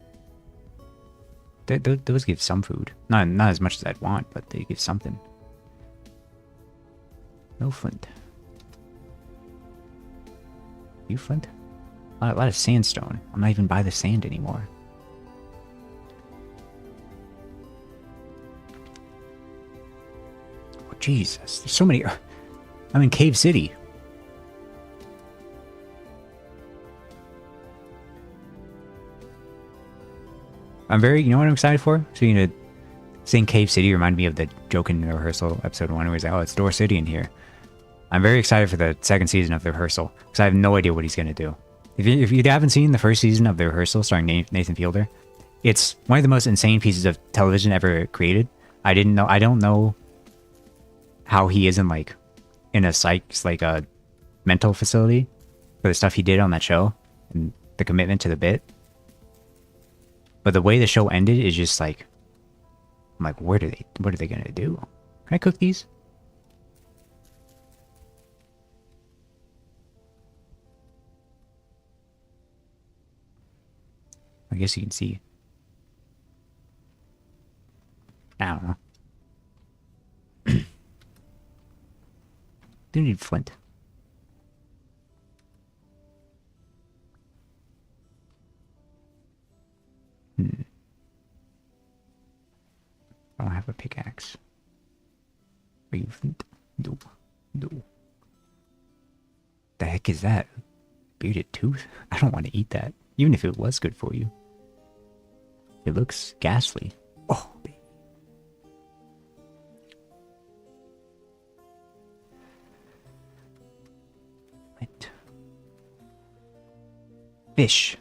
Those give some food. Not as much as I'd want, but they give something. No flint. You flint? A lot of sandstone. I'm not even by the sand anymore. Oh, Jesus. There's so many... I'm in Cave City. I'm very... You know what I'm excited for? Seeing Cave City reminded me of the Joke in the Rehearsal episode 1 where he's like, oh, it's Door City in here. I'm very excited for the second season of The Rehearsal because I have no idea what he's going to do. If you haven't seen the first season of The Rehearsal starring Nathan Fielder, it's one of the most insane pieces of television ever created. I don't know how he isn't like in a a mental facility for the stuff he did on that show and the commitment to the bit. But the way the show ended is just like, I'm like, what are they going to do? Can I cook these? I guess you can see. I don't know. Do need flint. I don't have a pickaxe. Are you flint? No. The heck is that? Bearded tooth? I don't want to eat that, even if it was good for you. It looks ghastly. Oh, baby. Flint. Fish.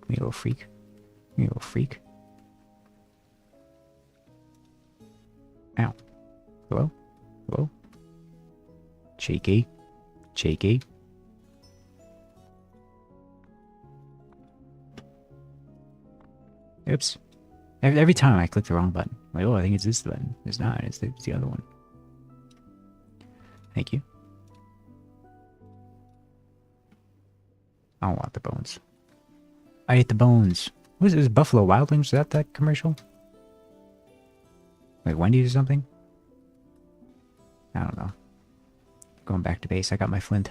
Come here, little freak. Come here, little freak. Ow. Hello? Hello? Cheeky. Cheeky. Oops. Every time I click the wrong button. I'm like, oh, I think it's this button. It's not. It's the other one. Thank you. I don't want the bones. I ate the bones. What is this? Buffalo Wild Wings? Is that commercial? Like Wendy's or something? I don't know. Going back to base. I got my flint.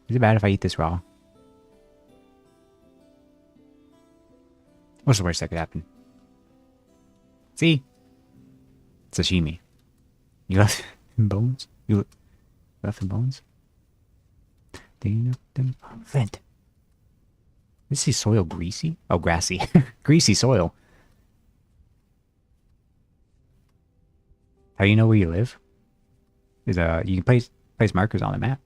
Is it bad if I eat this raw? What's the worst that could happen? See? Sashimi. You left in bones? You left in bones? Flint. Is this soil greasy? Oh, grassy. Greasy soil. How do you know where you live? Is you can place markers on the map.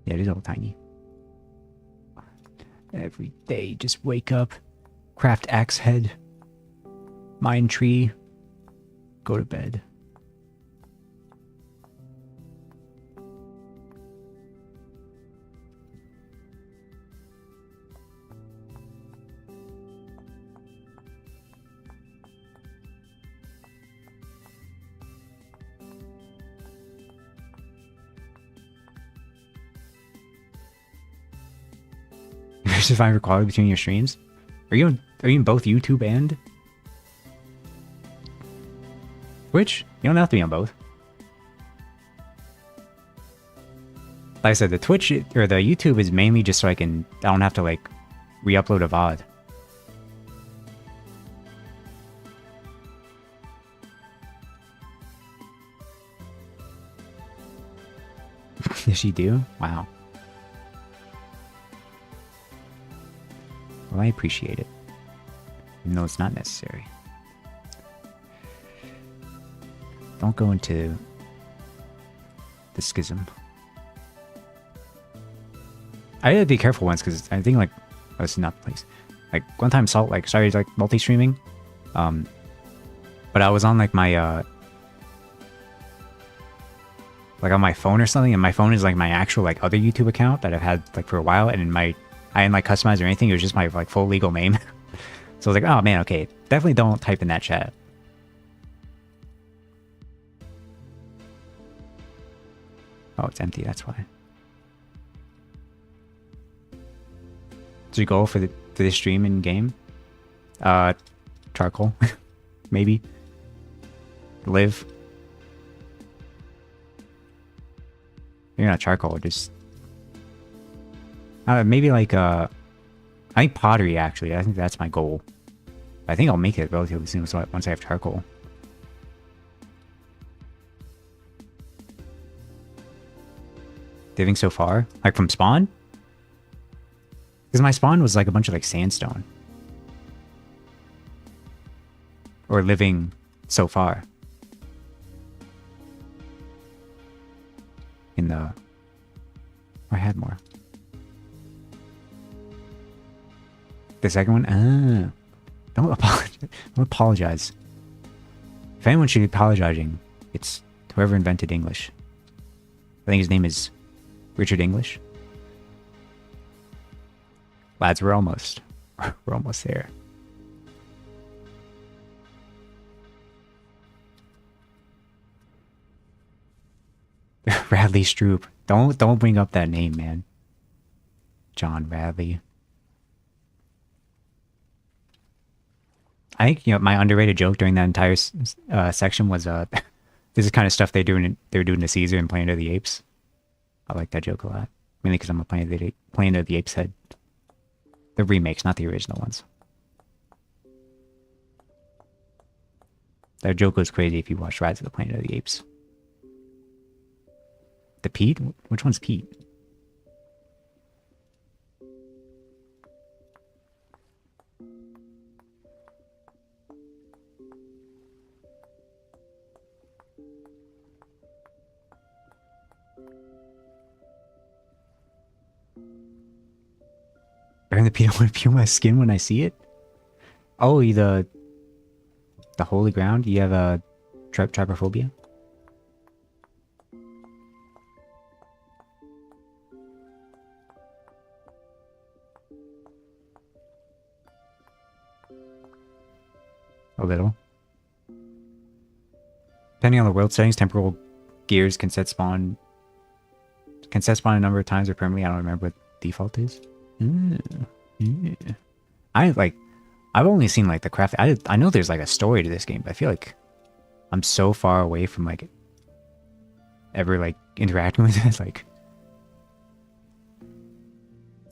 Yeah, it is all tiny. Every day, just wake up, craft axe head, mine tree, go to bed. Versus find equality between your streams? Are you in both YouTube and Twitch? You don't have to be on both. Like I said, the Twitch or the YouTube is mainly just so I don't have to like re-upload a VOD. Yes, you do? Wow. Well, I appreciate it. Even though it's not necessary. Don't go into the schism. I gotta be careful once because I think like, oh, this is not the place. Like one time Salt like started like multi-streaming. But I was on like my like on my phone or something, and my phone is like my actual like other YouTube account that I've had like for a while, and I didn't like customize or anything. It was just my like full legal name. So I was like, oh man, okay, definitely don't type in that chat. Oh, it's empty. That's why. Is your goal for this stream in game? Charcoal, maybe. Live. Maybe not charcoal. Just maybe like I think pottery. Actually, I think that's my goal. I think I'll make it relatively soon. So once I have charcoal. Living so far, like from spawn. Because my spawn was like a bunch of like sandstone. Or living so far. In the... I had more. The second one? Don't apologize. Don't apologize. If anyone should be apologizing, it's whoever invented English. I think his name is Richard English. Lads, we're almost there. Radley Stroop. Don't bring up that name, man. John Radley. I think, you know, my underrated joke during that entire section was this is kind of stuff they were doing to Caesar in Planet of the Apes. I like that joke a lot. Mainly because I'm a Planet of the Apes head. The remakes, not the original ones. That joke goes crazy if you watch Rise of the Planet of the Apes. The Pete? Which one's Pete? Burn the Pete, I want to peel my skin when I see it? Oh, the holy ground? You have a trypophobia? A little. Depending on the world settings, temporal gears can set spawn a number of times or permanently. I don't remember what default is. Yeah. I've only seen like the craft. I know there's like a story to this game, but I feel like I'm so far away from like ever like interacting with it. Like,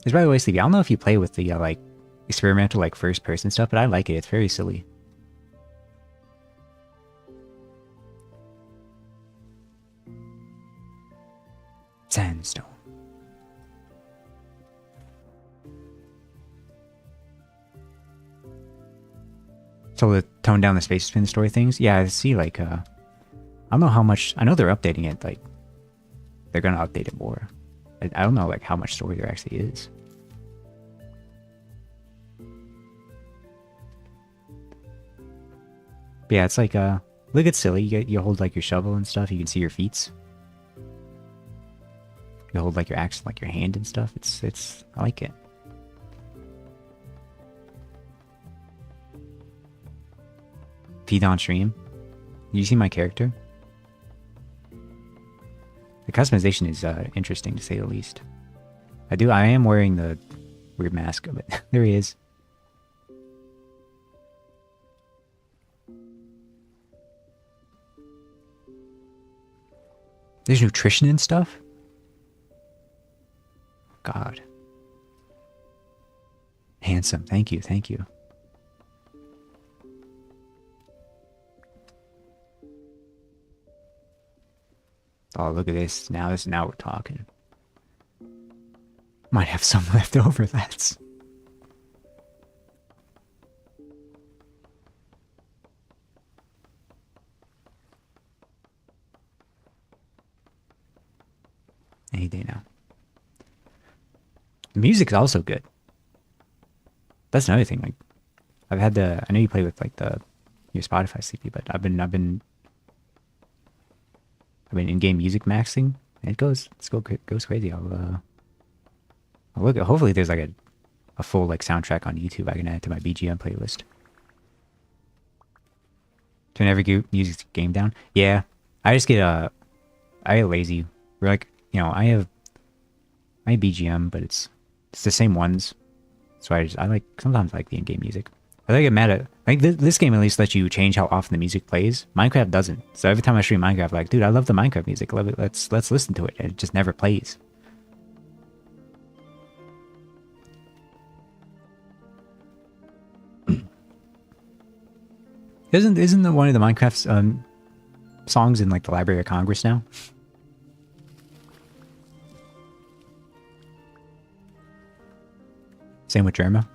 it's by the way, Sleepy. I don't know if you play with the like experimental like first person stuff, but I like it. It's very silly. Sandstone. So to tone down the space spin story things, yeah, I see. Like, I don't know how much. I know they're updating it. Like, they're gonna update it more. I don't know like how much story there actually is. But yeah, it's like look, it's silly. You hold like your shovel and stuff. You can see your feet. You hold like your axe, like your hand and stuff. It's I like it. Feed on stream. You see my character? The customization is interesting to say the least. I am wearing the weird mask of it. There he is. There's nutrition and stuff? God. Handsome. Thank you. Thank you. Oh, look at this. Now we're talking. Might have some left over, that's... Any day now. The music's also good. That's another thing. Like, I've had the. I know you play with like your Spotify Sleepy, but I've been in-game music maxing, and it goes crazy. I'll look. Hopefully, there's like a full like soundtrack on YouTube I can add to my BGM playlist. Turn every music game down. Yeah, I just get I get lazy. We're like, you know, I have my BGM, but it's the same ones. So I like sometimes like the in-game music. I get mad at like this game at least lets you change how often the music plays. Minecraft doesn't. So every time I stream Minecraft, I'm like, dude, I love the Minecraft music. Love it. Let's listen to it. And it just never plays. Isn't one of the Minecraft's songs in like the Library of Congress now? Same with Jerma.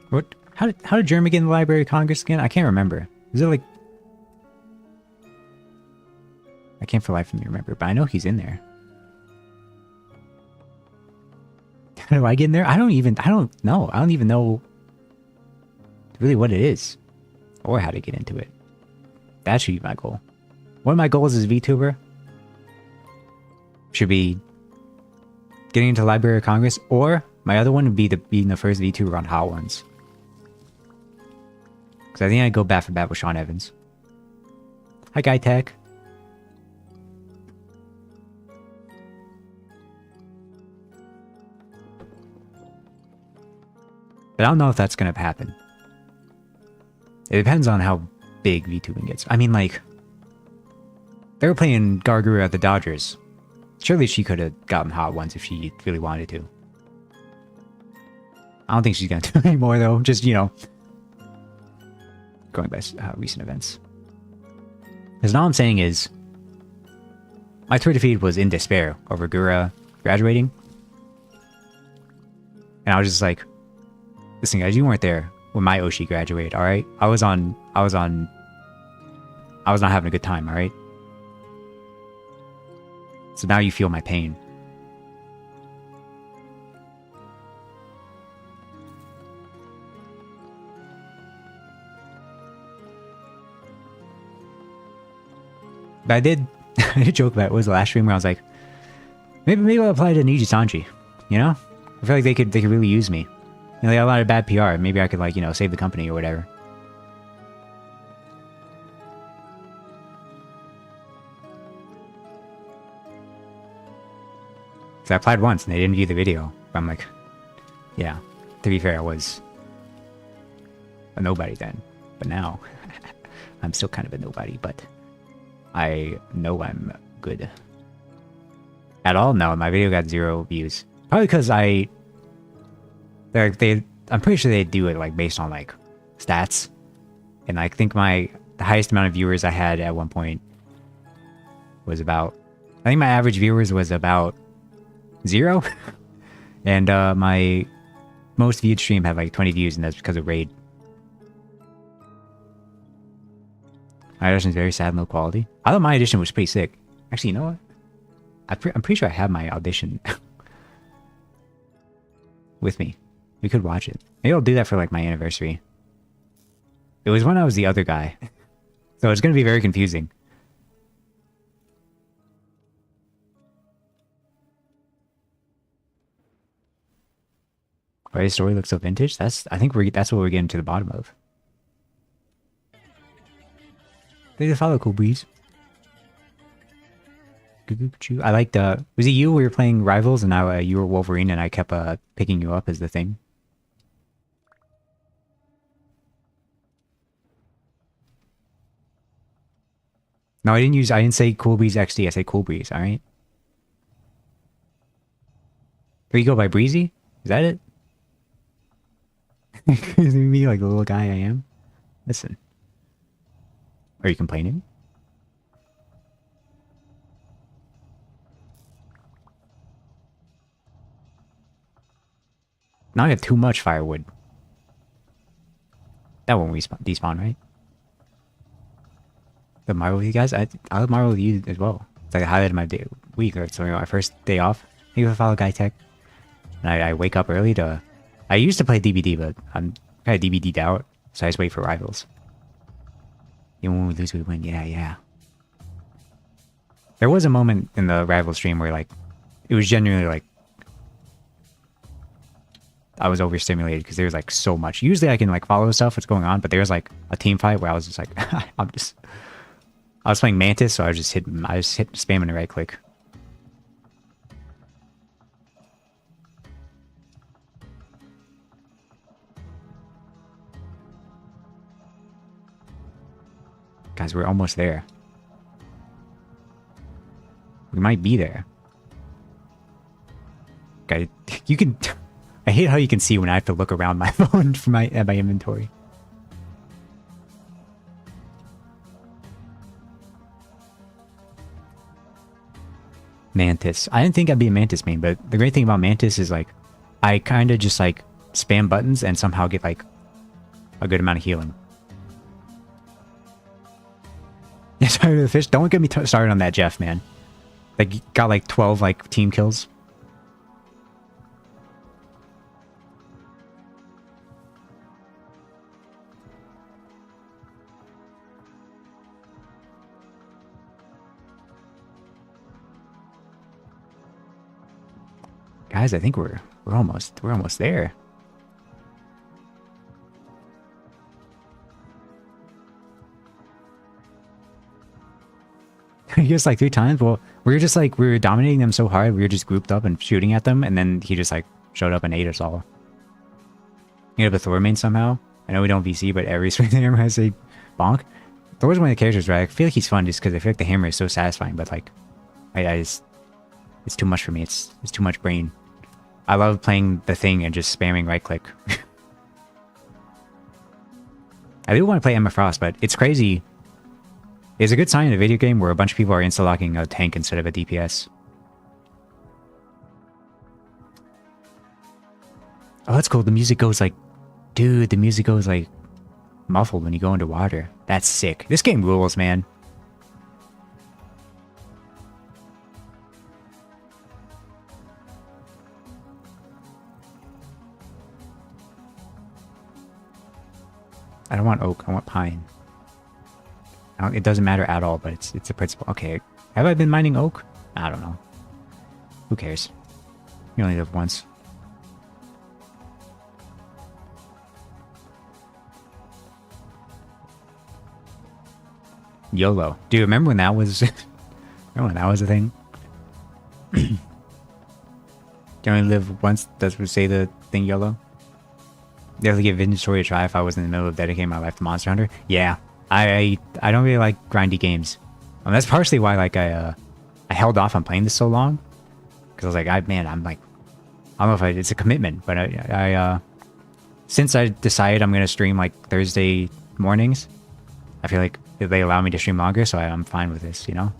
What? How did Jerma get in the Library of Congress again? I can't remember. Is it like? I can't for life of me remember, but I know he's in there. How do I get in there? I don't know. I don't even know really what it is or how to get into it. That should be my goal. One of my goals as VTuber should be getting into Library of Congress, or my other one would be being the first VTuber on Hot Ones. Because I think I'd go bat for bat with Sean Evans. Hi, Guy Tech. But I don't know if that's going to happen. It depends on how big VTubing gets. I mean, like, they were playing Gargura at the Dodgers. Surely she could have gotten Hot Ones if she really wanted to. I don't think she's going to do it anymore, though. Just, you know, going by recent events. Because all I'm saying is, my Twitter feed was in despair over Gura graduating. And I was just like, listen guys, you weren't there when my Oshi graduated, alright? I was not having a good time, alright? So now you feel my pain. But I did joke about it. Was the last stream where I was like, maybe I'll apply to Niji Sanji, you know? I feel like they could really use me. You know, they got a lot of bad PR. Maybe I could, like, you know, save the company or whatever. So I applied once and they didn't view the video. But I'm like, yeah, to be fair, I was a nobody then. But now, I'm still kind of a nobody, but I know I'm good. At all? No, my video got 0 views. Probably because I'm pretty sure they do it like based on like stats, and I think the highest amount of viewers I had at one point was about, I think my average viewers was about 0, and my most viewed stream had like 20 views, and that's because of raid. My audition is very sad and low quality. I thought my audition was pretty sick. Actually, you know what? I'm pretty sure I have my audition with me. We could watch it. Maybe I'll do that for like my anniversary. It was when I was the other guy. So it's going to be very confusing. Why the story looks so vintage? I think that's what we're getting to the bottom of. They just follow Cool Breeze. I liked, was it you where you were playing Rivals and now you were Wolverine and I kept picking you up as the thing? No, I didn't say Cool Breeze XD, I said Cool Breeze, alright? Or you go by Breezy? Is that it? Is it me like the little guy I am? Listen. Are you complaining? Now I have too much firewood. That won't despawn, right? The Marvel with you guys? I'll Marvel with you as well. It's like a highlight of my week, or so, you know, my first day off. Thank you for follow Guy Tech. and I wake up early to. I used to play DBD, but I'm kind of DBD'd out, so I just wait for rivals. Even when we lose, we win. Yeah, yeah. There was a moment in the rival stream where like it was genuinely like I was overstimulated because there was like so much. Usually I can like follow stuff what's going on, but there was like a team fight where I was just like I was playing Mantis, so I was just spamming the right click. Guys, we're almost there. We might be there. Okay, you can. I hate how you can see when I have to look around my phone for my inventory. Mantis. I didn't think I'd be a Mantis main, but the great thing about Mantis is like I kind of just like spam buttons and somehow get like a good amount of healing. Yeah, sorry to the fish. Don't get me started on that Jeff, man. Like got like 12 like team kills. Guys, I think we're almost there. Just like 3 times. Well, we were dominating them so hard. We were just grouped up and shooting at them, and then he just like showed up and ate us all. You have a Thor main somehow. I know we don't VC, but every swing the hammer has a bonk. Thor's one of the characters, right? I feel like he's fun just because I feel like the hammer is so satisfying. But like, I just it's too much for me. It's too much brain. I love playing the thing and just spamming right click. I do want to play Emma Frost, but it's crazy. It's a good sign in a video game where a bunch of people are insta-locking a tank instead of a DPS. Oh, that's cool. The music goes like... Dude, the music goes like... muffled when you go underwater. That's sick. This game rules, man. I don't want oak. I want pine. It doesn't matter at all, but it's a principle. Okay, have I been mining oak? I don't know. Who cares? You only live once. YOLO. Dude, remember when that was... remember when that was a thing? You only live once? Does we say the thing YOLO? Definitely give Vintage Story a try if I was in the middle of dedicating my life to Monster Hunter. Yeah. I don't really like grindy games. That's partially why like I held off on playing this so long, because I was like, I'm like, I don't know if it's a commitment, but I since I decided I'm gonna stream like Thursday mornings, I feel like they allow me to stream longer, so I'm fine with this, you know.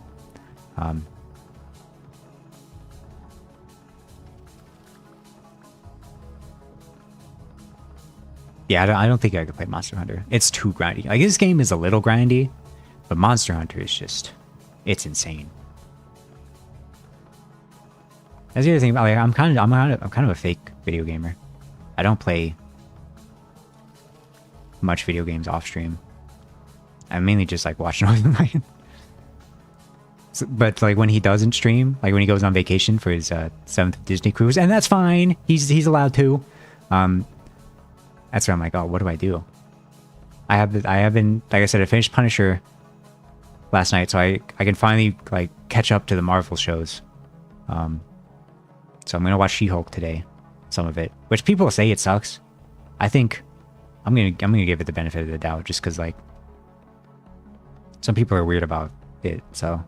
Yeah, I don't think I could play Monster Hunter. It's too grindy. Like, this game is a little grindy, but Monster Hunter is just... it's insane. That's the other thing. Like, I'm kind of a fake video gamer. I don't play much video games off stream. I mainly just like watch Northern Lion. But like when he doesn't stream, like when he goes on vacation for his 7th Disney cruise, and that's fine. He's allowed to. That's where I'm like, oh, what do I do? I have been, like I said, I finished Punisher last night, so I can finally like catch up to the Marvel shows. So I'm gonna watch She-Hulk today, some of it, which people say it sucks. I think I'm gonna give it the benefit of the doubt, just because like some people are weird about it. So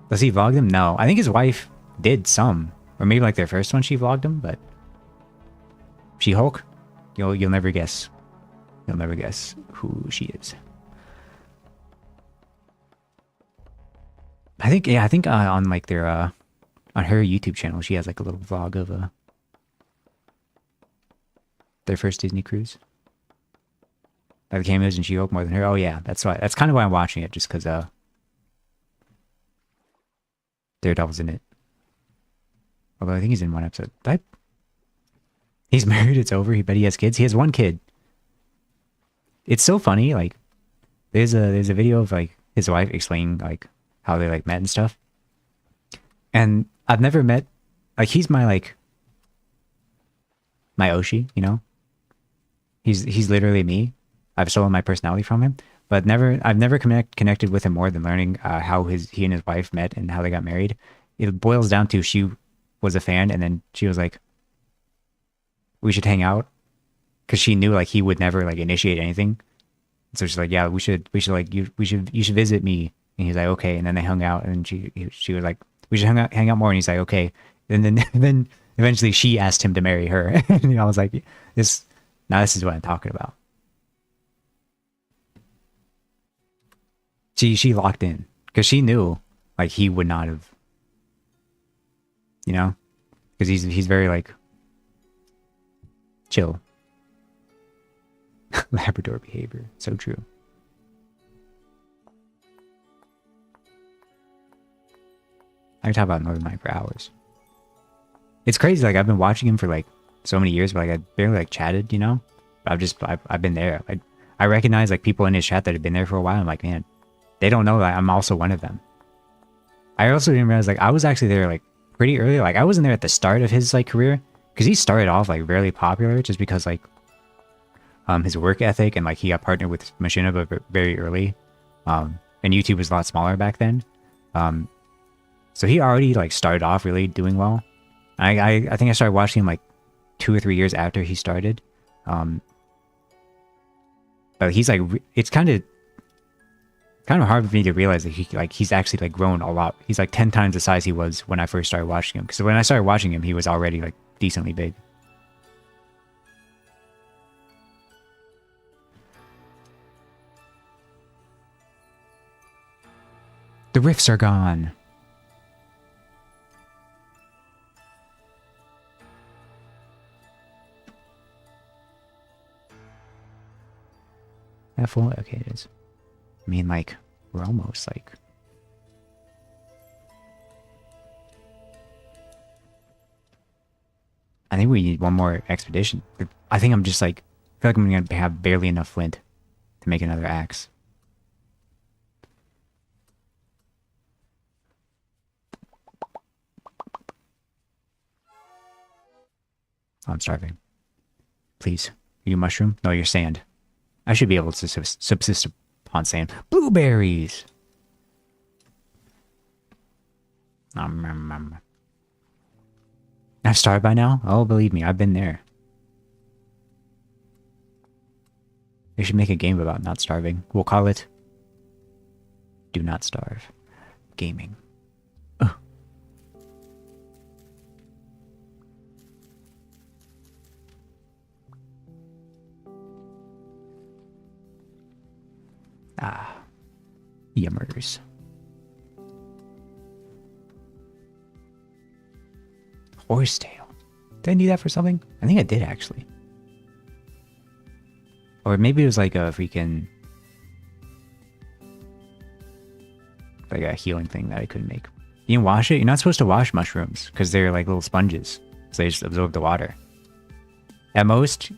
does he vlog them? No, I think his wife did some, or maybe like their first one she vlogged him, but She-Hulk. You'll never guess. You'll never guess who she is. I think on like their on her YouTube channel she has like a little vlog of their first Disney cruise. Like the cameos and She-Hulk more than her. Oh yeah, that's why. That's kind of why I'm watching it, just because Daredevil's in it. Although I think he's in one episode. He's married, it's over. He bet he has kids. He has one kid. It's so funny, like there's a video of like his wife explaining like how they like met and stuff. And I've never met, like, he's my like my Oshi, you know? He's literally me. I've stolen my personality from him, but I've never connected with him more than learning how he and his wife met and how they got married. It boils down to she was a fan, and then she was like, "We should hang out," because she knew like he would never like initiate anything. So she's like, "Yeah, we should like you should visit me." And he's like, "Okay." And then they hung out, and she was like, "We should hang out more." And he's like, "Okay." And then then eventually she asked him to marry her, and I was like, "This is what I'm talking about." She locked in because she knew like he would not have, you know, because he's very like chill. Labrador behavior, so true. I can talk about Northern Light for hours. It's crazy. Like I've been watching him for like so many years, but like I barely like chatted, you know. But I've been there. Like I recognize like people in his chat that have been there for a while. I'm like, man, they don't know that I'm also one of them. I also didn't realize like I was actually there like pretty early. Like I wasn't there at the start of his like career because he started off like really popular just because like his work ethic and like he got partnered with Machinima very early. And YouTube was a lot smaller back then. So he already like started off really doing well. I think I started watching him like 2 or 3 years after he started. But he's like, it's kind of hard for me to realize that he's actually like grown a lot. He's like 10 times the size he was when I first started watching him. Because when I started watching him, he was already like decently big. The rifts are gone. That full? Okay, it is. I mean, like, we're almost like... I think we need one more expedition. I think I'm just like... I feel like I'm going to have barely enough flint to make another axe. Oh, I'm starving. Please. Are you mushroom? No, you're sand. I should be able to subsist upon sand. Blueberries! I've starved by now? Oh, believe me, I've been there. They should make a game about not starving. We'll call it... Do Not Starve. Gaming. Ugh. Ah. Yummers. Horsetail. Did I need that for something? I think I did, actually. Or maybe it was like a freaking... like a healing thing that I couldn't make. You can wash it? You're not supposed to wash mushrooms, because they're like little sponges. So they just absorb the water. At most...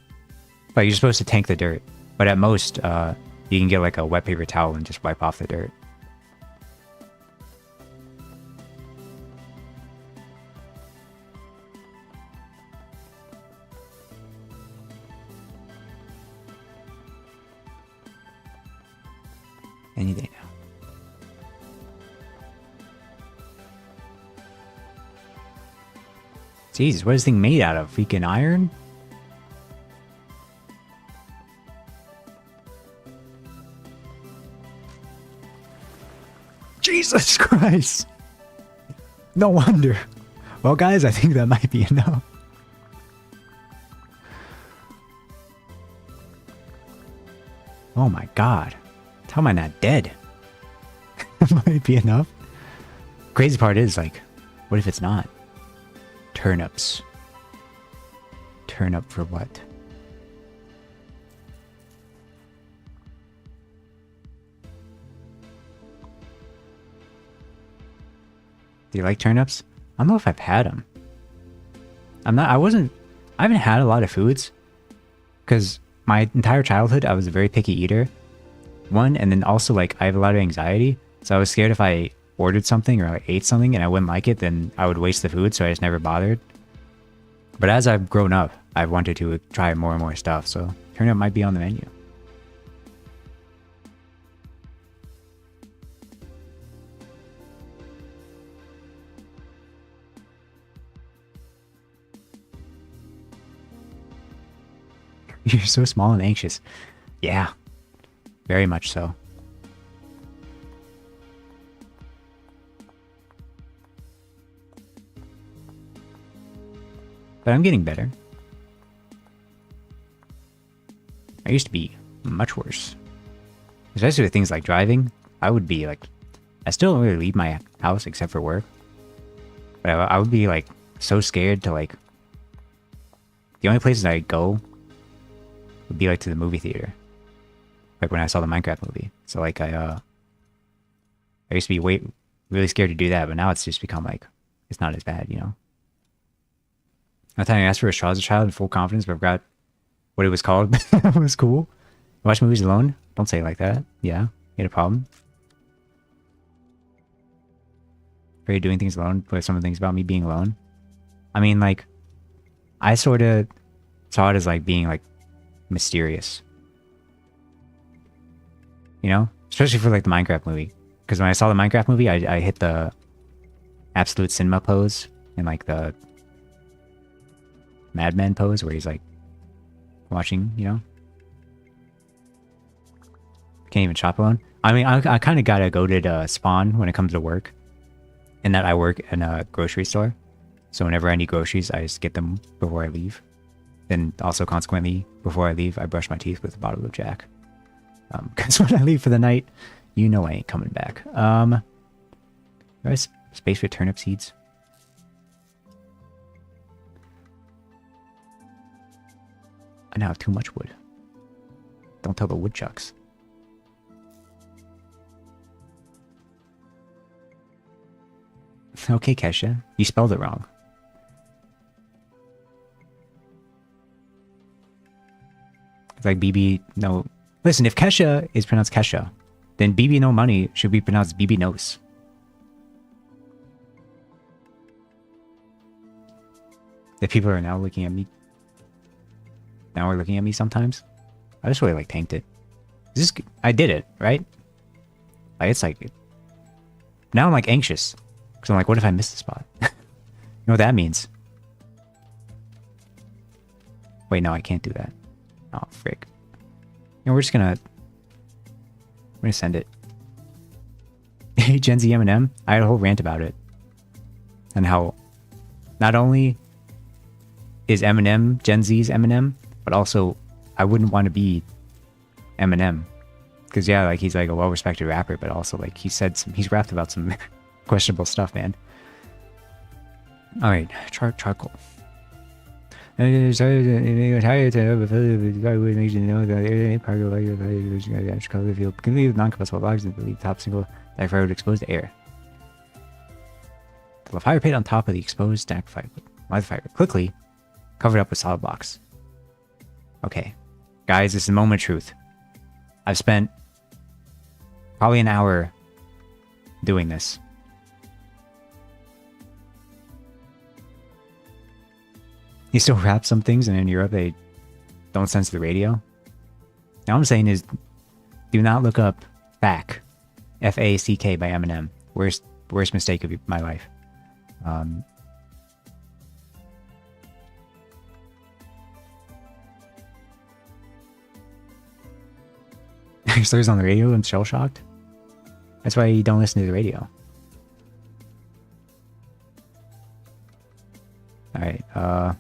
like, you're supposed to tank the dirt. But at most, you can get like a wet paper towel and just wipe off the dirt. Any day now. Jesus, what is this thing made out of? Freaking iron? Jesus Christ! No wonder. Well, guys, I think that might be enough. Oh my god. How am I not dead? That might be enough. Crazy part is, like, what if it's not? Turnips. Turnip for what? Do you like turnips? I don't know if I've had them. I wasn't I haven't had a lot of foods because my entire childhood I was a very picky eater. One, and then also like I have a lot of anxiety, so I was scared if I ordered something or I ate something and I wouldn't like it, then I would waste the food, so I just never bothered. But as I've grown up, I've wanted to try more and more stuff, so turnip might be on the menu. You're so small and anxious. Yeah, very much so. But I'm getting better. I used to be much worse. Especially with things like driving. I would be like... I still don't really leave my house except for work. But I would be like so scared to like... The only places I'd go would be like to the movie theater. Like when I saw the Minecraft movie. So like I used to be really scared to do that, but now it's just become like... It's not as bad, you know? That time I asked for a straw as a child in full confidence, but I forgot what it was called. It was cool. Watch movies alone? Don't say it like that. Yeah, you had a problem. Afraid of doing things alone. But some of the things about me being alone. I mean, like, I sort of saw it as like being like mysterious. You know? Especially for like the Minecraft movie. Because when I saw the Minecraft movie, I hit the absolute cinema pose and like the Mad Men pose where he's like watching, you know? Can't even shop alone. I mean, I kind of got a goated spawn when it comes to work. In that I work in a grocery store. So whenever I need groceries, I just get them before I leave. Then also consequently, before I leave, I brush my teeth with a bottle of Jack. Because when I leave for the night, you know I ain't coming back. There's space for turnip seeds. I now have too much wood. Don't tell the woodchucks. Okay, Kesha. You spelled it wrong. It's like BB no... Listen, if Kesha is pronounced Kesha, then BB no money should be pronounced BB knows. If people are now looking at me... Now we're looking at me sometimes. I just really like tanked it. I did it, right? Like it's like... Now I'm like anxious. Because I'm like, what if I miss the spot? You know what that means? Wait, no, I can't do that. Oh, frick. You know, we're gonna send it. Hey, Gen Z Eminem. I had a whole rant about it. And how not only is Eminem Gen Z's Eminem, but also I wouldn't want to be Eminem. Because yeah, like he's like a well-respected rapper, but also like he's rapped about some questionable stuff, man. Alright, charcoal. It's higher to makes you know that any part of the color field can leave non-combustible logs and the top single stack fire would expose to air. The fire pit on top of the exposed stack fire. Light the fire quickly, covered up with solid blocks. Okay, guys, this is a moment of truth. I've spent probably an hour doing this. You still rap some things, and in Europe they don't censor the radio. Now what I'm saying is, do not look up "Fack," F-A-C-K by Eminem. Worst mistake of my life. Slurs on the radio and shell shocked. That's why you don't listen to the radio. All right.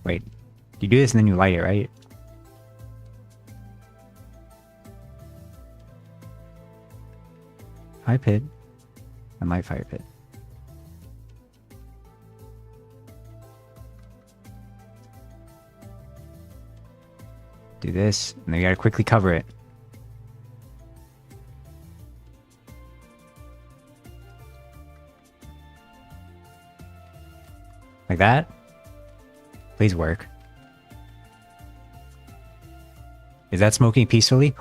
Wait, you do this and then you light it, right? Fire pit and light fire pit. Do this, and then you gotta quickly cover it. that. Please work. Is that smoking peacefully?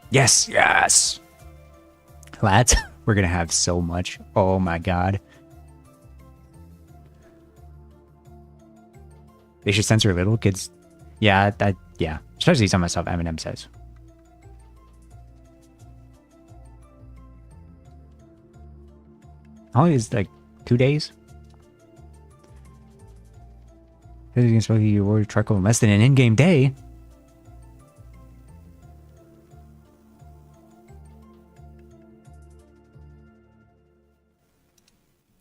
Yes, yes! Lads, we're gonna have so much. Oh my god. They should censor little kids. Yeah, yeah. Especially some of the stuff Eminem says. How long is like 2 days? You can smoke your order charcoal in less than an in-game day.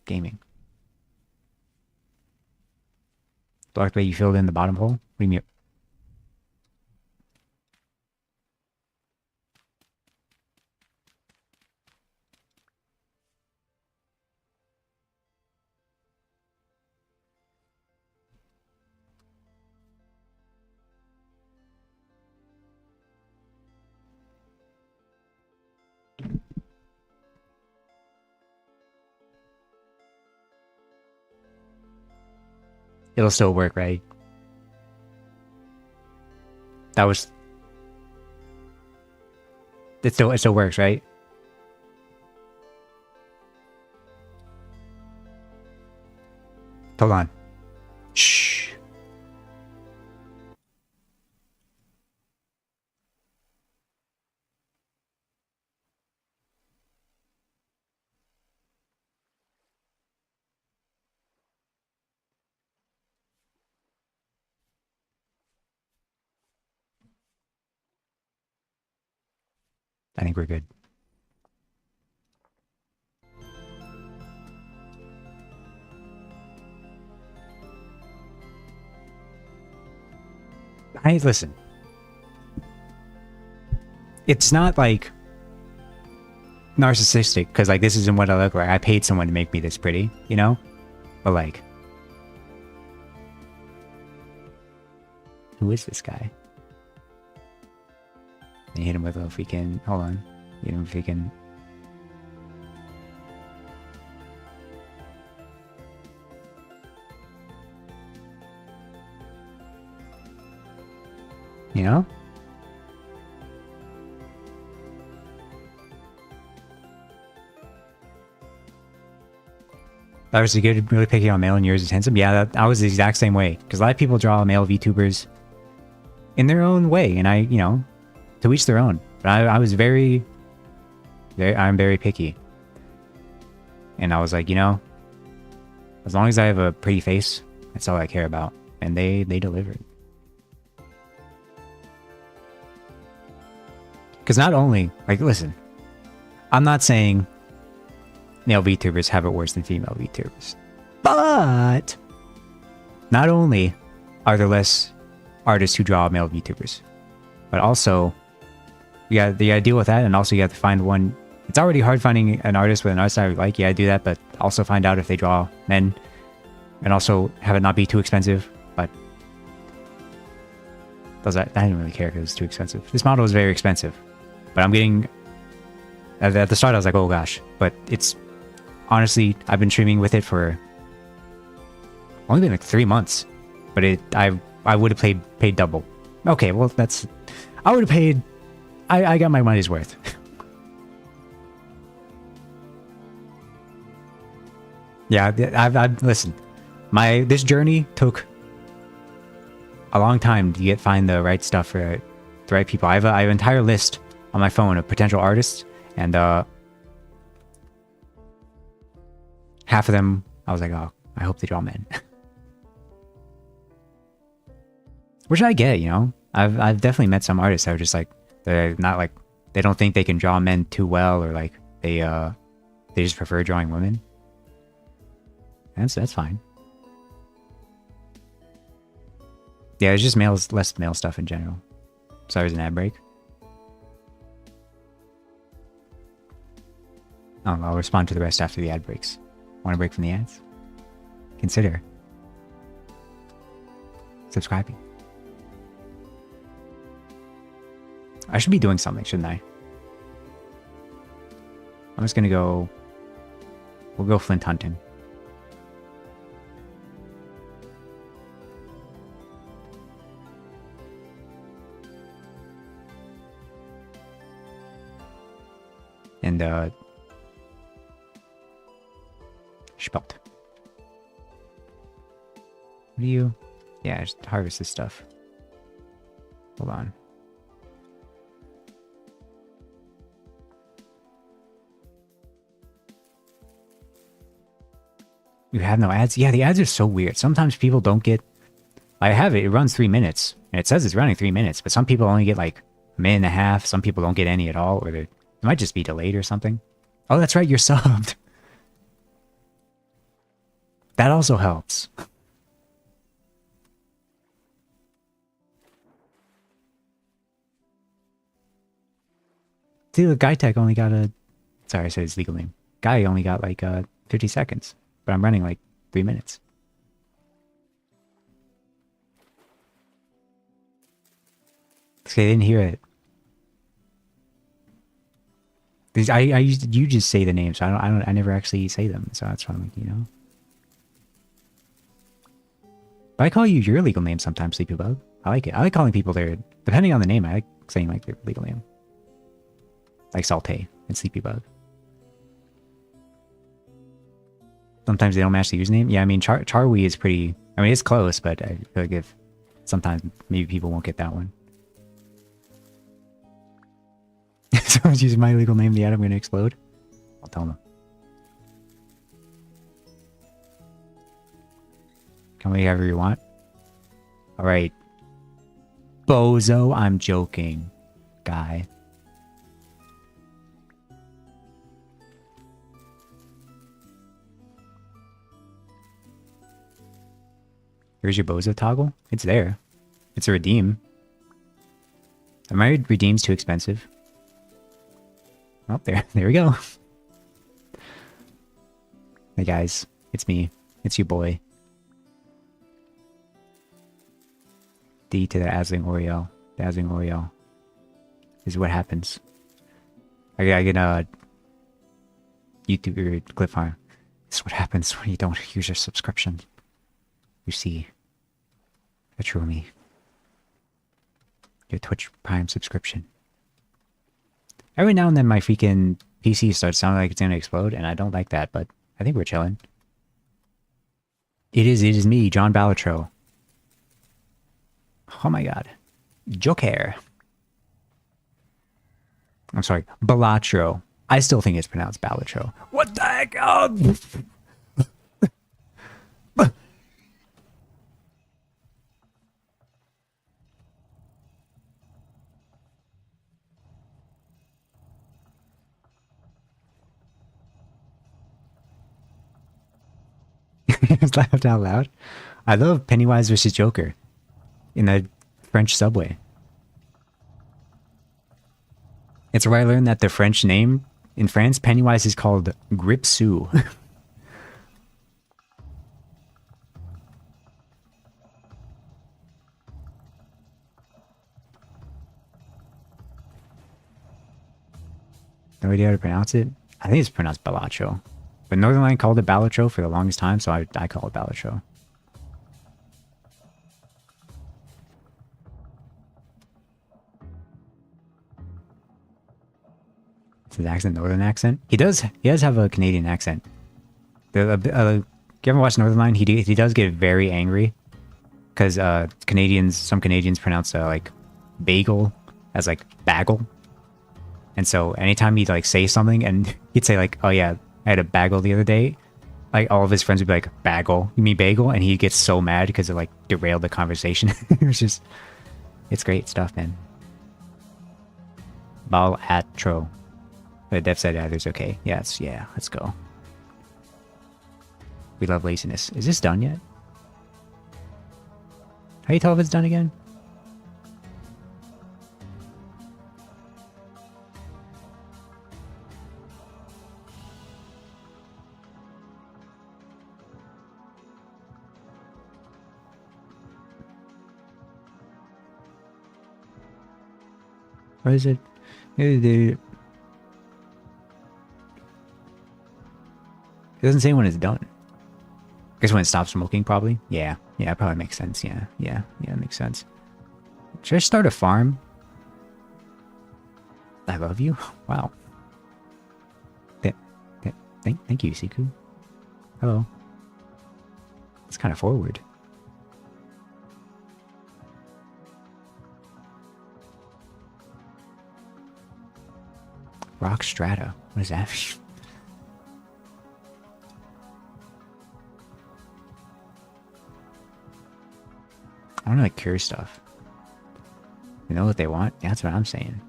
Gaming. Blocked way you filled in the bottom hole? What do you mean? It'll still work, right? That was... It still works, right? Hold on. Shh. I think we're good. Listen. It's not like narcissistic because like this isn't what I look like. I paid someone to make me this pretty, you know? But like, who is this guy? And hit him with if we can. Hold on. Hit him if we can. You know? Obviously good, really picking on male and yours is handsome. Yeah, I was the exact same way. Because a lot of people draw male VTubers in their own way. And I, you know, to each their own. But I was I'm very picky. And I was like, you know, as long as I have a pretty face, that's all I care about. And they delivered. Because not only, like, listen, I'm not saying male VTubers have it worse than female VTubers. But not only are there less artists who draw male VTubers, but also you gotta deal with that, and also you have to find one. It's already hard finding an artist with an art style you like. Yeah, I do that, but also find out if they draw men, and also have it not be too expensive. But I didn't really care because it was too expensive. This model is very expensive, but I'm getting. At the start, I was like, oh gosh, but it's honestly, I've been streaming with it for only been like 3 months, but I would have paid double. Okay, well I would have paid. I got my money's worth. Yeah, I've listen. This journey took a long time to find the right stuff for the right people. I have an entire list on my phone of potential artists, and half of them I was like, oh, I hope they draw men. Which I get, you know. I've definitely met some artists that are just like, they're not like, they don't think they can draw men too well, or like they just prefer drawing women. That's fine. Yeah, it's just less male stuff in general. Sorry, there's an ad break. Oh, I'll respond to the rest after the ad breaks. Want a break from the ads? Consider subscribing. I should be doing something, shouldn't I? I'm just gonna go... We'll go flint hunting. And, Spelt. What do you... Yeah, just harvest this stuff. Hold on. You have no ads? Yeah, the ads are so weird. Sometimes people don't get... I have it. It runs 3 minutes. And it says it's running 3 minutes. But some people only get like a minute and a half. Some people don't get any at all. Or it might just be delayed or something. Oh, that's right. You're subbed. That also helps. Dude, Guy Tech only got a... Sorry, I said his legal name. Guy only got like 50 seconds. But I'm running like 3 minutes. They didn't hear it. You just say the names. So I never actually say them. So that's why I'm like, you know. But I call you your legal name sometimes, Sleepy Bug. I like it. I like calling people their... Depending on the name, I like saying like their legal name. Like Salte and Sleepy Bug. Sometimes they don't match the username. Yeah, I mean, Charwi is pretty... I mean, it's close, but I feel like if... Sometimes maybe people won't get that one. If someone's using my legal name in the ad, I'm going to explode. I'll tell them. Come whatever you want. Alright. Bozo, I'm joking. Guy. Here's your Bozo toggle. It's there. It's a redeem. Am I redeems too expensive? Oh, there we go. Hey guys, it's me. It's your boy. D to the Azling Oriel. The Azling Oriel is what happens. I get a YouTuber cliffhanger. This is what happens when you don't use your subscription. You see the true me. Your Twitch Prime subscription. Every now and then my freaking PC starts sounding like it's gonna explode, and I don't like that, but I think we're chilling. It is me, John Balatro. Oh my god. Joker. I'm sorry, Balatro. I still think it's pronounced Balatro. What the heck? Oh. Just laughed out loud. I love Pennywise versus Joker in the French subway. It's where I learned that the French name in France, Pennywise, is called Gripsou. No idea how to pronounce it. I think it's pronounced Balatro. But Northern Line called it Balatro for the longest time, so I call it Balatro. Is his accent Northern accent? He does have a Canadian accent. You ever watch Northern Line? He does get very angry because some Canadians pronounce like bagel as like bagel, and so anytime he'd like say something and he'd say like, oh yeah, I had a bagel the other day, like all of his friends would be like, bagel? You mean bagel? And he gets so mad because it like derailed the conversation. It's great stuff, man. Balatro. But Dev said either's okay. Yeah, let's go. We love laziness. Is this done yet? How do you tell if it's done again? What is it? doesn't say when it's done. I guess when it stops smoking, probably. Yeah, yeah, it probably makes sense. Yeah, it makes sense. Should I start a farm? I love you. Wow. Thank you, Siku. Hello. It's kind of forward. Rock strata. What is that? I want to like cure stuff. You know what they want? That's what I'm saying.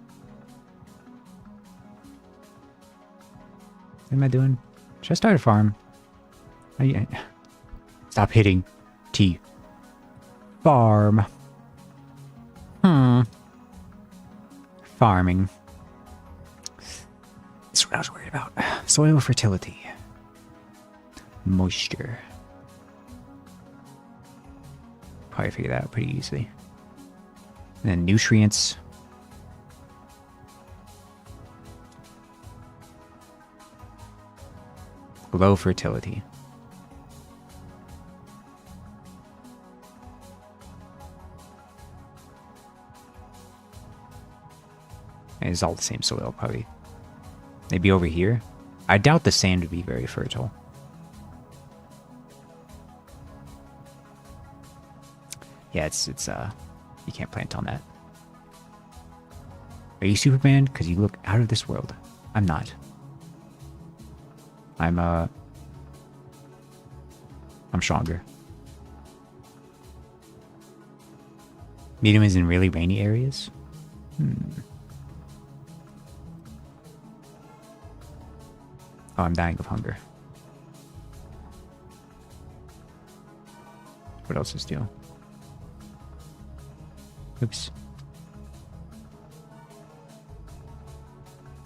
What am I doing? Should I start a farm? Stop hitting T. Farm. Farming. That's what I was worried about. Soil fertility. Moisture. Probably figure that out pretty easily. And then nutrients. Low fertility. And it's all the same soil, probably. Maybe over here? I doubt the sand would be very fertile. Yeah, it's you can't plant on that. Are you Superman? Because you look out of this world. I'm not. I'm stronger. Medium is in really rainy areas? Oh, I'm dying of hunger. What else is steel? Oops.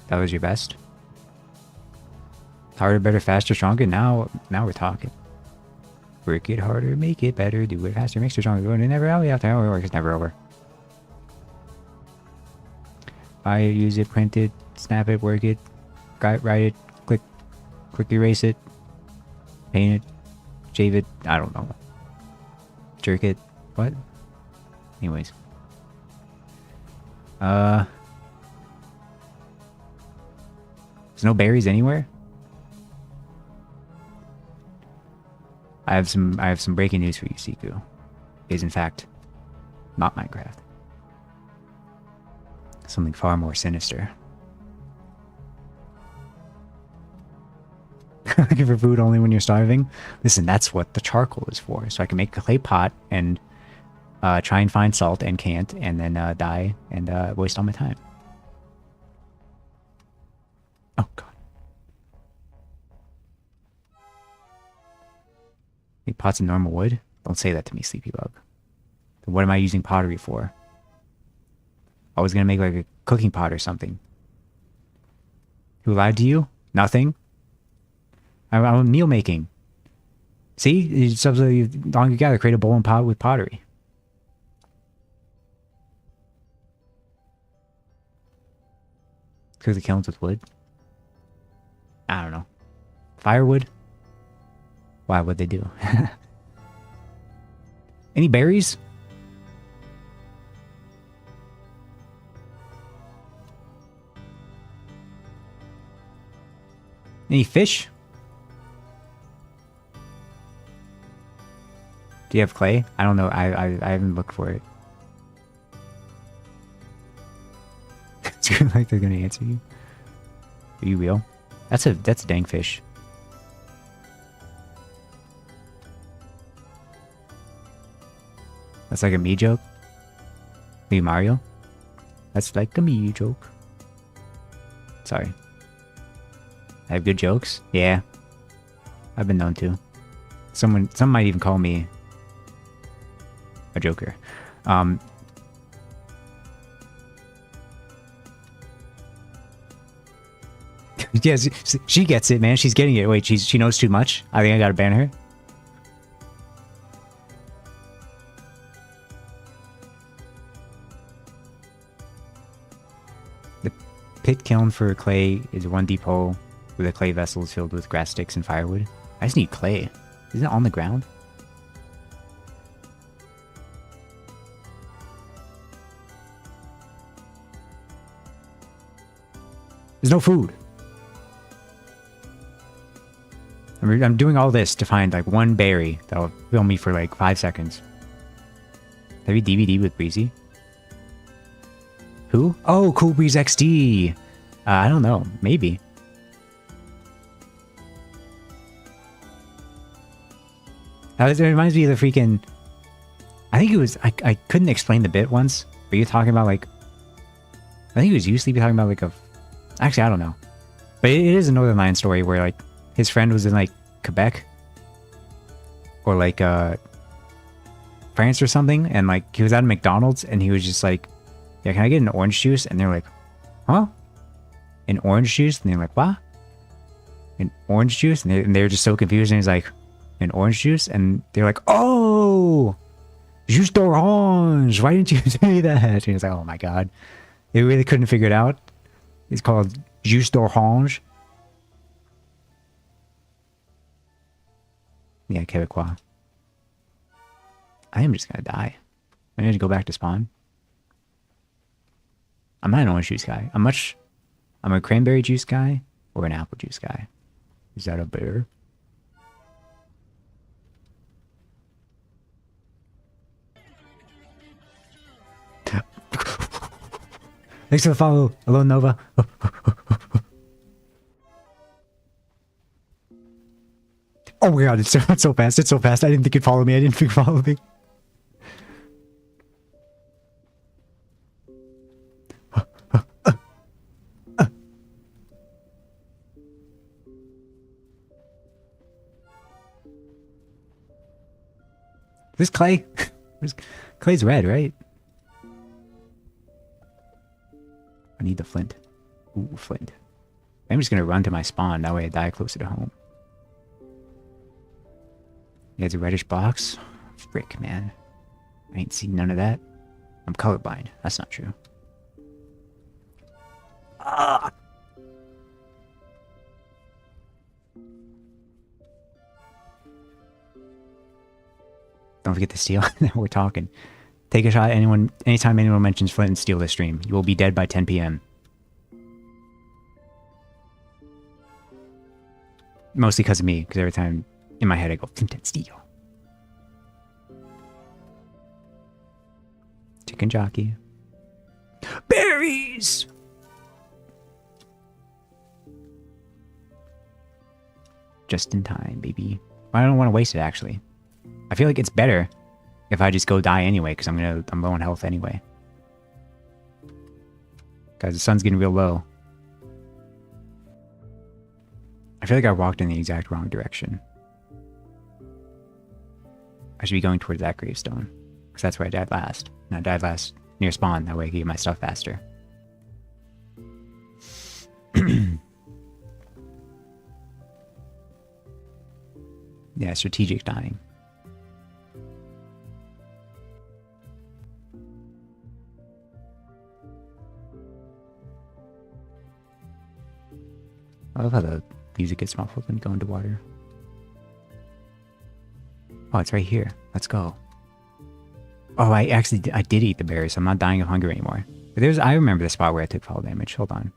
That was your best? Harder, better, faster, stronger? Now we're talking. Work it harder, make it better, do it faster, make it stronger. Going never out, yeah, work is never over. Buy it, use it, print it, snap it, work it, write it, click erase it, paint it, shave it, I don't know. Jerk it, what? Anyways. There's no berries anywhere? I have some breaking news for you, Siku. It is in fact not Minecraft. Something far more sinister. Looking for food only when you're starving? Listen, that's what the charcoal is for. So I can make a clay pot and try and find salt and can't, and then die and waste all my time. Oh, God. Make pots of normal wood? Don't say that to me, Sleepy Bug. Then what am I using pottery for? I was gonna make like a cooking pot or something. Who lied to you? Nothing? I'm meal making. See? It's absolutely long together. Create a bowl and pot with pottery. Cook the kilns with wood? I don't know. Firewood? Why would they do? Any berries? Any fish? Do you have clay? I don't know. I haven't looked for it. It's like they're gonna answer you. Are you real? That's a dang fish. That's like a me joke. Me Mario? That's like a me joke. Sorry. I have good jokes? Yeah. I've been known to. Some might even call me a joker. Yes, she gets it, man. She's getting it. Wait, she knows too much? I think I gotta ban her. The pit kiln for clay is one deep hole where the clay vessel is filled with grass sticks and firewood. I just need clay. Is it on the ground? There's no food. I'm doing all this to find like one berry that'll fill me for like 5 seconds. Have you DVD with Breezy? Who? Oh, Cool Breeze XD. I don't know. Maybe. It reminds me of the freaking... I think it was... I couldn't explain the bit once. But you're talking about like... I think it was usually talking about like a... Actually, I don't know. But it is a Northern Lion story where like his friend was in like Quebec. Or like France or something. And like he was at a McDonald's and he was just like, yeah, can I get an orange juice? And they're like, huh? An orange juice? And they're like, what? An orange juice? And they're just so confused. And he's like, an orange juice? And they're like, oh, jus d'orange. Why didn't you say that? And he's like, oh my god. They really couldn't figure it out. It's called jus d'orange. Yeah, Quebecois. I am just gonna die. I need to go back to spawn. I'm not an orange juice guy. I'm a cranberry juice guy or an apple juice guy. Is that a bear? Thanks for the follow. Hello, Nova. Oh my god, it's so fast. It's so fast. I didn't think you'd follow me. I didn't think you'd follow me. This clay? Clay's red, right? I need the flint. Ooh, flint. I'm just gonna run to my spawn. That way I die closer to home. Yeah, it's a reddish box. Frick, man. I ain't seen none of that. I'm colorblind. That's not true. Ah! Don't forget to steal. We're talking. Take a shot anytime anyone mentions flint and steel this stream. You will be dead by 10 p.m. Mostly because of me, because every time in my head I go, flint and steel. Chicken jockey. Berries! Just in time, baby. I don't want to waste it, actually. I feel like it's better if I just go die anyway, because I'm low on health anyway. Guys, the sun's getting real low. I feel like I walked in the exact wrong direction. I should be going towards that gravestone, because that's where I died last. And I died last near spawn, that way I can get my stuff faster. Yeah, strategic dying. I love how the music gets muffled when you go into water. Oh, it's right here. Let's go. Oh, I did eat the berries, so I'm not dying of hunger anymore. But I remember the spot where I took fall damage. Hold on.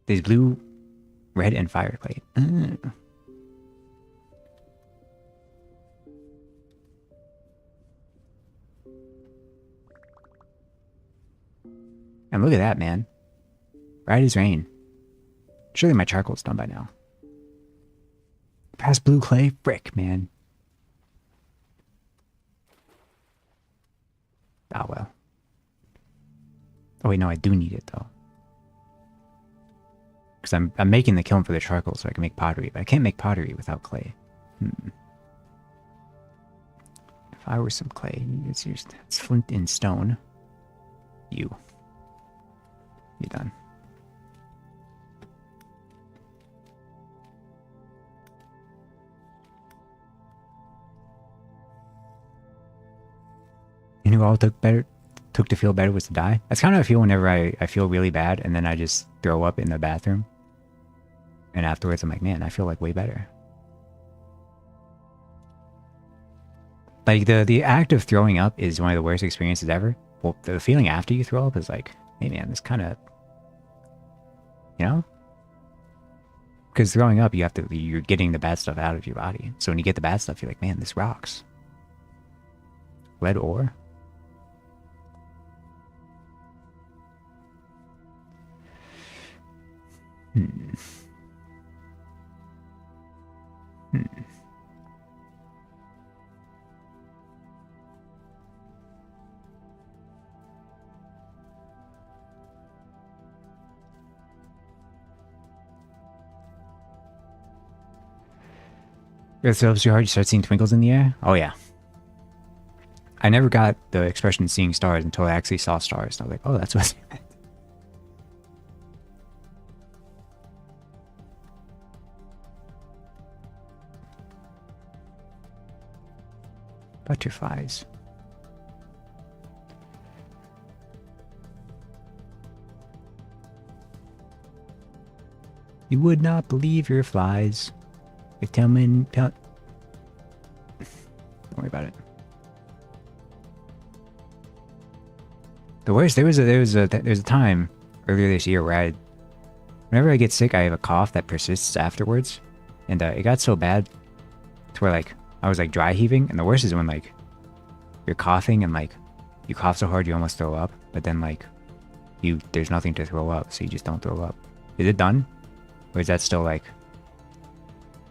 There's blue, red, and fire plate. And look at that, man. Right as rain. Surely my charcoal's done by now. Past blue clay? Frick, man. Ah, well. Oh, wait, no, I do need it, though. Because I'm making the kiln for the charcoal so I can make pottery, but I can't make pottery without clay. If I were some clay, it's flint and stone. You're done. knew all it took to feel better was to die. That's kind of how I feel whenever I feel really bad and then I just throw up in the bathroom. And afterwards I'm like, man, I feel like way better. Like the act of throwing up is one of the worst experiences ever. Well, the feeling after you throw up is like, hey man, this kind of, you know? Because throwing up, you're getting the bad stuff out of your body. So when you get the bad stuff, you're like, man, this rocks. Lead ore? Hmm. It throws you hard, you start seeing twinkles in the air? Oh yeah. I never got the expression seeing stars until I actually saw stars. And I was like, oh, that's what it meant. Butterflies. You would not believe your flies. Don't worry about it. The worst, there was a time earlier this year where whenever I get sick, I have a cough that persists afterwards, and it got so bad to where like I was like dry heaving, and the worst is when like you're coughing and like you cough so hard you almost throw up, but then like there's nothing to throw up, so you just don't throw up. Is it done, or is that still like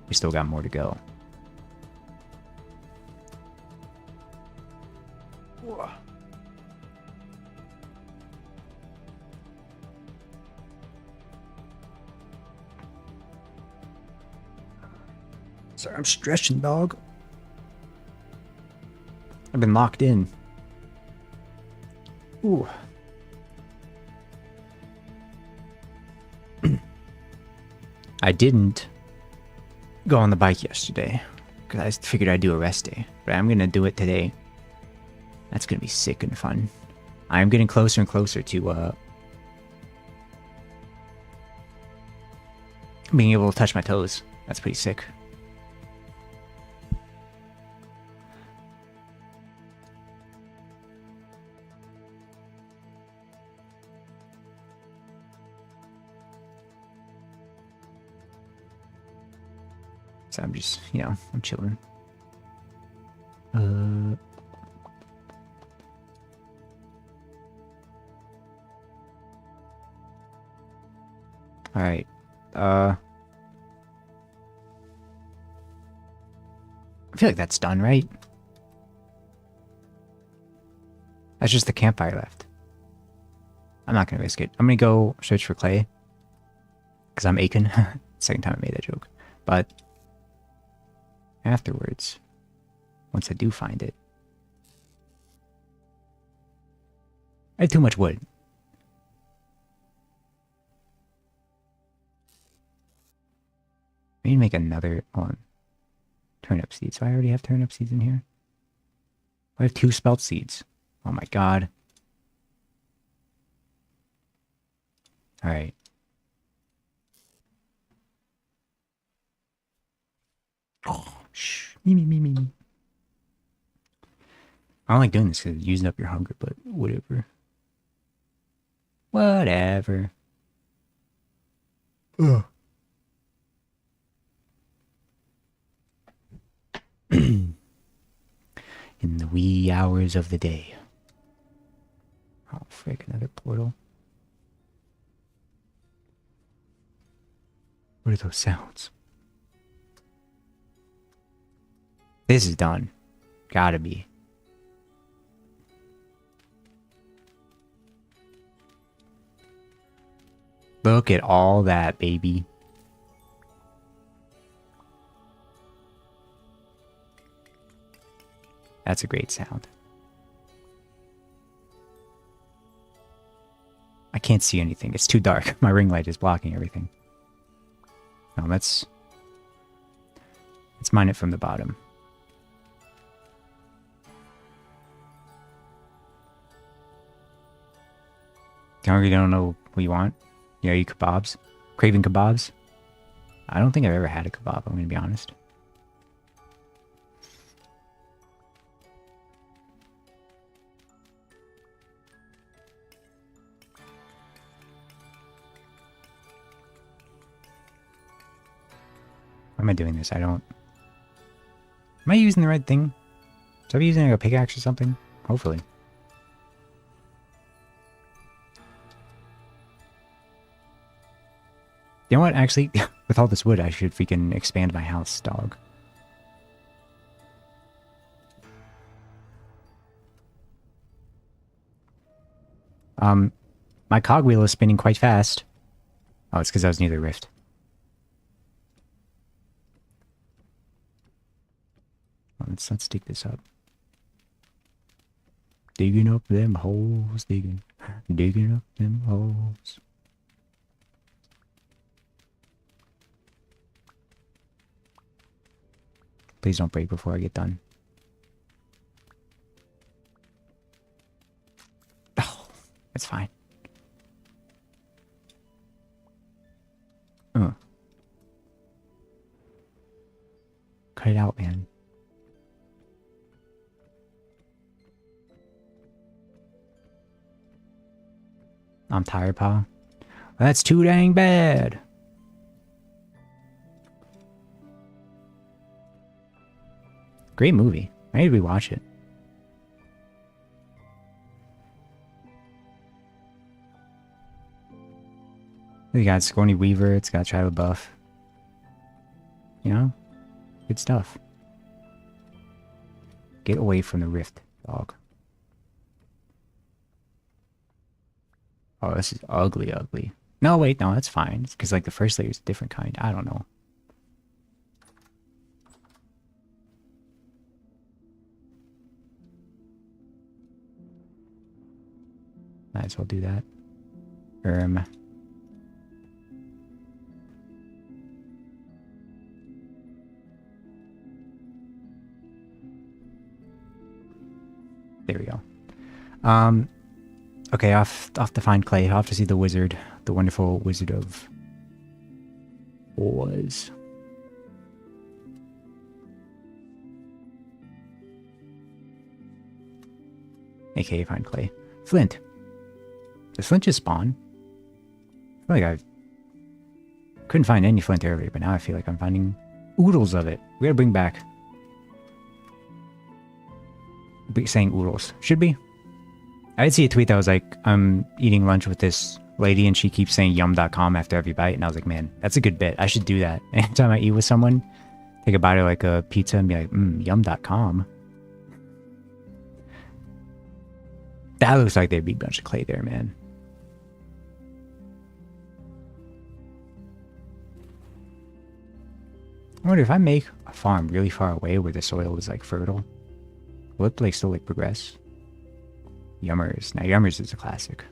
we still got more to go? Sorry, I'm stretching, dog. I've been locked in. Ooh. I didn't go on the bike yesterday because I figured I'd do a rest day, but I'm gonna do it today. That's gonna be sick and fun. I'm getting closer and closer to being able to touch my toes. That's pretty sick. So I'm just, you know, I'm chilling. Alright. I feel like that's done, right? That's just the campfire left. I'm not gonna risk it. I'm gonna go search for clay. Because I'm aching. Second time I made that joke. But afterwards, once I do find it, I have too much wood. I need to make another one. Turnip seeds. Do I already have turnip seeds in here? I have 2 spelt seeds. Oh my god. Alright. Oh, shh. Me. I don't like doing this because it's using up your hunger, but whatever. Whatever. Ugh. In the wee hours of the day. Oh, frick, another portal. What are those sounds? This is done. Gotta be. Look at all that, baby. That's a great sound. I can't see anything. It's too dark. My ring light is blocking everything. No, let's mine it from the bottom. Hungry, don't know what you want? You know, you kebabs? Craving kebabs? I don't think I've ever had a kebab, I'm gonna be honest. Why am I doing this? I don't... Am I using the right thing? Should I be using like a pickaxe or something? Hopefully. You know what? Actually, with all this wood, I should freaking expand my house, dog. My cogwheel is spinning quite fast. Oh, it's because I was near the rift. Well, let's dig this up. Digging up them holes, digging up them holes. Please don't break before I get done. Oh, that's fine. Cut it out, man. I'm tired, pal. That's too dang bad. Great movie. I need to rewatch it. We got Sigourney Weaver. It's got Shia LaBeouf. You know? Good stuff. Get away from the rift, dog. Oh, this is ugly, ugly. No, wait, no, that's fine. It's because, like, the first layer is a different kind. I don't know. Might as well do that. There we go. Okay, off to find clay. Off to see the wizard, the wonderful Wizard of Oz. AKA find clay. Flint. Does flint just spawn? I feel like I couldn't find any flint earlier, but now I feel like I'm finding oodles of it. We gotta bring back. Saying oodles. Should be. I did see a tweet that was like, I'm eating lunch with this lady and she keeps saying yum.com after every bite. And I was like, man, that's a good bit. I should do that. Anytime I eat with someone, take a bite of like a pizza and be like, yum.com. That looks like there'd be a bunch of clay there, man. I wonder if I make a farm really far away where the soil is like fertile, will it like still like progress? Yummers. Now Yummers is a classic.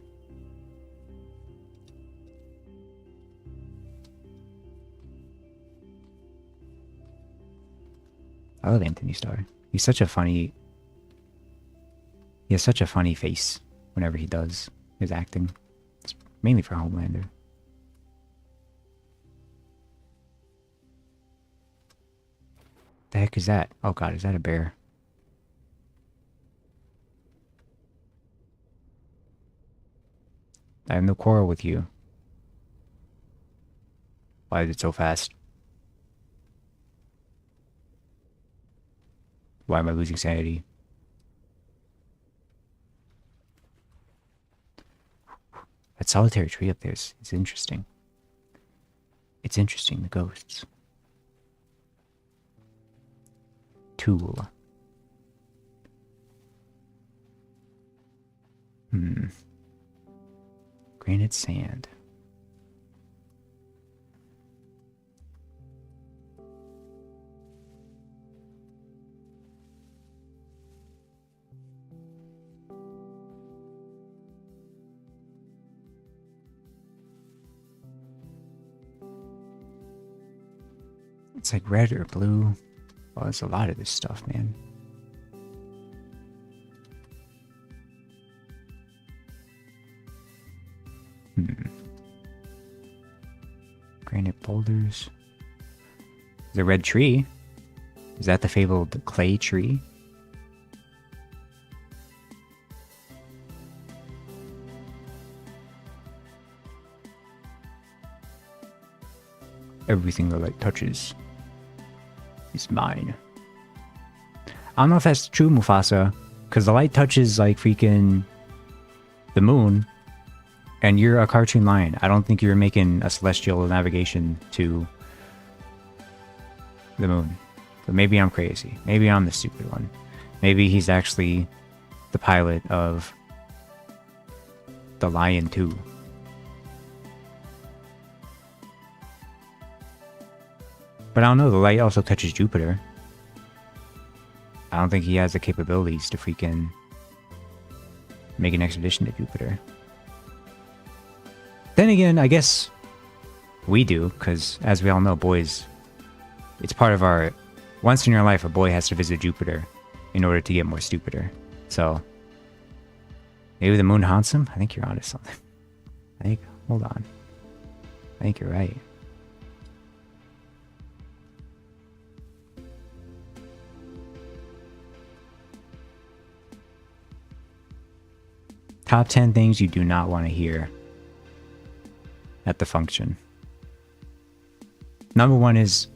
I love Anthony Starr. He's such a funny... He has such a funny face whenever he does his acting. It's mainly for Homelander. The heck is that? Oh god, is that a bear? I have no quarrel with you. Why is it so fast? Why am I losing sanity? That solitary tree up there is interesting. It's interesting, the ghosts. Tool. Granite sand. It's like red or blue. Well, there's a lot of this stuff, man. Granite boulders. The red tree. Is that the fabled clay tree? Everything the light touches is mine. I don't know if that's true, Mufasa, because the light touches like freaking the moon, and you're a cartoon lion. I don't think you're making a celestial navigation to the moon. But maybe I'm crazy. Maybe I'm the stupid one. Maybe he's actually the pilot of the Lion 2. But I don't know, the light also touches Jupiter. I don't think he has the capabilities to freaking make an expedition to Jupiter. Then again, I guess we do, because as we all know, boys, it's part of our... Once in your life, a boy has to visit Jupiter in order to get more stupider. So, maybe the moon haunts him? I think you're onto something. Hold on. I think you're right. Top 10 things you do not want to hear at the function. Number 1 is,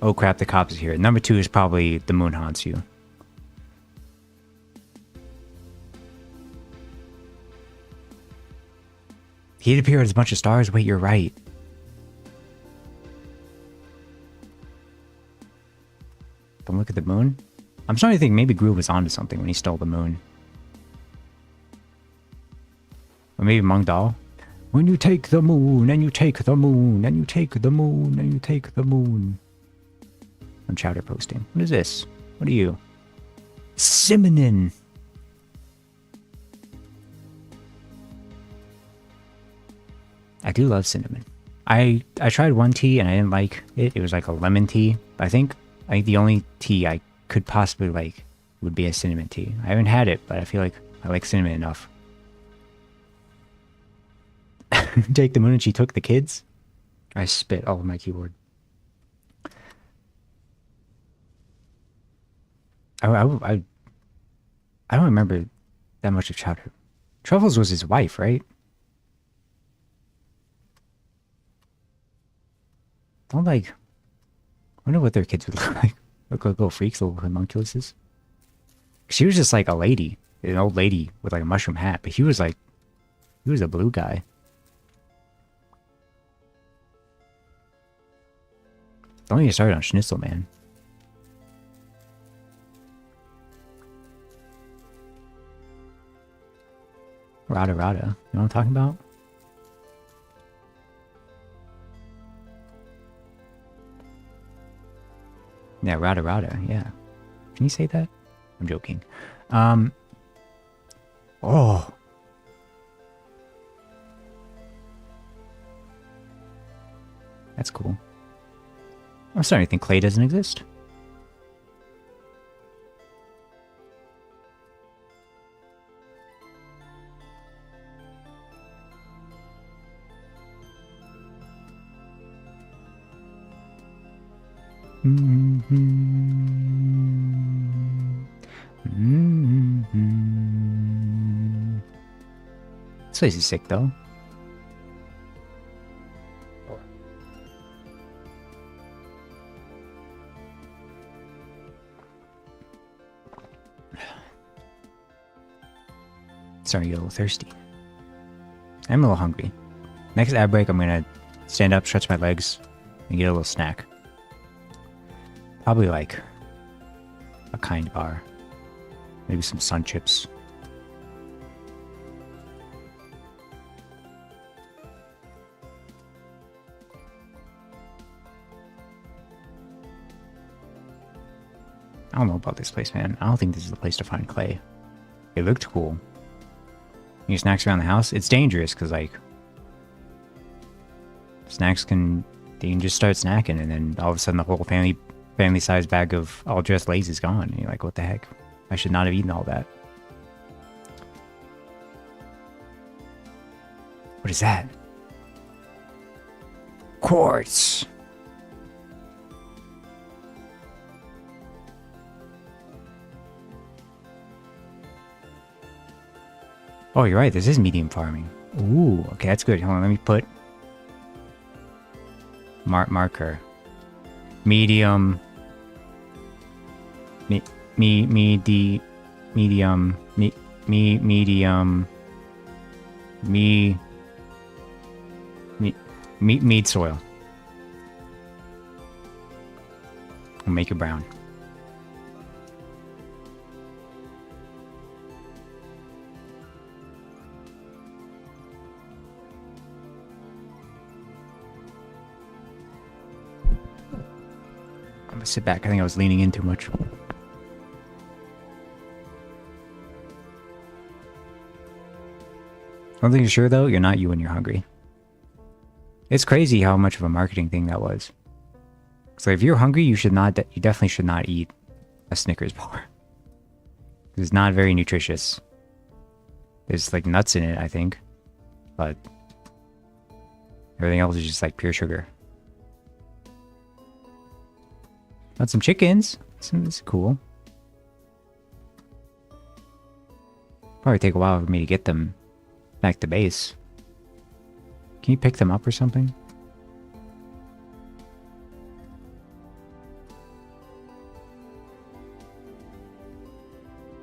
oh crap, the cops are here. Number 2 is probably the moon haunts you. He'd appear as a bunch of stars? Wait, you're right. Don't look at the moon? I'm starting to think maybe Groove was onto something when he stole the moon. Or maybe Mung Dal. When you take the moon, and you take the moon, and you take the moon, and you take the moon. I'm chowder posting. What is this? What are you? Cinnamon! I do love cinnamon. I tried one tea and I didn't like it. It was like a lemon tea. I think the only tea I could possibly like would be a cinnamon tea. I haven't had it, but I feel like I like cinnamon enough. Take the moon and she took the kids? I spit all over my keyboard. I don't remember that much of childhood. Truffles was his wife, right? Don't like... I wonder what their kids would look like. Look like little freaks, little homunculuses. She was just like a lady. An old lady with like a mushroom hat. But he was like... He was a blue guy. Don't get started on Schnitzel, man. Rada Rada. You know what I'm talking about? Yeah, Rada Rada, yeah. Can you say that? I'm joking. Oh. That's cool. I'm starting to think clay doesn't exist. This place is sick, though. Starting to get a little thirsty. I'm a little hungry. Next ad break, I'm gonna stand up, stretch my legs, and get a little snack. Probably like a kind bar. Maybe some sun chips. I don't know about this place, man. I don't think this is the place to find clay. It looked cool. Your snacks around the house? It's dangerous because, like, snacks can... They can just start snacking and then all of a sudden the whole family-sized bag of all-dressed Lay's is gone. And you're like, what the heck? I should not have eaten all that. What is that? Quartz. Oh, you're right. This is medium farming. Ooh, okay, that's good. Hold on, let me put marker. Medium. Medium. Mead soil. I'll make it brown. I'm gonna sit back. I think I was leaning in too much. One thing is sure though, you're not you when you're hungry. It's crazy how much of a marketing thing that was. So if you're hungry, you definitely should not eat a Snickers bar. It's not very nutritious. There's like nuts in it, I think, but everything else is just like pure sugar. Got some chickens. It's cool. Probably take a while for me to get them back to base. Can you pick them up or something?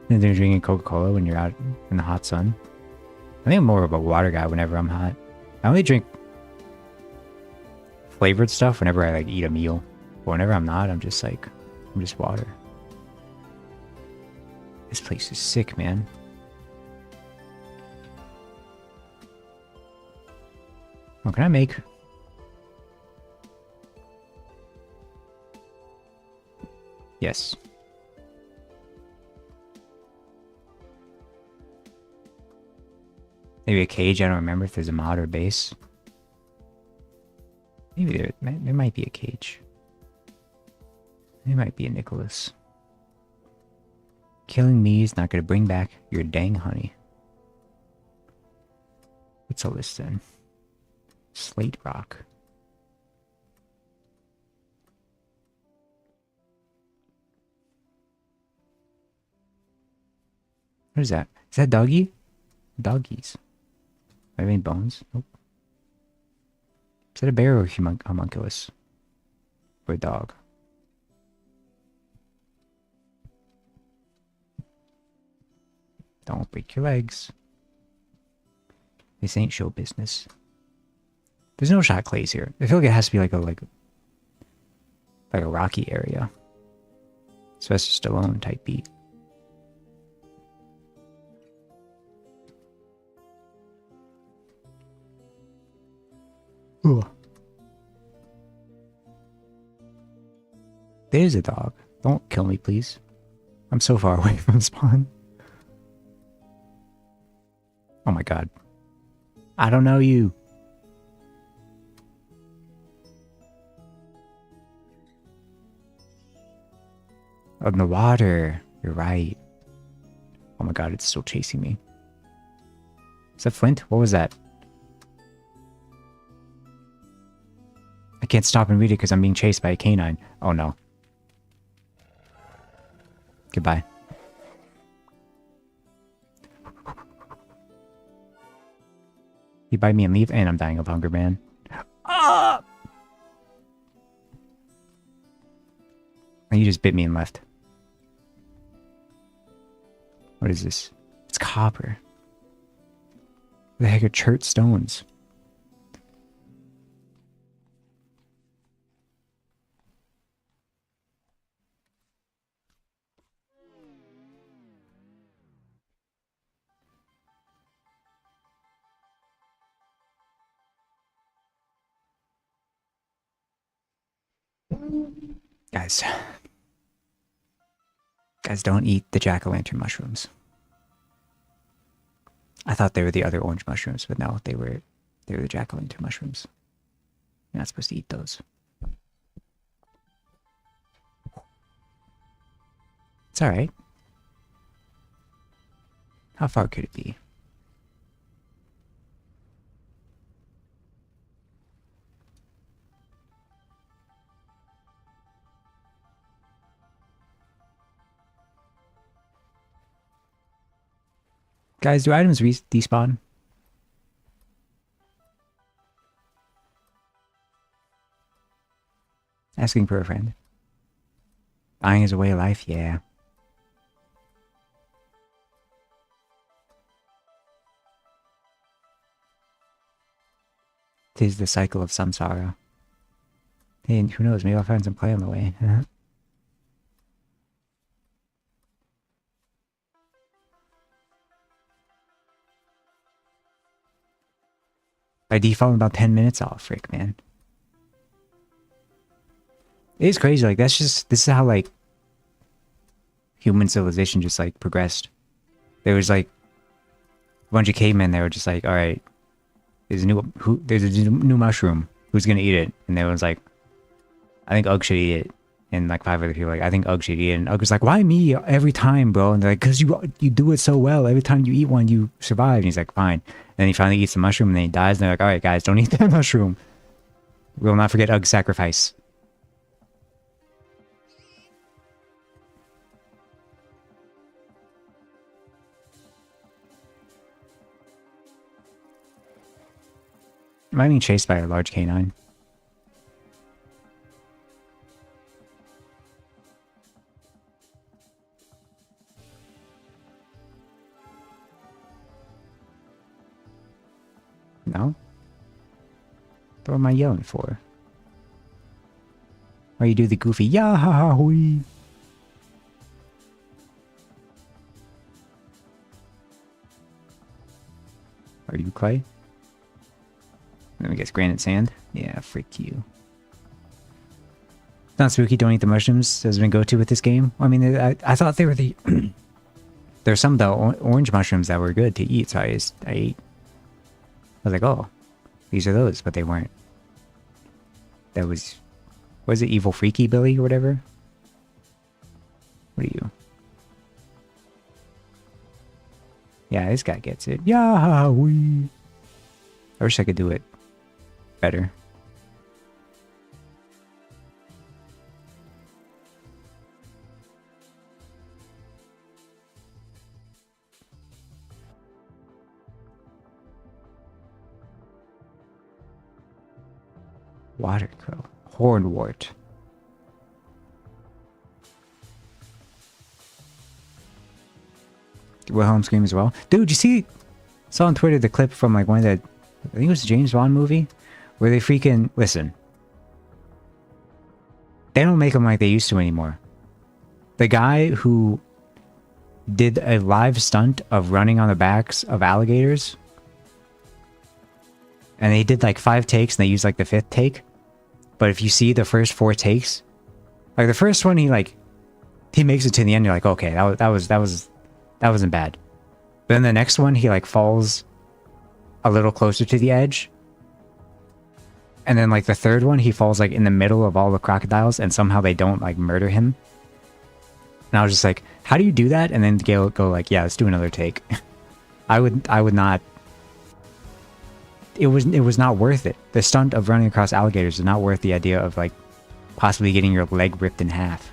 And they're drinking Coca-Cola when you're out in the hot sun. I think I'm more of a water guy whenever I'm hot. I only drink flavored stuff whenever I like eat a meal. But whenever I'm not, I'm just water. This place is sick, man. What can I make? Yes. Maybe a cage. I don't remember if there's a mod or base. Maybe there might be a cage. There might be a Nicholas. Killing me is not going to bring back your dang honey. What's a list then? Slate rock. What is that? Is that doggy? Doggies. Do I have any bones? Nope. Is that a bear or a homunculus? Or a dog? Don't break your legs. This ain't show business. There's no shot clays here. I feel like it has to be like a rocky area. Sylvester Stallone type beat. Ooh. There's a dog. Don't kill me, please. I'm so far away from spawn. Oh my god. I don't know you. Oh, in the water. You're right. Oh my god, it's still chasing me. Is that Flint? What was that? I can't stop and read it because I'm being chased by a canine. Oh no. Goodbye. You bite me and leave, and I'm dying of hunger, man. Ah! And you just bit me and left. What is this? It's copper. What the heck are chert stones? Guys, don't eat the jack-o'-lantern mushrooms. I thought they were the other orange mushrooms, but no, they were the jack-o'-lantern mushrooms. You're not supposed to eat those. It's alright. How far could it be? Guys, do items despawn? Asking for a friend. Dying is a way of life, yeah. Tis the cycle of samsara. Hey, and who knows, maybe I'll find some clay on the way. By default, I'm about 10 minutes off, frick, man. It is crazy, like, this is how, like, human civilization just, like, progressed. There was, like, a bunch of cavemen that were just like, alright, there's a new mushroom. Who's gonna eat it? And everyone's like, I think Ugg should eat it. And, like, 5 other people were like, I think Ugg should eat it. And Ugg was like, why me every time, bro? And they're like, because you do it so well. Every time you eat one, you survive. And he's like, fine. And then he finally eats the mushroom, and then he dies. And they're like, alright, guys, don't eat that mushroom. We will not forget Ugg's sacrifice. Am I being chased by a large canine? No? What am I yelling for? Why you do the goofy ya ha ha hui? Are you clay? Let me guess, granite sand? Yeah, freak you. It's not spooky, don't eat the mushrooms has been go-to with this game. I mean, I thought they were the... There's some of the orange mushrooms that were good to eat, so I ate. I was like, oh, these are those, but they weren't. That was it Evil Freaky Billy or whatever? What are you? Yeah, this guy gets it. Yeah, we. I wish I could do it better. Water crow. Hornwort. Wilhelm scream as well. Dude, you see? Saw on Twitter the clip from like one of the, I think it was a James Bond movie, where they freaking listen. They don't make them like they used to anymore. The guy who did a live stunt of running on the backs of alligators, and they did like 5 takes, and they used like the 5th take. But if you see the first 4 takes, like the first one, he makes it to the end. You're like, okay, that wasn't bad. But then the next one, he like falls a little closer to the edge. And then like the third one, he falls like in the middle of all the crocodiles, and somehow they don't like murder him. And I was just like, how do you do that? And then Gail would go like, yeah, let's do another take. I would not. It was not worth it. The stunt of running across alligators is not worth the idea of like possibly getting your leg ripped in half.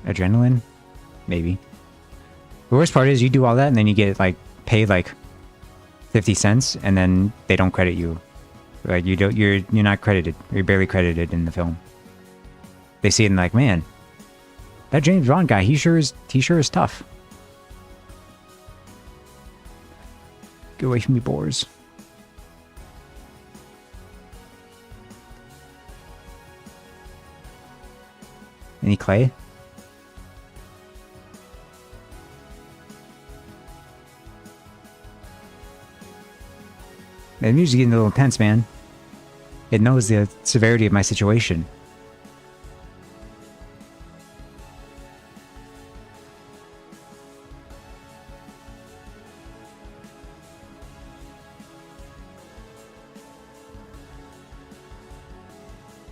Adrenaline? Maybe. The worst part is you do all that and then you get like paid like 50 cents and then they don't credit you. Like you're not credited. You're barely credited in the film. They see it and like, man, that James Bond guy, he sure is tough. Get away from me, boars. Any clay? Man, the music's getting a little intense, man. It knows the severity of my situation.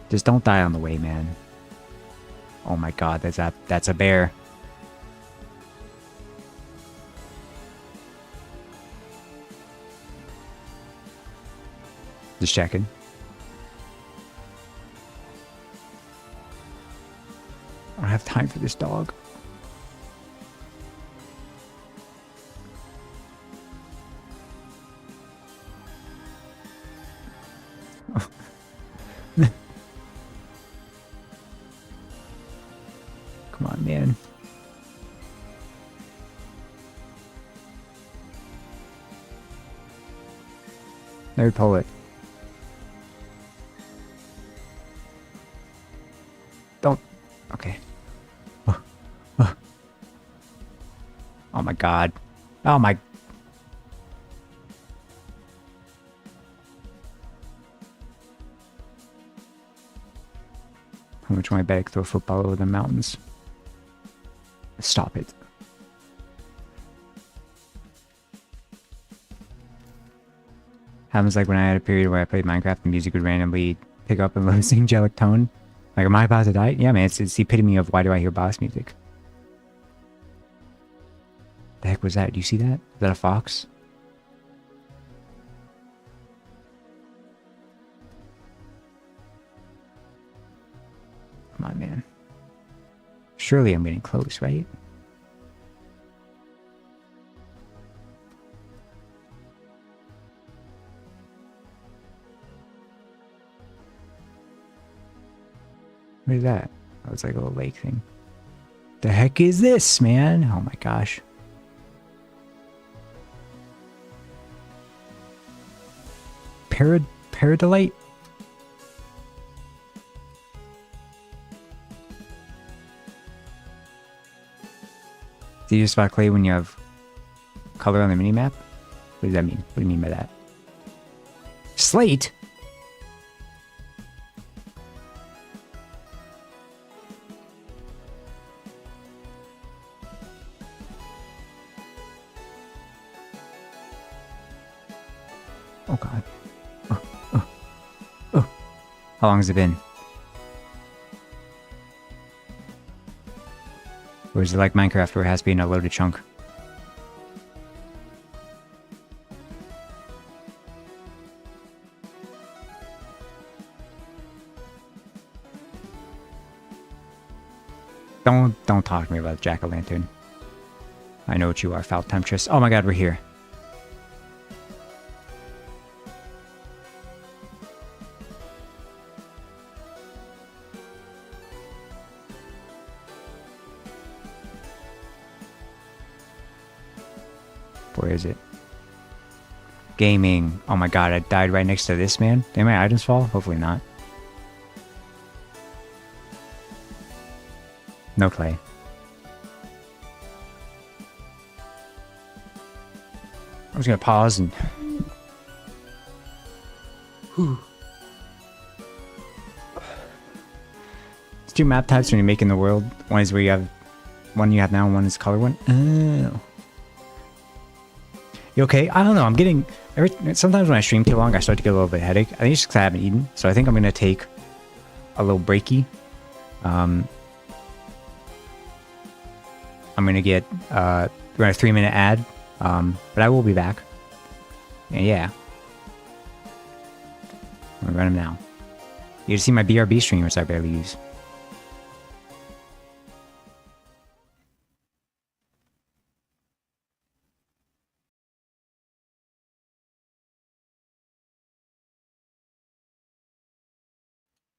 Just don't die on the way, man. Oh my god, that's a bear. Just checking. I don't have time for this dog. man. Let me pull it. Don't. Okay. Oh my god. Oh my. How much want I bet I could throw a football over the mountains? Stop it. Happens like when I had a period where I played Minecraft and music would randomly pick up a low angelic tone. Like, am I about to die? Yeah, man, it's the epitome of why do I hear boss music? The heck was that? Do you see that? Is that a fox? Come on, man. Surely I'm getting close, right? What is that? Oh, it's like a little lake thing. The heck is this, man? Oh my gosh. Paradolite? Do you just spot clay when you have color on the minimap? What does that mean? What do you mean by that? Slate? Oh god. Oh. How long has it been? Or is it like Minecraft where it has to be in a loaded chunk? Don't talk to me about jack-o'-lantern. I know what you are, foul temptress. Oh my god, we're here. Where is it? Gaming. Oh my god, I died right next to this, man. Did my items fall? Hopefully not. No clay. I'm just gonna pause and... Whew. There's two map types when you're making the world. One is where you have... One you have now, and one is color one. Oh. You okay? I don't know. I'm getting... Sometimes when I stream too long, I start to get a little bit of a headache. I think it's because I haven't eaten. So I think I'm going to take a little breaky. I'm going to get... we're going to 3-minute ad. But I will be back. And yeah. I'm going to run them now. You see my BRB stream, which I barely use.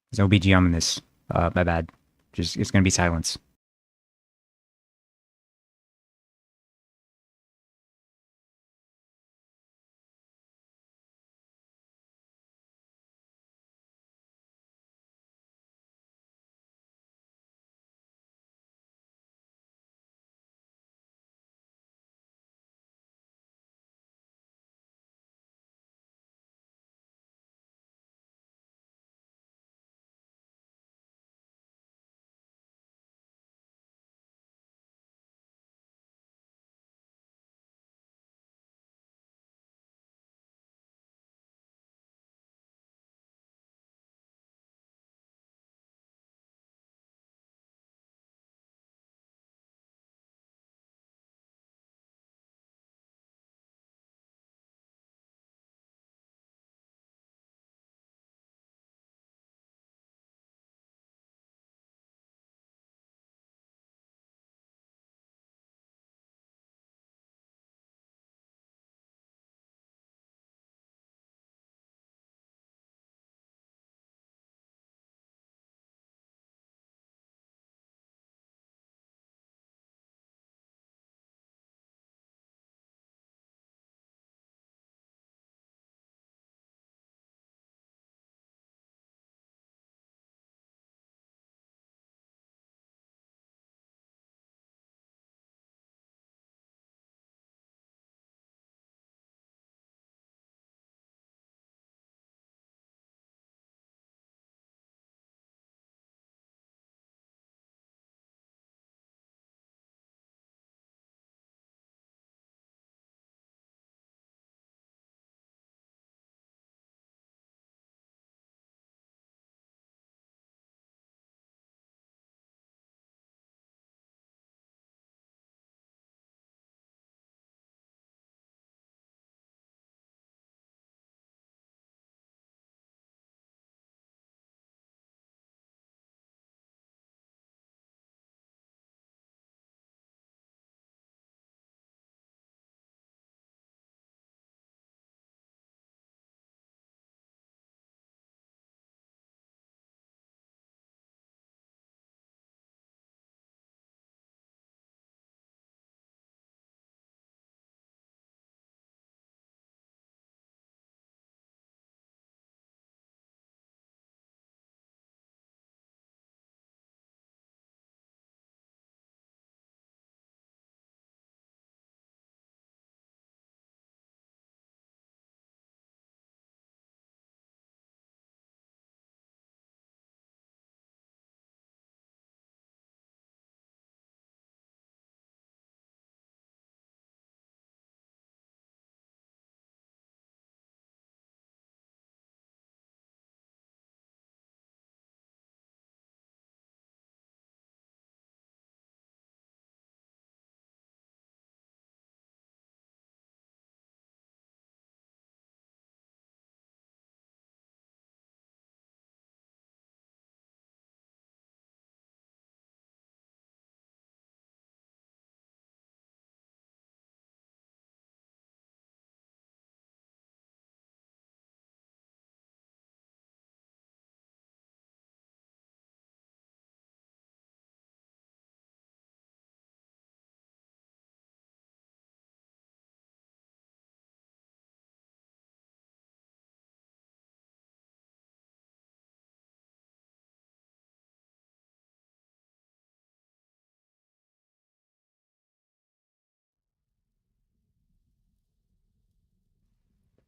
There's no BGM in this. My bad. Just it's gonna be silence.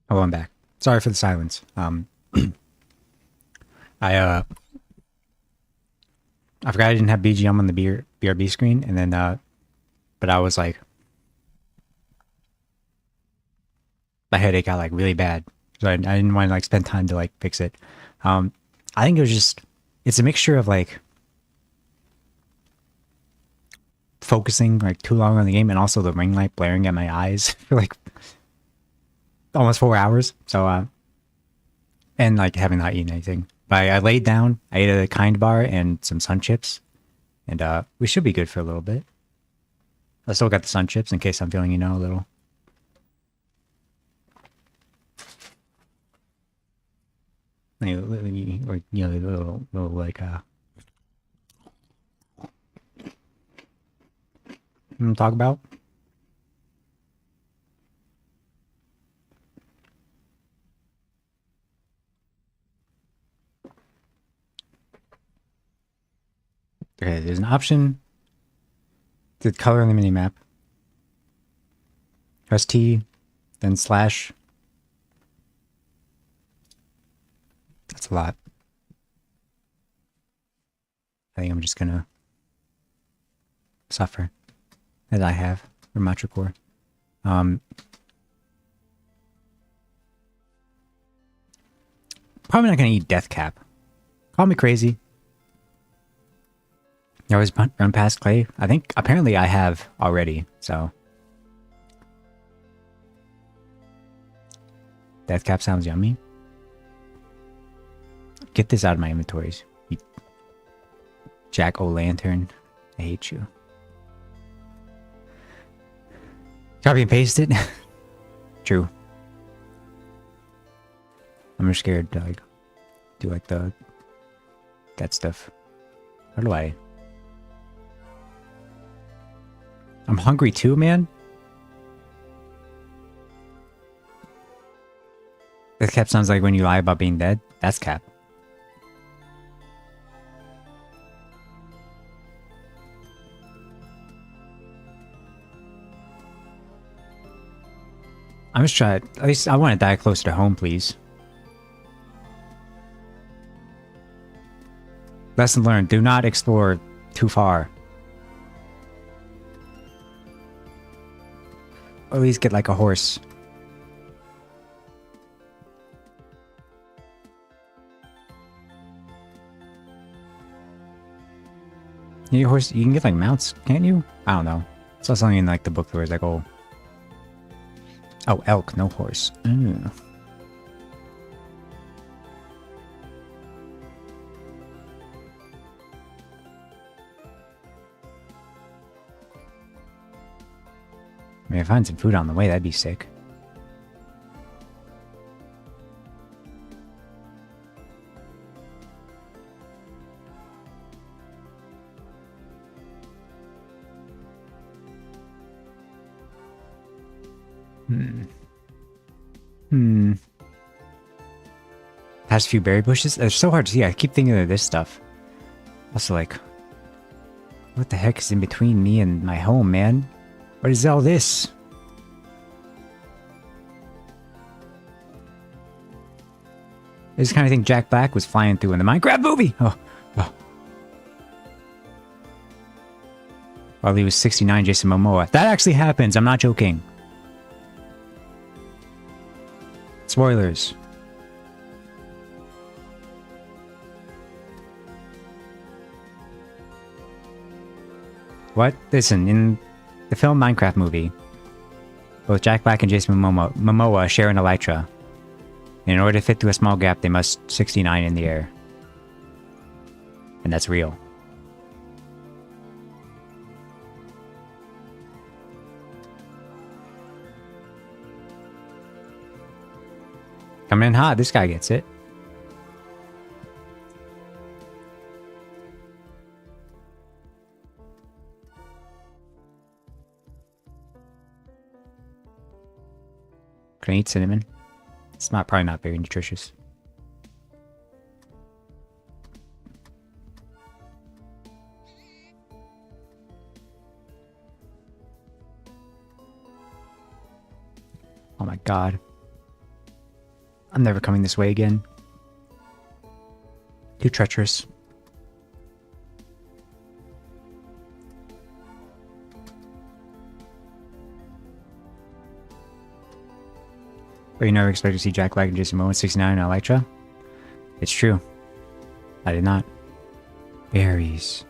Oh, I'm back. Sorry for the silence. I I forgot I didn't have BGM on the BRB screen, and then but I was like, my headache got like really bad, so I didn't want to like spend time to like fix it. Um, I think it was just it's a mixture of like focusing like too long on the game and also the ring light blaring at my eyes for like almost 4 hours. So and like having not eaten anything. But I laid down, I ate a kind bar and some sun chips, and we should be good for a little bit. I still got the sun chips in case I'm feeling, a little. Or, little like talk about. Okay, there's an option to color on the mini map. Press T, then slash. That's a lot. I think I'm just gonna suffer, as I have for Matricore. Probably not gonna eat Death Cap. Call me crazy. You always run past Clay. I think apparently I have already. So Death Cap sounds yummy. Get this out of my inventories. You Jack O'Lantern. I hate you. Copy and paste it. True. I'm just scared to like do like that stuff. How do I? I'm hungry too, man. That Cap sounds like when you lie about being dead. That's Cap. I'm just trying. At least I want to die closer to home, please. Lesson learned: do not explore too far. Or at least get like a horse. You get a horse. You can get like mounts, can't you? I don't know. I saw something in like the book where it's like, oh, elk, no horse. Mm. I mean, if I find some food on the way, that'd be sick. Past a few berry bushes? They're so hard to see. I keep thinking of this stuff. Also, like, what the heck is in between me and my home, man? What is all this? This kind of thing Jack Black was flying through in the Minecraft movie. Oh. While he was 69, Jason Momoa. That actually happens. I'm not joking. Spoilers. What? Listen, in the film Minecraft movie, both Jack Black and Jason Momoa share an elytra. And in order to fit through a small gap, they must 69 in the air. And that's real. Coming in hot, this guy gets it. Can I eat cinnamon? It's probably not very nutritious. Oh my god. I'm never coming this way again. Too treacherous. But you never expect to see Jack Black and Jason Momoa 69 in Electra? It's true. I did not. Berries.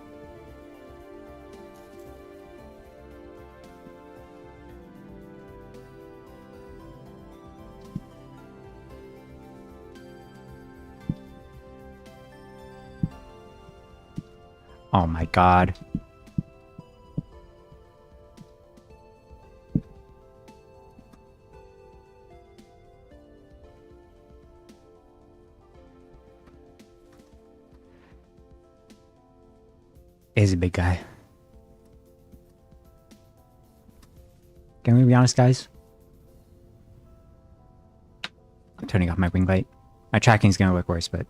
Oh my god. He's a big guy. Can we be honest, guys? I'm turning off my wing light. My tracking's gonna look worse, but...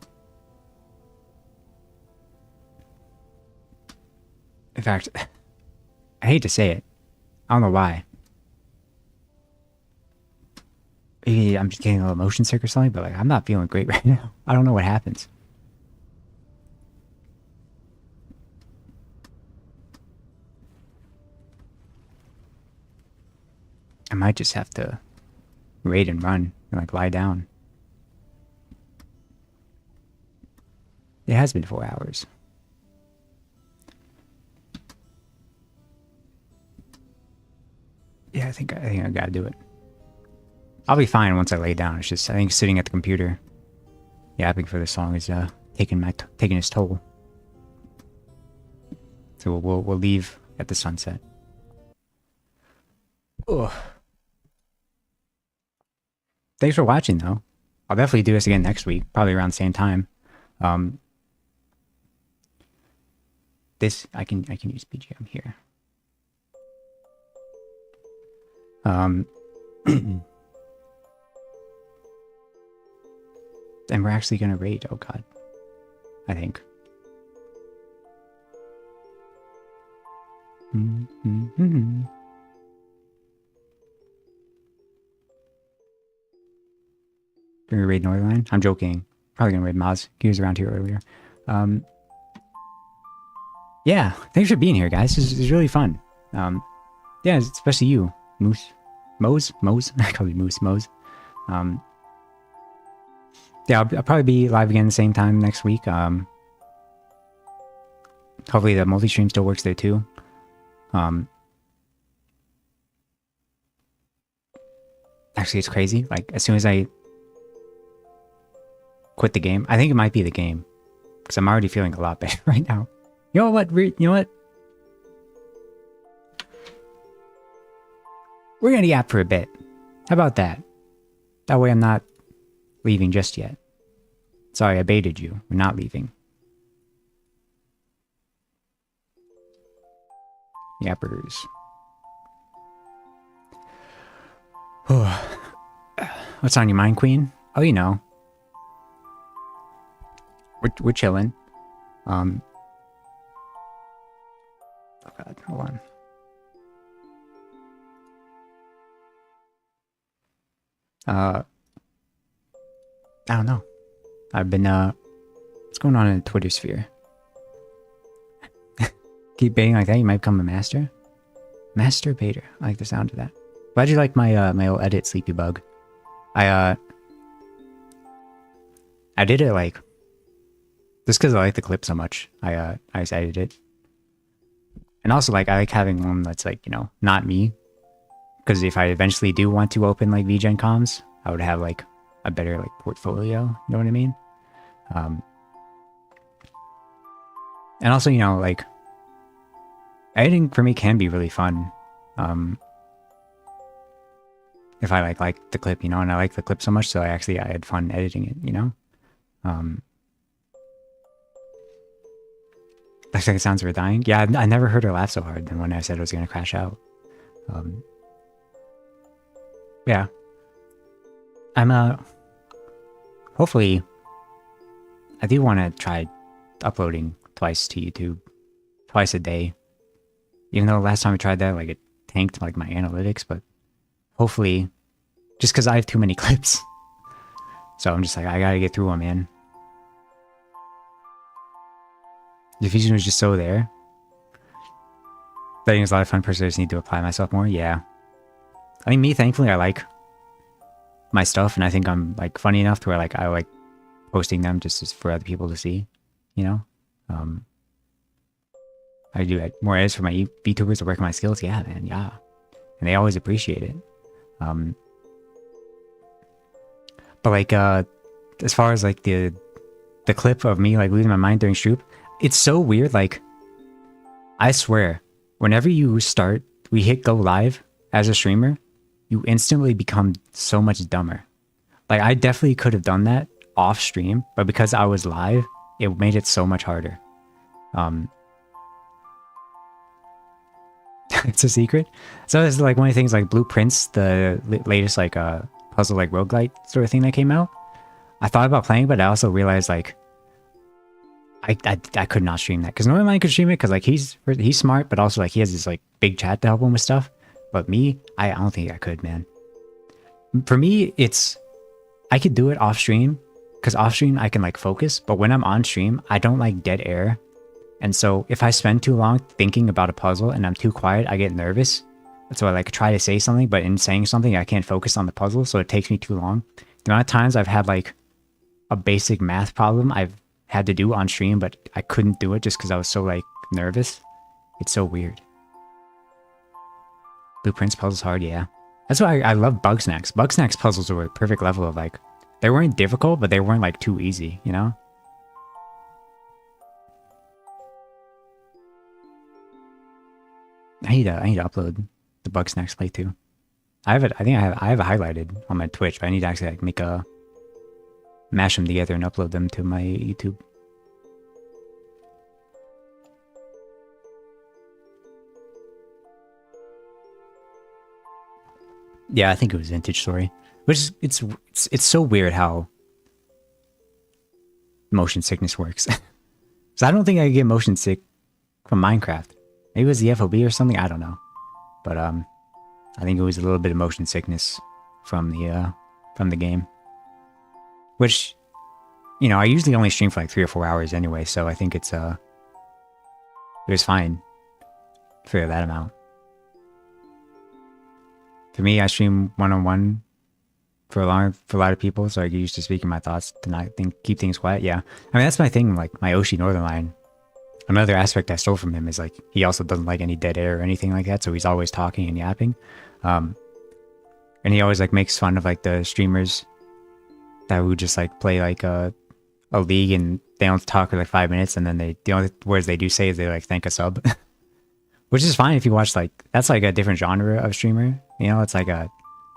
In fact, I hate to say it. I don't know why. Maybe I'm just getting a little motion sick or something, but like I'm not feeling great right now. I don't know what happens. I might just have to raid and run and like lie down. It has been 4 hours. Yeah, I think I gotta do it. I'll be fine once I lay down. It's just I think sitting at the computer, yapping for this song is taking its toll. So we'll leave at the sunset. Ugh. Thanks for watching, though. I'll definitely do this again next week, probably around the same time. This I can use BGM here. And we're actually gonna raid. Oh god, I think. Gonna raid Northern. I'm joking. Probably gonna raid Maz. He was around here earlier. Yeah, thanks for being here, guys. This is really fun. Yeah, especially you, Mose. I call you Mose. Yeah, I'll probably be live again the same time next week. Hopefully the multi-stream still works there too. Actually, it's crazy. Like, as soon as I quit the game, I think it might be the game, because I'm already feeling a lot better right now. You know what? You know what? We're gonna yap for a bit. How about that? That way I'm not leaving just yet. Sorry, I baited you. We're not leaving. Yappers. What's on your mind, Queen? Oh, you know. We're chilling. Oh god, hold on. I don't know. I've been what's going on in the Twitter sphere? Keep baiting like that, you might become a master. Master baiter. I like the sound of that. Glad you like my my old edit, Sleepy Bug. I did it like just because I like the clip so much. I just edited it. And also, like, I like having one that's like, you know, not me. Because if I eventually do want to open like VGen comms, I would have like a better like portfolio. You know what I mean? And also, you know, like editing for me can be really fun. If I like the clip, you know, and I like the clip so much, so I had fun editing it, you know. Looks like it sounds we're dying. Yeah, I never heard her laugh so hard than when I said I was gonna crash out. Yeah. I'm hopefully I do want to try uploading twice to YouTube, twice a day. Even though last time I tried that, like, it tanked like my analytics, but hopefully, just because I have too many clips, So I'm just like, I gotta get through them, man. The fusion was just so there. I think it's a lot of fun. Personally, I just need to apply myself more. Yeah. I mean, me, thankfully, I like my stuff, and I think I'm like funny enough to where like I like posting them just for other people to see, you know. I do more edits for my VTubers to work on my skills. Yeah, man, yeah, and they always appreciate it. But like as far as like the clip of me like losing my mind during Stroop, it's so weird. Like, I swear, whenever we hit go live as a streamer, you instantly become so much dumber. Like, I definitely could have done that off stream, but because I was live, it made it so much harder. It's a secret. So it's like one of the things like Blueprints, the latest like puzzle like roguelite sort of thing that came out. I thought about playing, but I also realized like I could not stream that, because normally I could stream it because like he's smart, but also like he has this like big chat to help him with stuff. But me, I don't think I could, man. For me, I could do it off stream, because off stream I can like focus, but when I'm on stream, I don't like dead air. And so if I spend too long thinking about a puzzle and I'm too quiet, I get nervous. So I like try to say something, but in saying something, I can't focus on the puzzle, so it takes me too long. The amount of times I've had like a basic math problem I've had to do on stream, but I couldn't do it just because I was so like nervous. It's so weird. Blueprints puzzles hard, yeah. That's why I love Bugsnax. Bugsnax puzzles were a perfect level of like, they weren't difficult, but they weren't like too easy, you know? I need to upload the Bugsnax playthrough. I have it. I think I have it highlighted on my Twitch, but I need to actually like mash them together and upload them to my YouTube. Yeah, I think it was Vintage Story. Which is, it's so weird how motion sickness works. So I don't think I could get motion sick from Minecraft. Maybe it was the FOB or something. I don't know. But I think it was a little bit of motion sickness from the game. Which, you know, I usually only stream for like 3 or 4 hours anyway, so I think it was fine for that amount. For me, I stream one-on-one for a lot of people, so I get used to speaking my thoughts to not keep things quiet. Yeah, I mean, that's my thing. Like my Oshi Northern Line, another aspect I stole from him is like he also doesn't like any dead air or anything like that, so he's always talking and yapping. And he always like makes fun of like the streamers that would just like play like a league and they don't talk for like 5 minutes, and then the only words they do say is they like thank a sub. Which is fine if you watch like, that's like a different genre of streamer, you know. It's like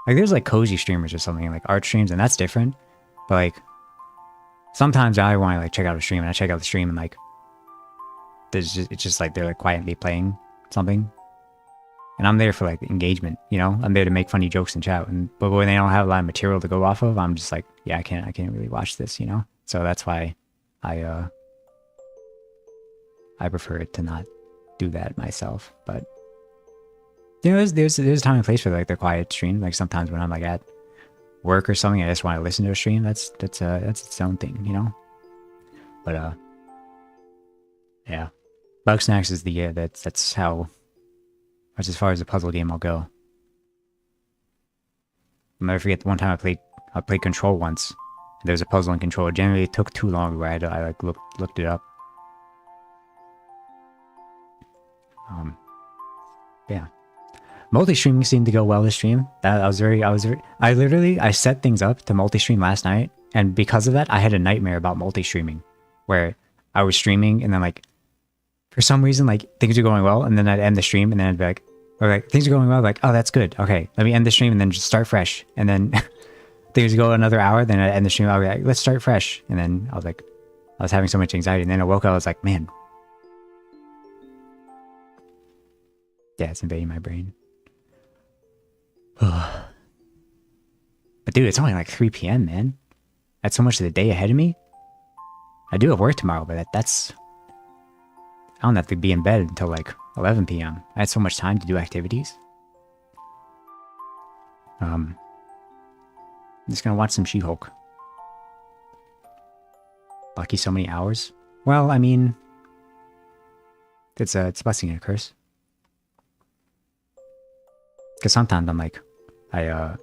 there's like cozy streamers or something, like art streams, and that's different. But like sometimes I want to like check out a stream, and I check out the stream and like it's just like they're like quietly playing something, and I'm there for like engagement, you know. I'm there to make funny jokes and chat, but when they don't have a lot of material to go off of, I'm just like, yeah, I can't really watch this, you know. So that's why I prefer it to not do that myself. But you know, there's a time and place for like the quiet stream. Like sometimes when I'm like at work or something, I just want to listen to a stream. That's its own thing, you know. But yeah, Bugsnax is that's how much as far as the puzzle game I'll go. I'll never forget the one time I played Control once. There was a puzzle in Control. Generally, it took too long where I like looked it up. Yeah, multi-streaming seemed to go well this stream. I set things up to multi-stream last night, and because of that, I had a nightmare about multi-streaming, where I was streaming and then like for some reason like things are going well, and then I'd end the stream and then I'd be like, things are going well, like, oh, that's good, okay, let me end the stream and then just start fresh, and then things go another hour, then I'd end the stream, I'll be like, let's start fresh, and then I was having so much anxiety, and then I woke up, I was like, man. Yeah, it's invading my brain. But dude, it's only like 3 p.m, man. That's so much of the day ahead of me. I do have work tomorrow, but that's... I don't have to be in bed until like 11 p.m. I had so much time to do activities. I'm just gonna watch some She-Hulk. Lucky so many hours. Well, I mean, it's a blessing and a curse. Because sometimes I'm like, I have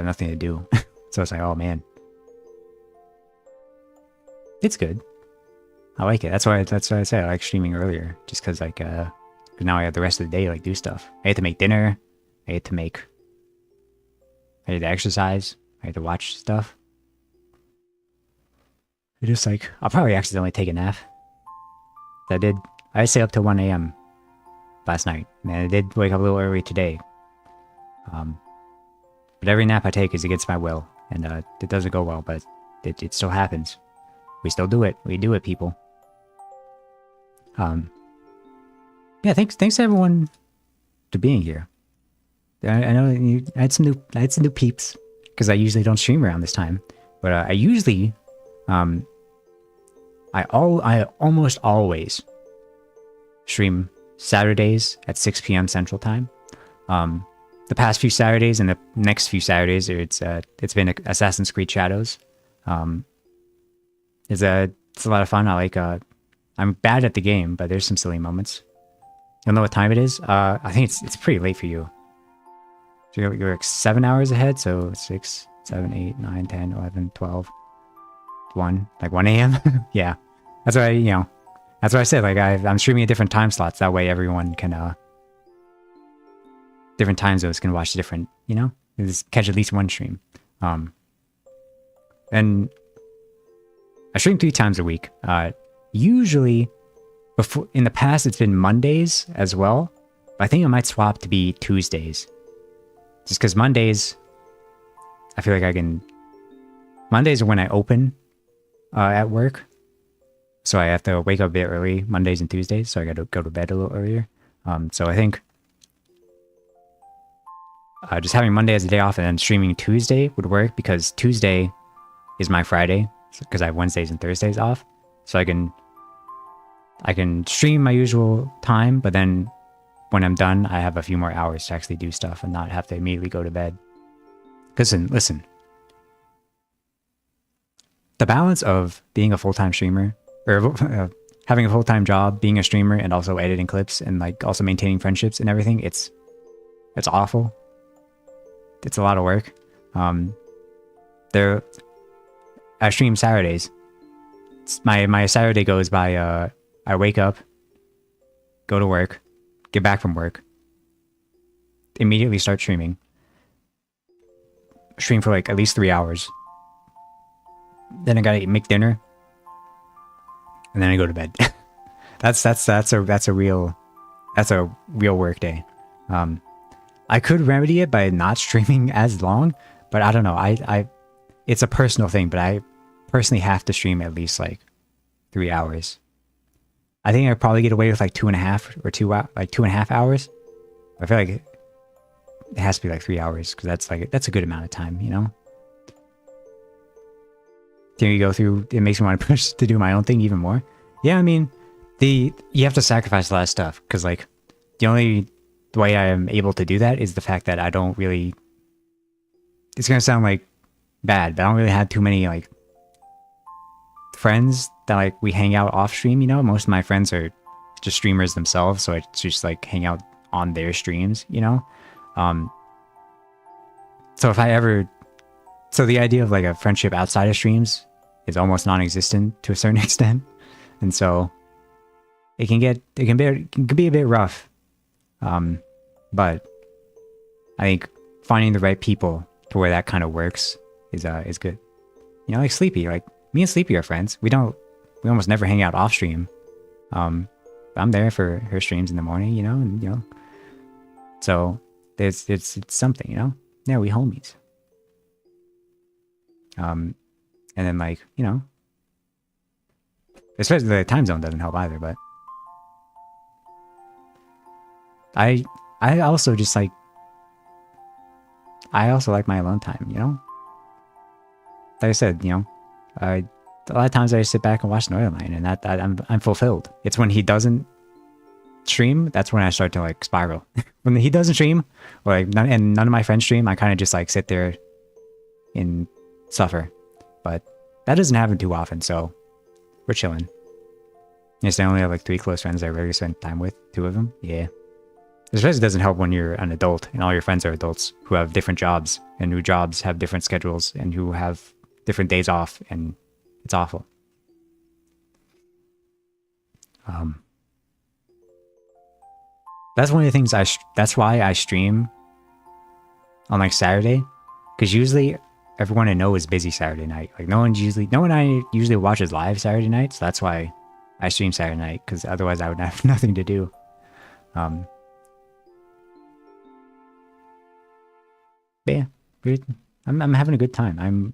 nothing to do. So it's like, oh man. It's good. I like it. That's why I said I like streaming earlier. Just because like now I have the rest of the day to like do stuff. I had to make dinner. I had to exercise. I had to watch stuff. I just like I'll probably accidentally take a nap. I did. I stayed up till 1 a.m. last night. And I did wake up a little early today. But every nap I take is against my will. And it doesn't go well, but it still happens. We still do it. We do it, people. Yeah, thanks everyone for being here. I know I had some new peeps because I usually don't stream around this time, but I usually, I almost always stream Saturdays at 6 p.m. Central Time. The past few Saturdays and the next few Saturdays, it's been Assassin's Creed Shadows. It's a lot of fun. I like. I'm bad at the game, but there's some silly moments. You'll know what time it is. I think it's pretty late for you. So you're like 7 hours ahead. So 6, 7, 8, 9, 10, 11, 12, 1, like 1 a.m. Yeah, that's why that's why I said like I'm streaming at different time slots. That way everyone can different time zones can watch different. Just catch at least one stream. And I stream 3 times a week. Usually, before in the past it's been Mondays as well. But I think it might swap to be Tuesdays. Just because Mondays, I feel like I can. Mondays are when I open at work, so I have to wake up a bit early Mondays and Tuesdays. So I got to go to bed a little earlier. So I think just having Monday as a day off and then streaming Tuesday would work because Tuesday is my Friday because I have Wednesdays and Thursdays off. So I can stream my usual time, but then when I'm done, I have a few more hours to actually do stuff and not have to immediately go to bed. Because listen, the balance of being a full-time streamer or having a full-time job, being a streamer, and also editing clips and like also maintaining friendships and everything, it's awful. It's a lot of work. I stream Saturdays. My Saturday goes by I wake up, go to work, get back from work, immediately start streaming. Stream for like at least 3 hours. Then I gotta make dinner, and then I go to bed. that's a real work day. I could remedy it by not streaming as long, but I don't know. It's a personal thing, but I personally have to stream at least like 3 hours. I think I'd probably get away with like 2.5 or 2.5 hours. I feel like it has to be like 3 hours because that's a good amount of time, Here you go through. It makes me want to push to do my own thing even more. Yeah, I mean, you have to sacrifice a lot of stuff because like the only way I am able to do that is the fact that I don't really. It's gonna sound like bad, but I don't really have too many like friends that like we hang out off stream. Most of my friends are just streamers themselves, so I just like hang out on their streams. So if I ever, so the idea of like a friendship outside of streams is almost non-existent to a certain extent, and so it can be a bit rough. But I think finding the right people to where that kind of works is good. Like Sleepy, like me and Sleepy are friends. We almost never hang out off stream. I'm there for her streams in the morning, and so it's something, Yeah, we homies. And then like, especially the time zone doesn't help either, but I also just like my alone time, Like I said, a lot of times I just sit back and watch Northern, and that I'm fulfilled. It's when he doesn't stream, that's when I start to like spiral. When he doesn't stream, or like none of my friends stream, I kind of just like sit there and suffer. But that doesn't happen too often, so we're chilling. Yes, I only have like 3 close friends I regularly spend time with. 2 of them, yeah. Especially doesn't help when you're an adult and all your friends are adults who have different jobs and who jobs have different schedules and who have different days off, and it's awful. That's one of the things that's why I stream on like Saturday, because usually everyone I know is busy Saturday night. Like no one I usually watches live Saturday night, so that's why I stream Saturday night, because otherwise I would have nothing to do. But yeah, I'm having a good time. I'm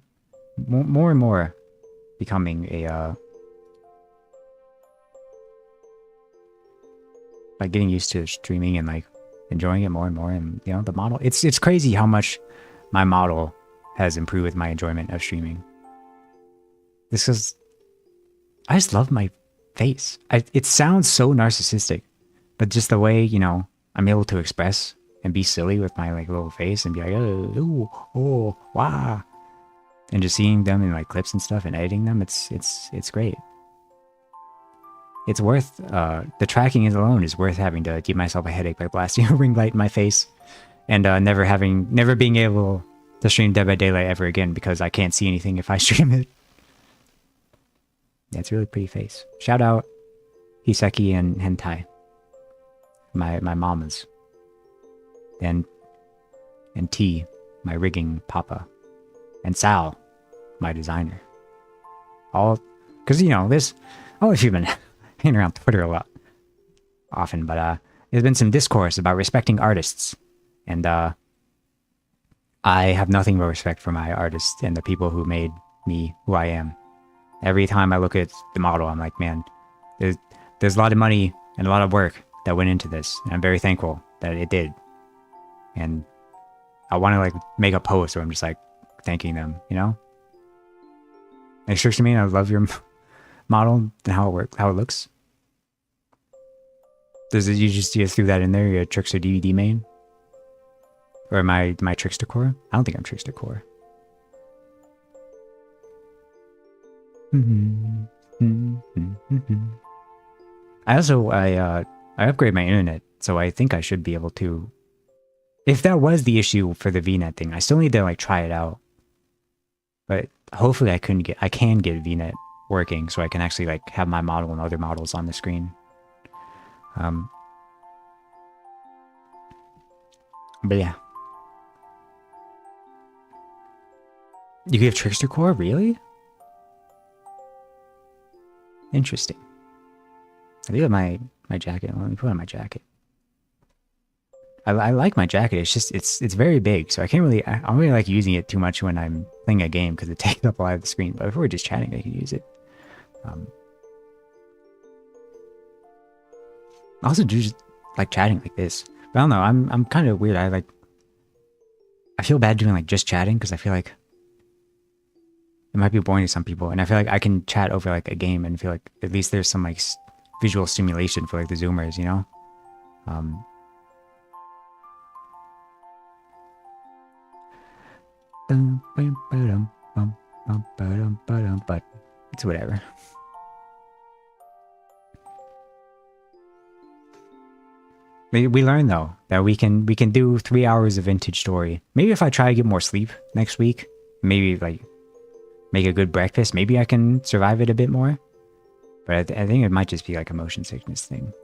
more and more becoming a like getting used to streaming and like enjoying it more and more. And you know, the model, it's crazy how much my model has improved with my enjoyment of streaming. This is, I just love my face. It sounds so narcissistic, but just the way, you know, I'm able to express and be silly with my like little face and be like, oh, wow. And just seeing them in like clips and stuff and editing them, it's great. It's worth, the tracking alone is worth having to give myself a headache by blasting a ring light in my face and never being able to stream Dead by Daylight ever again because I can't see anything if I stream it. Yeah, it's a really pretty face. Shout out Hiseki and Hentai, my mamas, and T, my rigging papa, and Sal, my designer. All, because you know this. Oh, if you've been hanging around Twitter a lot, often, but there's been some discourse about respecting artists, and I have nothing but respect for my artists and the people who made me who I am. Every time I look at the model, I'm like, man, there's a lot of money and a lot of work that went into this, and I'm very thankful that it did. And I want to like make a post where I'm just like thanking them, you know? Like, sure to me, I love your model and how it looks. You just threw that in there, your Trickster DVD main? Or am I Trickster Core? I don't think I'm Trickster Core. I upgrade my internet, so I think I should be able to. If that was the issue for the VNet thing, I still need to like try it out. But hopefully I can get VNet working, so I can actually like have my model and other models on the screen. But yeah. You have Trickster Core? Really? Interesting. I do have my jacket. Let me put on my jacket. I like my jacket. It's just it's very big, so I don't really like using it too much when I'm playing a game because it takes up a lot of the screen. But if we're just chatting, I can use it. I also do just like chatting like this. But I don't know. I'm kind of weird. I feel bad doing like just chatting because I feel like it might be boring to some people, and I feel like I can chat over like a game and feel like at least there's some like visual stimulation for like the Zoomers, you know. But it's whatever. We learned though that we can do 3 hours of Vintage Story. Maybe if I try to get more sleep next week, maybe like make a good breakfast, maybe I can survive it a bit more. But I think it might just be like a motion sickness thing,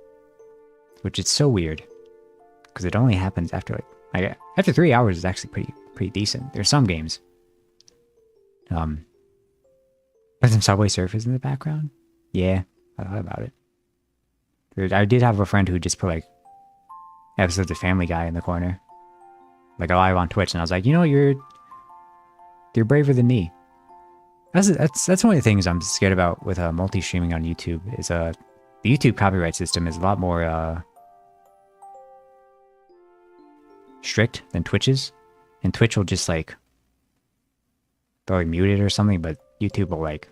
which is so weird because it only happens after like after 3 hours is actually pretty decent. There's some games. But some Subway Surfers in the background. Yeah, I thought about it. I did have a friend who just put like episodes of Family Guy in the corner, like live on Twitch, and I was like, you know, you're braver than me. That's one of the things I'm scared about with multi-streaming on YouTube is the YouTube copyright system is a lot more strict than Twitch's, and Twitch will just like they'll like mute it or something, but YouTube will like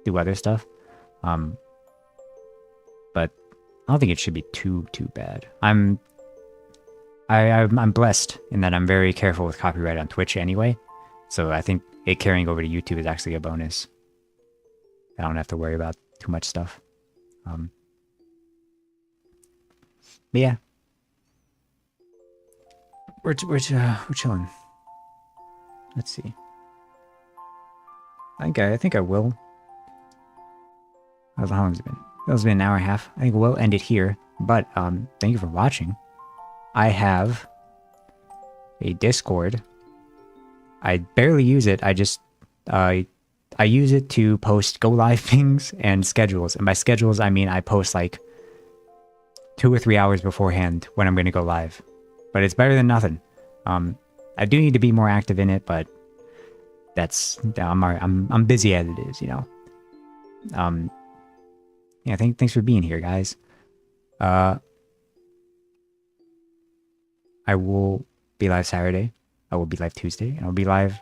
do other stuff. But I don't think it should be too bad. I'm blessed in that I'm very careful with copyright on Twitch anyway, so I think it carrying over to YouTube is actually a bonus. I don't have to worry about too much stuff. But yeah, we're chilling. Let's see. I think I will. How long has it been? It's been an hour and a half. I think we'll end it here. But thank you for watching. I have a Discord. I barely use it. I just I use it to post go live things and schedules. And by schedules, I mean I post like 2 or 3 hours beforehand when I'm going to go live. But it's better than nothing. I do need to be more active in it, but that's I'm busy as it is, you know. Yeah, thanks for being here, guys. I will be live Saturday. I will be live Tuesday, and I'll be live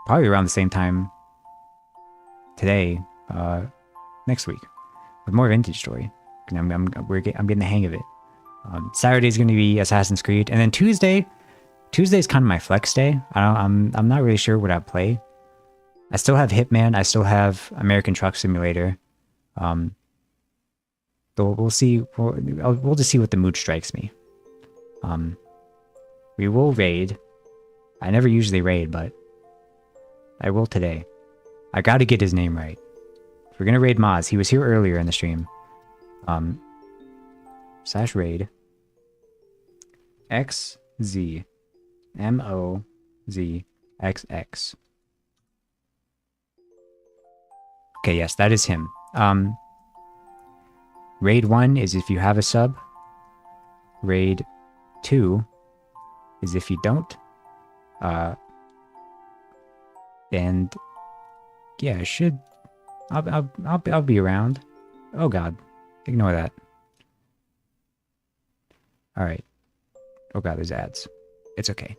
probably around the same time today, next week, with more Vintage Story. I'm getting the hang of it. Saturday's going to be Assassin's Creed, and then Tuesday's kind of my flex day. I'm not really sure what I'll play. I still have Hitman. I still have American Truck Simulator. We'll see. We'll just see what the mood strikes me. We will raid. I never usually raid, but I will today. I got to get his name right. We're gonna raid Maz. He was here earlier in the stream. / raid XZMOZXX. Okay, yes, that is him. Raid 1 is if you have a sub. Raid 2 is if you don't. And yeah, I should. I'll be around. Oh God, ignore that. All right. Oh God, there's ads. It's okay.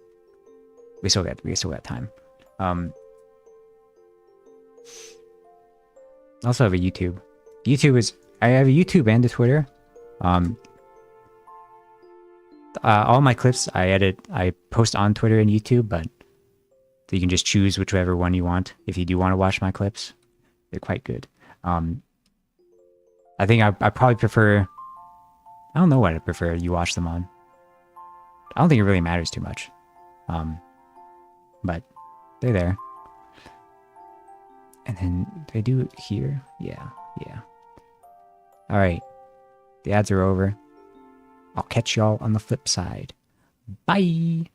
We still got time. Also have a YouTube. I have a YouTube and a Twitter. All my clips I post on Twitter and YouTube, but you can just choose whichever one you want if you do want to watch my clips. They're quite good. I think I probably prefer. I don't know what I prefer you watch them on. I don't think it really matters too much. But they're there. And then they do it here. Yeah. All right. The ads are over. I'll catch y'all on the flip side. Bye.